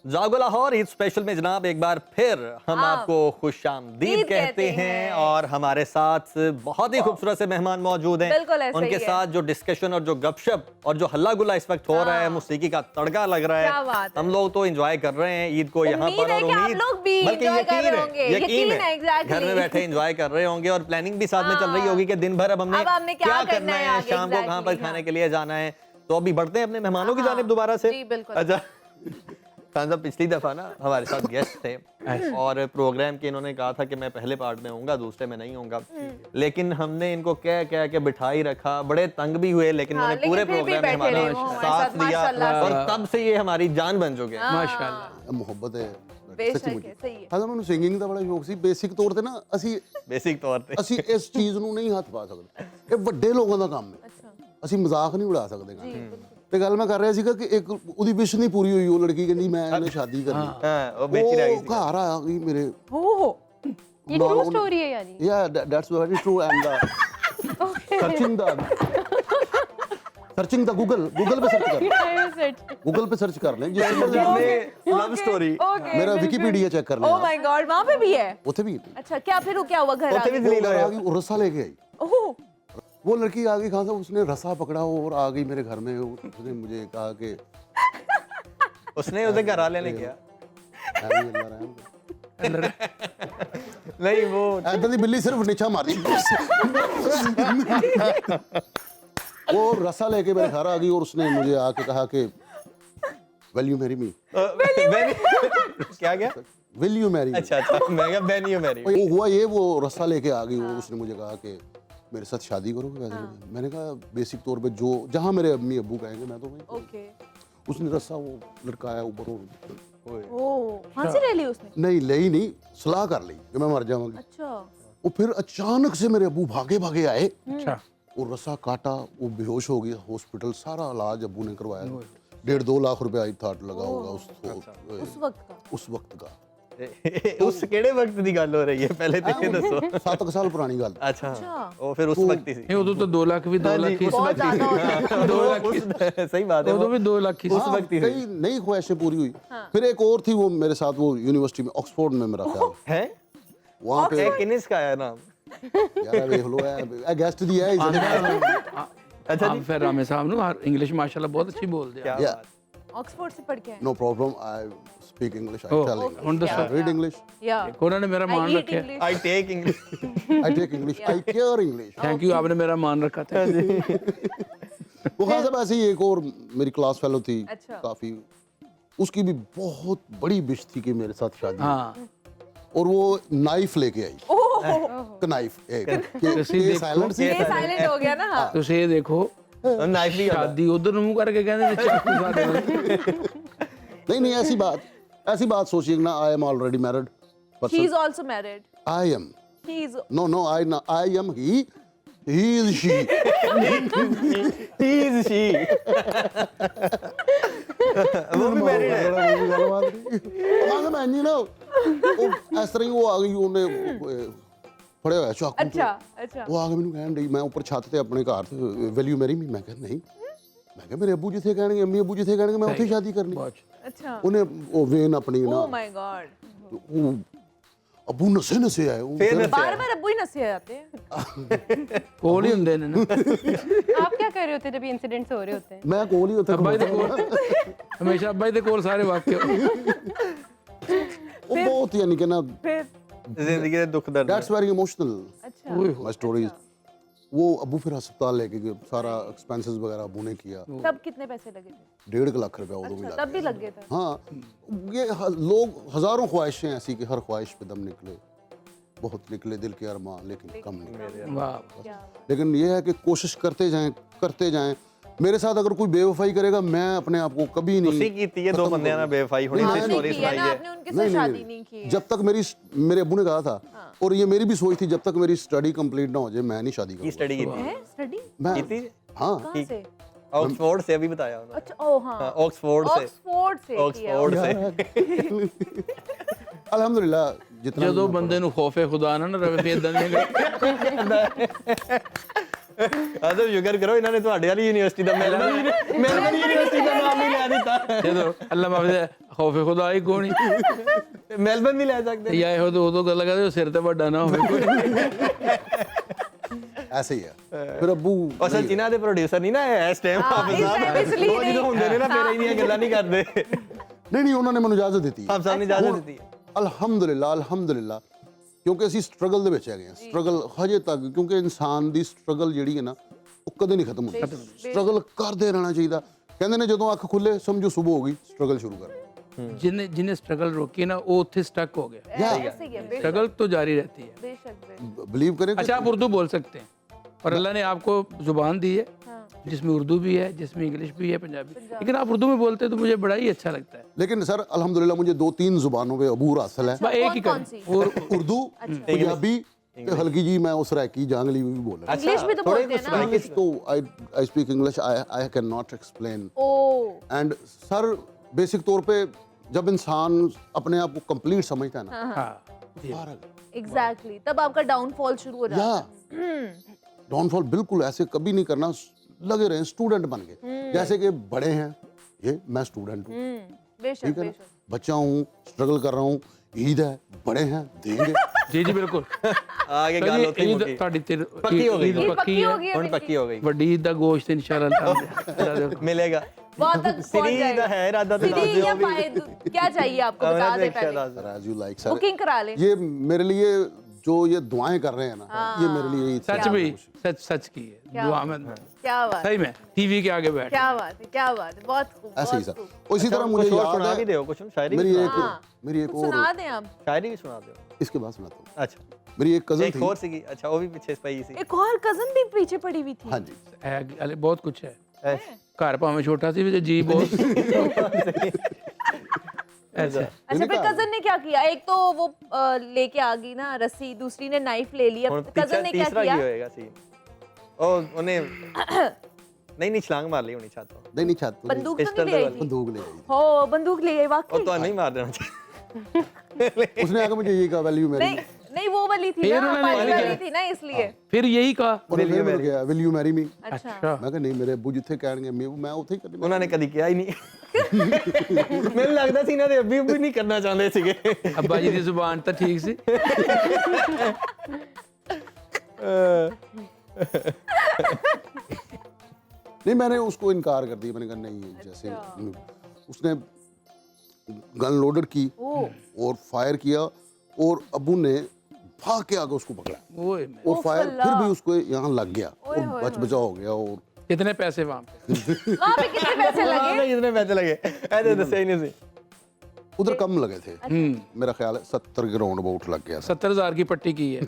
जागो लाहौर ईद स्पेशल में जनाब एक बार फिर हम आपको खुशामदीद कहते हैं और हमारे साथ बहुत ही खूबसूरत से मेहमान मौजूद हैं। बिल्कुल ऐसा उनके ही है। साथ जो डिस्कशन और जो गपशप और जो हल्ला गुल्ला इस वक्त हो रहा है, मौसीकी का तड़का लग रहा क्या है। बात है। हम लोग तो एंजॉय कर रहे हैं ईद को यहाँ उम्मीद पर है और कि आप उम्मीद लोग भी बल्कि enjoy कर रहे होंगे। यकीन यकीन है, exactly। घर में बैठे एंजॉय कर रहे होंगे और प्लानिंग भी साथ में चल रही होगी कि दिन भर अब अब हमने हमने क्या क्या करना करना है है, आगे, शाम को कहाँ पर exactly, खाने हाँ। के लिए जाना है। तो अभी बढ़ते हैं अपने मेहमानों की जानिब दोबारा से। जी, बिल्कुल। अच्छा खान साहब पिछली दफा ना हमारे साथ गेस्ट थे और प्रोग्राम के इन्होंने कहा था कि मैं पहले पार्ट में होऊंगा, दूसरे में नहीं होऊंगा, लेकिन हमने इनको कह कह के बिठाई रखा, बड़े तंग भी हुए, लेकिन हाँ, उन्होंने पूरे लेकिन फिर भी प्रोग्राम में बैठे हमारा रहे वो हमारे साथ साथ, दिया माशाल्लाह और से। तब से ये हमारी जान बन चुके हैं। माशाल्लाह ਮੁਹੱਬਤ ਹੈ बेशक ਸੱਚੀ है, ਮੁੱਚੀ। सही है। ਹਾਂ ਮੈਨੂੰ ਸਿੰਗਿੰਗ ਦਾ ਬੜਾ ਸ਼ੌਕ ਸੀ। ਬੇਸਿਕ ਤੌਰ ਤੇ ਨਾ बेसिक तौर पे ਅਸੀਂ ਇਸ ਚੀਜ਼ ਨੂੰ ਨਹੀਂ ਹੱਥ ਪਾ ਸਕਦੇ। ਇਹ ਵੱਡੇ ਲੋਕਾਂ ਦਾ ਕੰਮ ਹੈ। ਅਸੀਂ ਮਜ਼ਾਕ ਨਹੀਂ ਉਡਾ ਸਕਦੇ ਗਾਣੇ ਤੇ ਗੱਲ ਮੈਂ ਕਰ ਰਿਹਾ ਸੀਗਾ ਕਿ ਇੱਕ ਉਹਦੀ ਵਿਸ਼ ਨਹੀਂ ਪੂਰੀ ਹੋਈ। ਉਹ ਲੜਕੀ ਕਹਿੰਦੀ ਮੈਂ ਇਹਨੇ ਸ਼ਾਦੀ ਕਰਨੀ। हाँ वो बेची रह गई ਉਹ ਘਰ ਆ ਗਈ ਮੇਰੇ। ये ट्रू स्टोरी है यानी? Yeah, that's very true and searching the Google पे सर्च कर गूगल पे सर्च कर लें जिससे लव स्टोरी मेरा विकिपीडिया चेक कर लें। ओह माय गॉड, वहाँ पे भी है? उथे भी अच्छा, क्या फिर क्या हुआ? घर आ उथे भी गई? दलील वो होया। आ गई, वो रस्सा लेके आई। ओह, वो लड़की आ गई कहाँ से? उसने रस्सा पकड़ा और आ गई मेरे घर में। उसने मुझे कहा कि उसने उसे घर वाले ने किया "आमीन, अल्लाह रहम करे।" नहीं वो ऐसा दी बिल्ली सिर्फ नीचा मारी। वो रस्सा लेके मेरे घर आ गई और उसने मुझे आके कहा कि विल यू मैरी मी? क्या क्या? Will you Mary? अच्छा अच्छा मैं क्या बेन यू मैरी वो हुआ ये, वो रस्सा लेके आ गई और उसने मुझे कहा कि मेरे साथ शादी करोगे वैसे? मैंने कहा बेसिक तौर पे जो जहाँ मेरे अम्मी अब्बू कहेंगे मैं तो वहीं। ओके। उसने रस्सा वो लड़काया ऊपर और ओह, फांसी ले ली उसने? नहीं ले ही नहीं, सलाह कर ली कि मैं मर जाऊंगी। अच्छा। वो फिर अचानक से मेरे अब्बू भागे भागे आए अच्छा और रस्सा काटा, वो बेहोश हो गया। हॉस्पिटल सारा इलाज अब्बू ने करवाया। 1.5-2 लाख रुपया आई था लगा होगा उस वक्त का? उस वक्त का। उस केड़े वक्त दी गल हो रही है पहले तो ये दसो। 7 साल पुरानी गल। अच्छा वो फिर उस वक्त ही सी। ये उदो तो 2 लाख भी 2 लाख ही बहुत ज्यादा होता है। 2 लाख ही सही बात है उदो वो भी 2 लाख ही उस वक्त ही कई नई ख्वाहिशें पूरी हुई। फिर एक और थी वो मेरे साथ, वो यूनिवर्सिटी में ऑक्सफोर्ड में मेरा ख्याल है वहाँ पे किनिस का है नाम यार देख लो है गेस्ट दिया है इसे। अच्छा हम फिर रामे साहब नु इंग्लिश माशाल्लाह बहुत अच्छी बोल दिया। क्या Yeah. बात ऑक्सफोर्ड से पढ़ के आए? No problem, I speak English, I tell ਹੁਣ इंग्लिश, ਦੱਸो आई रीड इंग्लिश, या कोरोना ने मेरा मान I eat रखा है। English. I take English I take English, I care English. Thank you, आपने मेरा मान रखा था। वो खान साहब ऐसे ही एक और मेरी क्लास फेलो थी अच्छा। काफी, उसकी भी बहुत बड़ी विश थी कि मेरे साथ शादी हो। हाँ और वो नाइफ लेके आई, नाइफ एक ਤੁਸੀਂ के देखो साइलेंट से ये साइलेंट हो गया ना? हाँ। ਤੁਸੀਂ ਇਹ ਦੇਖੋ नाइफ भी शादी उधर मुंह करके कहते थे चाकू साथ नहीं ऐसी बात सोचिए ना। I am already married He person. is also married. I am He is. No I am he is she. He is she वो भी मैरिड है। हाँ मैं नहीं ना वो इस तरह ही वो आ गई, ਉਹਨੇ ਫੜਿਆ ਹੋਇਆ ਚਾਕੂ। अच्छा अच्छा। वो आ गई, मैंने कहन डी मैं ऊपर छत ते अपने घर विल यू मैरी मी? मैं कहा नहीं मैं कहा मेरे अबू जी थे कहणगे अम्मी अबू जी थे कहणगे मैं उत्थे शादी करनी अच्छा उन्हें वो वेन अपनी ना ओह माय गॉड वो अबू नशे नशे आए वो बार बार अबू ही नसे आते हैं कोल ही ਹੁੰਦੇ ਨੇ ना आप क्या कर रहे होते हैं जब ये इंसिडेंट्स हो रहे होते हैं? मैं कोल ही उत्थे ਅੱਬਾ ਜੀ ਦੇ ਕੋਲ ਹਮੇਸ਼ਾ ਅੱਬਾ ਜੀ ਦੇ ਕੋਲ ਸਾਰੇ ਵਾਕਿਆ वो बहुत यानी कि ना फिर जिंदगी के दुख दर्द दैट्स वेरी इमोशनल अच्छा माय स्टोरीज वो अबू फिर अस्पताल लेके गए सारा एक्सपेंसेस वगैरह अबू ने किया तब कितने पैसे लगे थे 1.5 लाख रुपया उਦੋਂ अच्छा मिला तब भी लग गए थे हाँ ये लोग हजारों ख्वाहिशें ऐसी कि हर ख्वाहिश पे दम निकले बहुत निकले दिल के अरमां लेकिन कम निकले ਵਾਹ लेकिन ये है कि कोशिश करते जाएं मेरे साथ अगर कोई बेवफाई करेगा मैं अपने आप को कभी ਤੁਸੀਂ नहीं ਕੀਤੀ ਹੈ ਦੋ ਬੰਦਿਆਂ ਨਾਲ ਬੇਵਫਾਈ ਹੋਣੀ ਤੇ ਸਟੋਰੀ किया ਸੁਣਾਈ ना है आपने उनके साथ शादी नहीं की है जब तक मेरे अब्बू ने कहा था और ये मेरी भी सोच थी जब तक मेरी स्टडी कंप्लीट ना हो जाए मैं नहीं शादी की करूंगा स्टडी की थी हैं स्टडी मैं की हाँ कहाँ से ऑक्सफोर्ड से अभी बताया उन्होंने अच्छा ओह हाँ ऑक्सफोर्ड से ऑक्सफोर्ड से किया ऑक्सफोर्ड से अल्हम्दुलिल्लाह जितना ਜਦੋਂ ਬੰਦੇ ਨੂੰ ਖੌਫੇ ਖੁਦਾ ਨਾ ਰਵੇ ਫੇਰ ਇਦਾਂ ਦੀਆਂ ਆਦਮ ਸ਼ੁਕਰ ਕਰੋ ਇਹਨਾਂ ਨੇ ਤੁਹਾਡੇ ਵਾਲੀ ਯੂਨੀਵਰਸਿਟੀ ਦਾ ਮੈਲਬਨ ਯੂਨੀਵਰਸਿਟੀ ਦਾ ਨਾਮ ਨਹੀਂ ਲੈ ਦਿੱਤਾ ਜਦੋਂ ਅੱਲਾ ਮਾਫ ਖੌਫੇ ਖੁਦਾ ਹੀ ਕੋਣੀ ਮੈਲਬਨ ਵੀ ਲੈ ਸਕਦੇ ਜਾਂ ਇਹੋ ਤੋਂ ਉਦੋਂ ਗੱਲ ਕਰਦੇ ਸਿਰ ਤੇ ਵੱਡਾ ਨਾ ਹੋਵੇ ਕੋਈ ऐसे ही है फिर अब्बू ਅਸਲ ਚ ਇਹਨਾਂ ਦੇ ਪ੍ਰੋਡਿਊਸਰ ਨਹੀਂ ਨਾ ਇਸ ਟਾਈਮ ਹਾਫਿਜ਼ ਸਾਹਿਬ इसलिए ਉਹ ਜਦੋਂ ਹੁੰਦੇ ਨੇ ਨਾ ਫਿਰ ਇਹਦੀਆਂ ਗੱਲਾਂ ਨਹੀਂ ਕਰਦੇ नहीं उन्होंने मैंने इजाजत दी ਆਪ ਸਾਹਿਬ ਨੇ ਇਜਾਜ਼ਤ ਦਿੱਤੀ ਹੈ ਅਲਹਮਦੁਲਿਲਾ ਕਿਉਂਕਿ ਅਸੀਂ ਸਟਰਗਲ ਦੇ ਵਿੱਚ ਹੈਗੇ ਆ ਸਟਰਗਲ ਹਜੇ ਤੱਕ ਕਿਉਂਕਿ ਇਨਸਾਨ ਦੀ ਸਟਰਗਲ ਜਿਹੜੀ ਹੈ ਨਾ ਉਹ ਕਦੇ ਨਹੀਂ ਖਤਮ ਹੁੰਦੀ ਸਟਰਗਲ ਕਰਦੇ ਰਹਿਣਾ ਚਾਹੀਦਾ ਕਹਿੰਦੇ ਨੇ ਜਦੋਂ ਅੱਖ ਖੁੱਲੇ ਸਮਝੋ ਸਵੇਰ ਹੋ ਗਈ ਸਟਰਗਲ ਸ਼ੁਰੂ ਕਰੋ जिन्हें स्ट्रगल रोकी ना वो उत्थे स्टक हो गया ऐसे ही है स्ट्रगल तो जारी रहती है बेशक बिलीव करें अच्छा आप उर्दू बोल सकते हैं और अल्लाह ने आपको जुबान दी है जिसमें उर्दू भी है जिसमें इंग्लिश भी है पंजाबी लेकिन आप उर्दू में बोलते हैं तो मुझे बड़ा ही अच्छा लगता है लेकिन सर अल्हम्दुलिल्लाह मुझे 2-3 जुबानों पे अबूर हासिल है एक ही कौन सी और उर्दू पंजाबी ते हल्की जी मैं उस रैकी जांगली भी बोल रहा इंग्लिश भी तो बोलते हैं ना इंग्लिश तो आई speak English I can not explain oh and sir basic तौर पे जब इंसान अपने आप को कंप्लीट समझता है ना हाँ एग्जैक्टली तब आपका डाउनफॉल शुरू हो जाता या डाउनफॉल बिल्कुल ऐसे कभी नहीं करना लगे रहे स्टूडेंट बन के जैसे कि बड़े हैं ये मैं स्टूडेंट हूँ बेशक ठीक है ना बेशक बच्चा हूँ स्ट्रगल कर रहा हूँ ईद है बड़े हैं देंगे जी जी बिल्कुल ਆਗੇ ਗੱਲ ਉੱਥੇ ਹੀ ਮੁੱਕੀ ਤੁਹਾਡੀ ਤੇ ਪੱਕੀ ਹੋ ਗਈ ईद पक्की है ਹੁਣ ਪੱਕੀ ਹੋ ਗਈ ਵੱਡੀ ईद ਦਾ ਗੋਸ਼ਤ इंशाल्लाह मिलेगा बहुत तक पहुंच सीधी जाएगा का है इरादा तो सीधी दादी या होगी। फायद क्या चाहिए आपको बता दे पहले as you like sir booking करा ले ये मेरे लिए जो ये दुआएं कर रहे हैं ना ये मेरे लिए ईद सच का भी खुशी। सच की है दुआ में क्या बात सही में टीवी के आगे बैठ क्या बात है बहुत खूब ऐसे ही बहुत सर खूब। और इसी तरह मुझे कुछ और याद सुना भी है दो कुछ शायरी भी मेरी सुना एक दो। मेरी एक कुछ और सुना दें आप शायरी भी सुना दो इसके बाद सुनाता हूँ अच्छा मेरी एक कजन एक थी और सी अच्छा वो भी पीछे पई सी एक और कजन भी पीछे पड़ी हुई थी हाँ जी अरे बहुत कुछ है घर भाਵੇਂ छोटा सी भी जी बहुत ऐसा अच्छा फिर कजन ने क्या किया एक तो वो लेके आ गई ना रस्सी दूसरी ने नाइफ ले लिया ਹੁਣ कजन ने क्या तीसरा किया ਕੀ ਹੋਏਗਾ ਸੀ ਉਹ ਉਹਨੇ नहीं छलांग मार ली होनी छाता नहीं छात बंदूक तो पिस्टल नहीं ले आई थी बंदूक ले आई हो बंदूक ले आई और वाकई तो नहीं मार देना चाहिए उसने आके मुझे ये कहा वैल्यू मेरी नहीं नहीं वो वाली थी फिर ना उन्होंने पाली क्या वाली थी ना इसलिए फिर यही कहा और फिर मैं गया विल यू मैरी मी अच्छा मैं कहा नहीं मेरे अब्बू जिथे कहणगे मैं ਉੱਥੇ ਹੀ ਕਰਨੀ ਉਹਨਾਂ ਨੇ ਕਦੀ ਕਿਹਾ ਹੀ ਨਹੀਂ ਮੈਨੂੰ ਲੱਗਦਾ ਸੀ ਇਹਨਾਂ ਦੇ ਅੱਬੀ ਵੀ ਨਹੀਂ ਕਰਨਾ ਚਾਹੁੰਦੇ ਸੀਗੇ अब्बा जी की जुबान तो ठीक सी नहीं मैंने उसको इनकार कर दिया मैंने कहा नहीं जैसे उसने गन लोडेड की और फायर किया और अब्बू ने भाग के आगे उसको पकड़ा ओए और फायर फिर भी उसको यहाँ लग गया और बच बचाव हो गया और कितने पैसे वहाँ पे वहाँ पे कितने पैसे लगे कितने पैसे लगे ऐसे दसे ही नहीं सी उधर कम लगे थे मेरा ख्याल है 70 के राउंड अबाउट लग गया 70,000 की पट्टी की है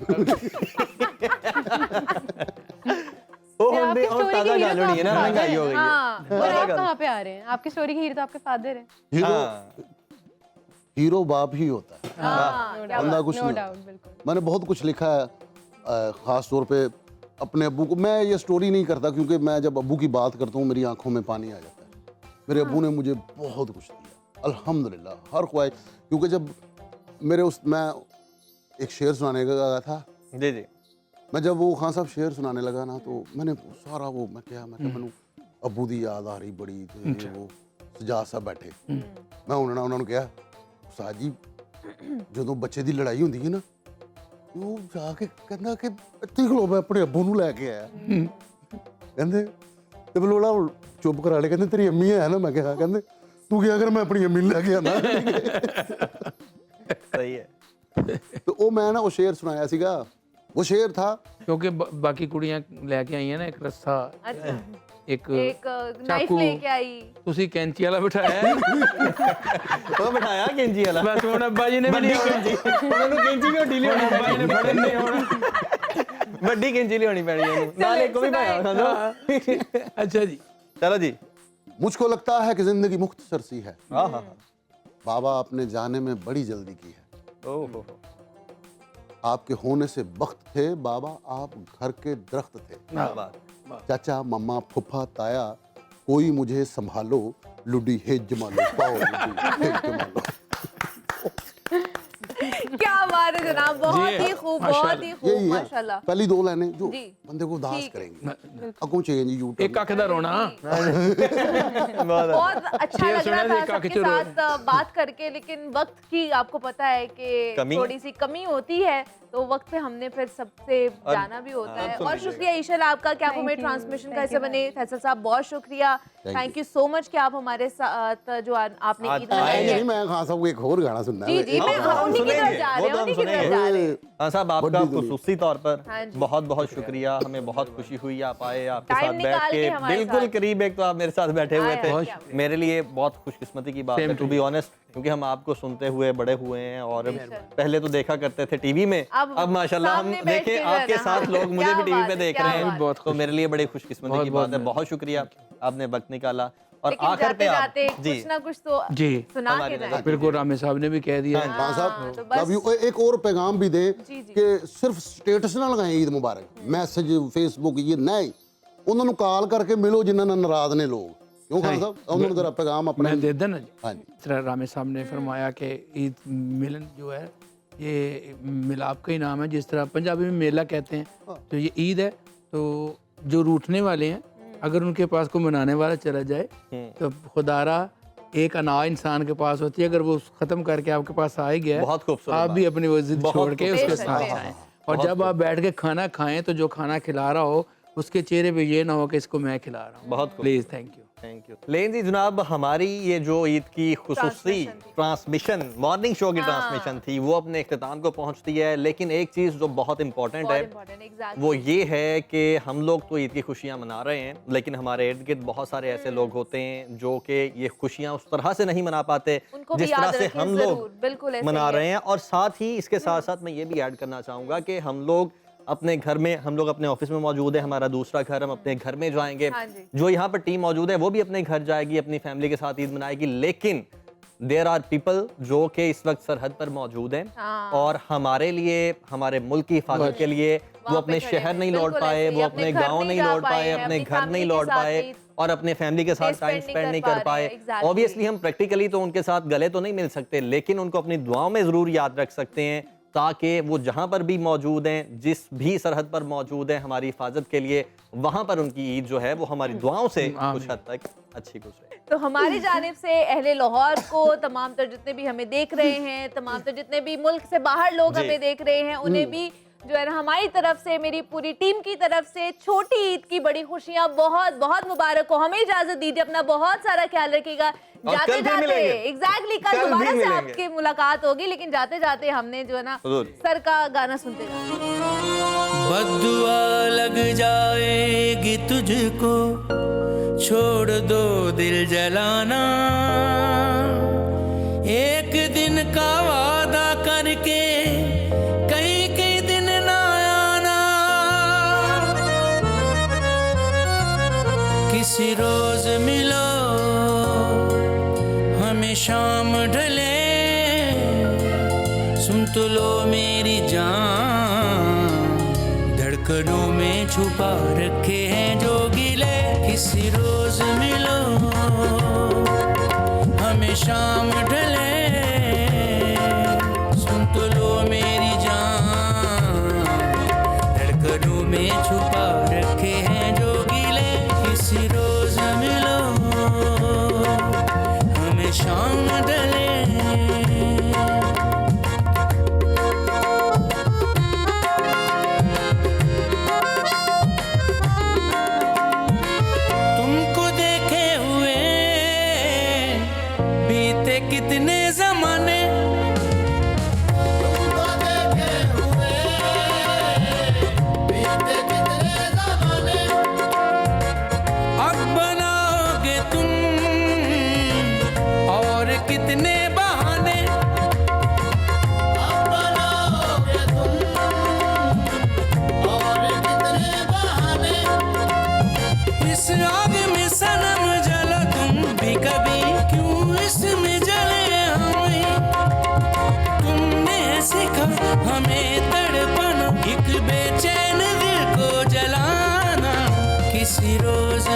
ਉਹ फिर ਹੁੰਦੇ आपकी ਹੁਣ स्टोरी ਤਾਜ਼ਾ की ਗੱਲ हीरो होनी है ना तो महंगाई हो गई है हाँ और आप कहाँ पे आ रहे हैं आपकी स्टोरी के हीरो तो आपके फादर हैं हीरो हाँ हीरो बाप ही होता है बंदा कुछ नो नहीं डाउट बिल्कुल मैंने बहुत कुछ लिखा है ख़ास तौर पे अपने अब्बू को मैं ये स्टोरी नहीं करता क्योंकि मैं जब अब्बू की बात करता हूँ मेरी आंखों में पानी आ जाता है मेरे अब्बू ने मुझे बहुत कुछ दिया अल्हम्दुलिल्लाह हर ख्वाहिश क्योंकि जब मेरे उस मैं एक शेर सुनाने का गया था जी जी मैं जब वो खान साहब शेर सुनाने लगा ना तो मैंने सारा वो मैं क्या मैंने अबू दी याद आ रही बड़ी ते वो सजाद साहब बैठे मैं ਉਹਨਾਂ ਨੂੰ ਕਿਹਾ ਉਸਤਾਦ ਜੀ ਜਦੋਂ ਬੱਚੇ ਦੀ ਲੜਾਈ ਹੁੰਦੀ ਹੈ ਨਾ ਉਹ ਜਾ ਕੇ ਕਹਿੰਦਾ ਕਿ ਇੱਥੇ ਖਲੋ ਮੈਂ ਆਪਣੇ ਅੱਬੂ ਨੂੰ ਲੈ ਕੇ ਆਇਆ ਕਹਿੰਦੇ ਤੇ ਬਲੋਲਾ ਚੁੱਪ ਕਰਾ ਲੈ ਕਹਿੰਦੇ ਤੇਰੀ ਅੰਮੀ ਹੈ ਨਾ ਮੈਂ ਕਿਹਾ ਕਹਿੰਦੇ ਤੂੰ ਕੀ ਅਗਰ ਮੈਂ ਆਪਣੀ ਅੰਮੀ ਨੂੰ ਲੈ ਕੇ ਆਂਦਾ सही है तो वो मैं ना वो शेर सुनाया सीगा वो शेर था क्योंकि बाकी कुड़ियां लेके आई हैं ना एक रस्सा अच्छा एक एक नाइफ लेके आई ਤੁਸੀਂ ਕੈਂਚੀ ਵਾਲਾ ਬਿਠਾਇਆ ਹੈ ਉਹ ਬਿਠਾਇਆ ਕੈਂਚੀ ਵਾਲਾ ਬਸ ਹੁਣ ਅੱਬਾ ਜੀ ਨੇ ਵੀ ਨਹੀਂ ਕੈਂਚੀ ਉਹਨਾਂ ਨੂੰ ਕੈਂਚੀ ਕਿਉਂ ਢੀਲੀ ਹੋਣੀ ਅੱਬਾ ਜੀ ਨੇ ਫੜਨ ਨਹੀਂ ਹੋਣਾ ਵੱਡੀ ਕੈਂਚੀ ਲਿਆਉਣੀ ਪੈਣੀ ਉਹਨੂੰ ਨਾਲ ਇੱਕ ਵੀ ਪਾਇਆ ਖਾਂਦਾ अच्छा जी चलो जी मुझको लगता है कि जिंदगी मुख्तसर सी है हाँ बाबा आपने जाने में बड़ी जल्दी की है ओहो आपके होने से वक्त थे बाबा आप घर के दरख्त थे क्या बात चाचा मम्मा फुफा ताया कोई मुझे संभालो लुडी हे जमालो पाओ लुडी हे जमालो क्या बात है जनाब, बहुत ही खूब, बहुत ही खूब, यही है माशाल्लाह। पहली दो लाइनें जो जी। बंदे को उदास करेंगी अगों चेंज यू एक अख दा रोना बहुत अच्छा शेर लग सुना रहा दे, था काके सबके चुरो। साथ बात करके, लेकिन वक्त की आपको पता है कि कमी। थोड़ी सी कमी होती है, तो वक्त पे हमने फिर सबसे जाना भी होता है। और शुक्रिया ईशल आपका कि आप हमें ट्रांसमिशन का हिस्सा बने। फैसल साहब बहुत शुक्रिया, थैंक यू सो मच कि आप हमारे साथ जो आपने ईद मनाई है। नहीं मैं खान साहब को एक और गाना सुनना जी है जी, मैं उन्हीं की तरफ जा रहे हैं, उन्हीं की तरफ जा रहे हैं। हाँ साहब, आपका बड़ी दुनिया। खुसूसी तौर पर हाँ जी। बहुत बहुत शुक्रिया। हमें बहुत खुशी हुई आप आए, आपके टाइम साथ बैठ निकाल के के हमारे बिल्कुल साथ। करीब एक तो आप मेरे साथ बैठे हुए आए, थे। क्या बात। मेरे लिए बहुत खुशकिस्मती की बात है, Same too to be honest, क्योंकि हम आपको सुनते हुए बड़े हुए हैं और पहले तो देखा करते थे टीवी में, अब माशाल्लाह हम सामने बैठ देखे के आपके रहना। साथ लोग मुझे क्या भी टीवी बात पे है, देख क्या रहे हैं, बात तो मेरे लिए बड़ी खुशकिस्मती की बात है। बहुत शुक्रिया, आपने वक्त निकाला। और लेकिन आखिर पे जाते आप जाते जी कुछ ना कुछ तो जी सुना हमारी के नज़र जाए। बिल्कुल रामे साहब ने भी कह दिया खान हाँ, साहब तो बस- लव यू। एक और पैगाम भी दें जी, जी। कि सिर्फ स्टेटस ना लगाएं ईद मुबारक, मैसेज फेसबुक ये नहीं, उन्होंने कॉल करके मिलो जिन्होंने नाराज ने लोग, क्यों खान साहब उन्होंने जरा पैगाम अपने मैं दे देना जी। हाँ जी इस तरह रामे साहब ने फरमाया कि ईद मिलन जो है ये मिलाप का ही नाम है। जिस तरह पंजाबी में मेला कहते हैं, तो ये ईद है। तो जो रूठने वाले हैं, अगर उनके पास कोई मनाने वाला चला जाए तो खुदारा एक अना इंसान के पास होती है, अगर वो ख़त्म करके आपके पास आ ही गया है, बहुत खूबसूरत आप भी अपनी वो जिद बहुत छोड़ के उसके खूबसूरत। साथ बेशक, आएँ। और जब आप बैठ के खाना खाएं तो जो खाना खिला रहा हो उसके चेहरे पे ये ना हो कि इसको मैं खिला रहा हूँ। बहुत खूब। Please, thank you. Thank you. लेकिन जी जनाब, हमारी ये जो ईद की खुसूसी ट्रांसमिशन मॉर्निंग शो की ट्रांसमिशन थी, वो अपने इख्तिताम को पहुंचती है। लेकिन एक चीज़ जो बहुत इंपॉर्टेंट बहुत है, important, exactly। वो ये है कि हम लोग तो ईद की खुशियां मना रहे हैं, लेकिन हमारे इर्द गिर्द बहुत सारे ऐसे लोग होते हैं जो कि ये खुशियां उस तरह से नहीं मना पाते उनको भी जिस तरह याद से रखें हम ज़रूर, लोग बिल्कुल ऐसे मना ही है। रहे हैं। और साथ ही इसके साथ साथ मैं ये भी ऐड करना चाहूँगा कि हम लोग अपने घर में, हम लोग अपने ऑफिस में मौजूद है, हमारा दूसरा घर, हम अपने घर में जाएंगे। हाँ जी। जो यहाँ पर टीम मौजूद है वो भी अपने घर जाएगी, अपनी फैमिली के साथ ईद मनाएगी। लेकिन देयर आर पीपल जो कि इस वक्त सरहद पर मौजूद हैं हाँ। और हमारे लिए, हमारे मुल्क की हिफाजत के लिए वो वहाँ अपने पे खड़े शहर हैं। नहीं लौट बिल्कुल पाए, ऐसे ही, वो अपने अपने घर गांव नहीं नहीं जा लौट पाए पाए, हैं, अपने अपनी घर नहीं फैमिली लौट के साथ पाए नहीं और अपने फैमिली के साथ spend टाइम नहीं स्पेंड कर नहीं पा कर रहे पाए। हैं, exactly। ऑब्वियसली हम प्रैक्टिकली तो उनके साथ गले तो नहीं मिल सकते, लेकिन उनको अपनी दुआओं में ज़रूर याद रख सकते हैं, ताकि वो जहाँ पर भी मौजूद हैं, जिस भी सरहद पर मौजूद हैं हमारी हिफाजत के लिए, वहाँ पर उनकी ईद जो है वो हमारी दुआओं से कुछ हद तक अच्छी गुजरे। तो हमारी जानिब से अहले लाहौर को, तमाम तर जितने भी हमें देख रहे हैं, तमाम तर जितने भी मुल्क से बाहर लोग जी। हमें देख रहे हैं, उन्हें भी जो है ना हमारी तरफ से, मेरी पूरी टीम की तरफ से छोटी ईद की बड़ी खुशियां बहुत बहुत मुबारक हो। हमें इजाजत दीजिए, अपना बहुत सारा ख्याल रखिएगा। और जाते कल फिर जाते मिलेंगे। एग्जैक्टली कल कल भी दोबारा से मिलेंगे। आपकी मुलाकात होगी, लेकिन जाते जाते हमने जो है ना जरूर। सर का गाना सुनते जाना। बद्दुआ लग जाएगी तुझको, छोड़ दो दिल जलाना, एक दिन का वादा करके कई कई दिन ना आना, किसी रोज मिलो हमें शाम ढले, सुन तो लो मेरी जान, धड़कनों में छुपा रखे हैं जो गिले, किसी रोज मिलो हमें शाम ढले, सुन तो लो मेरी जान, धड़कनों में छुपा रखे हैं जो गिले, किसी रोज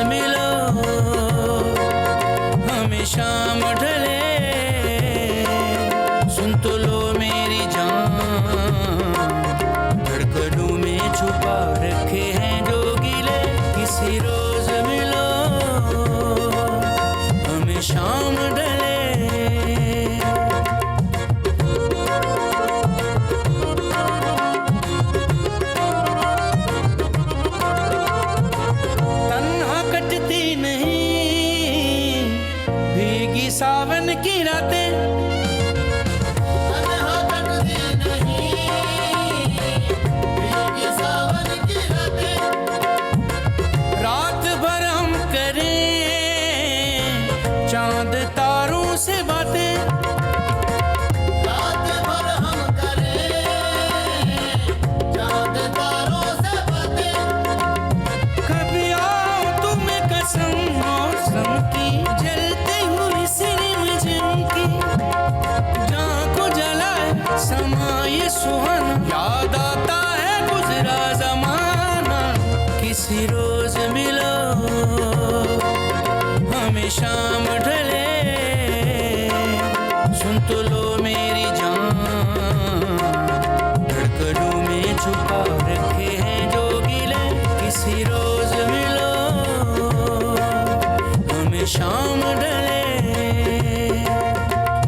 मिलो हमें शाम ढले सुन तो लो मेरी जान धड़कनों में छुपा रखे हैं जो गिले किसी रोज मिलो हमें शाम ढले सावन की रातें रात भर हम करें चांद तारों से बातें रात भर हम करें चांद तारों से बातें कभी आओ तुम्हें कसम मौसम की जलते हुए समा ये सुहाना याद आता है गुजरा जमाना किसी रोज मिलो हमें शाम ढले सुन तो लो मेरी जान धड़कनों में छुपा रखे हैं जो गिले किसी रोज मिलो हमें शाम ढले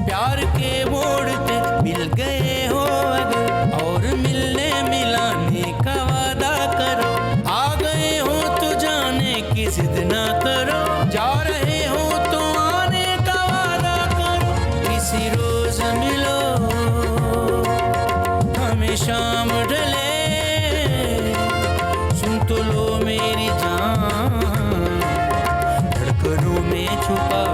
प्यार के मोड़ पे मिल गए हो अगर और मिलने मिलाने का वादा करो आ गए हो तो जाने की जिद ना करो जा रहे हो तो आने का वादा करो किसी रोज मिलो हमें शाम ढले सुन तो लो मेरी जान धड़कनों में छुपा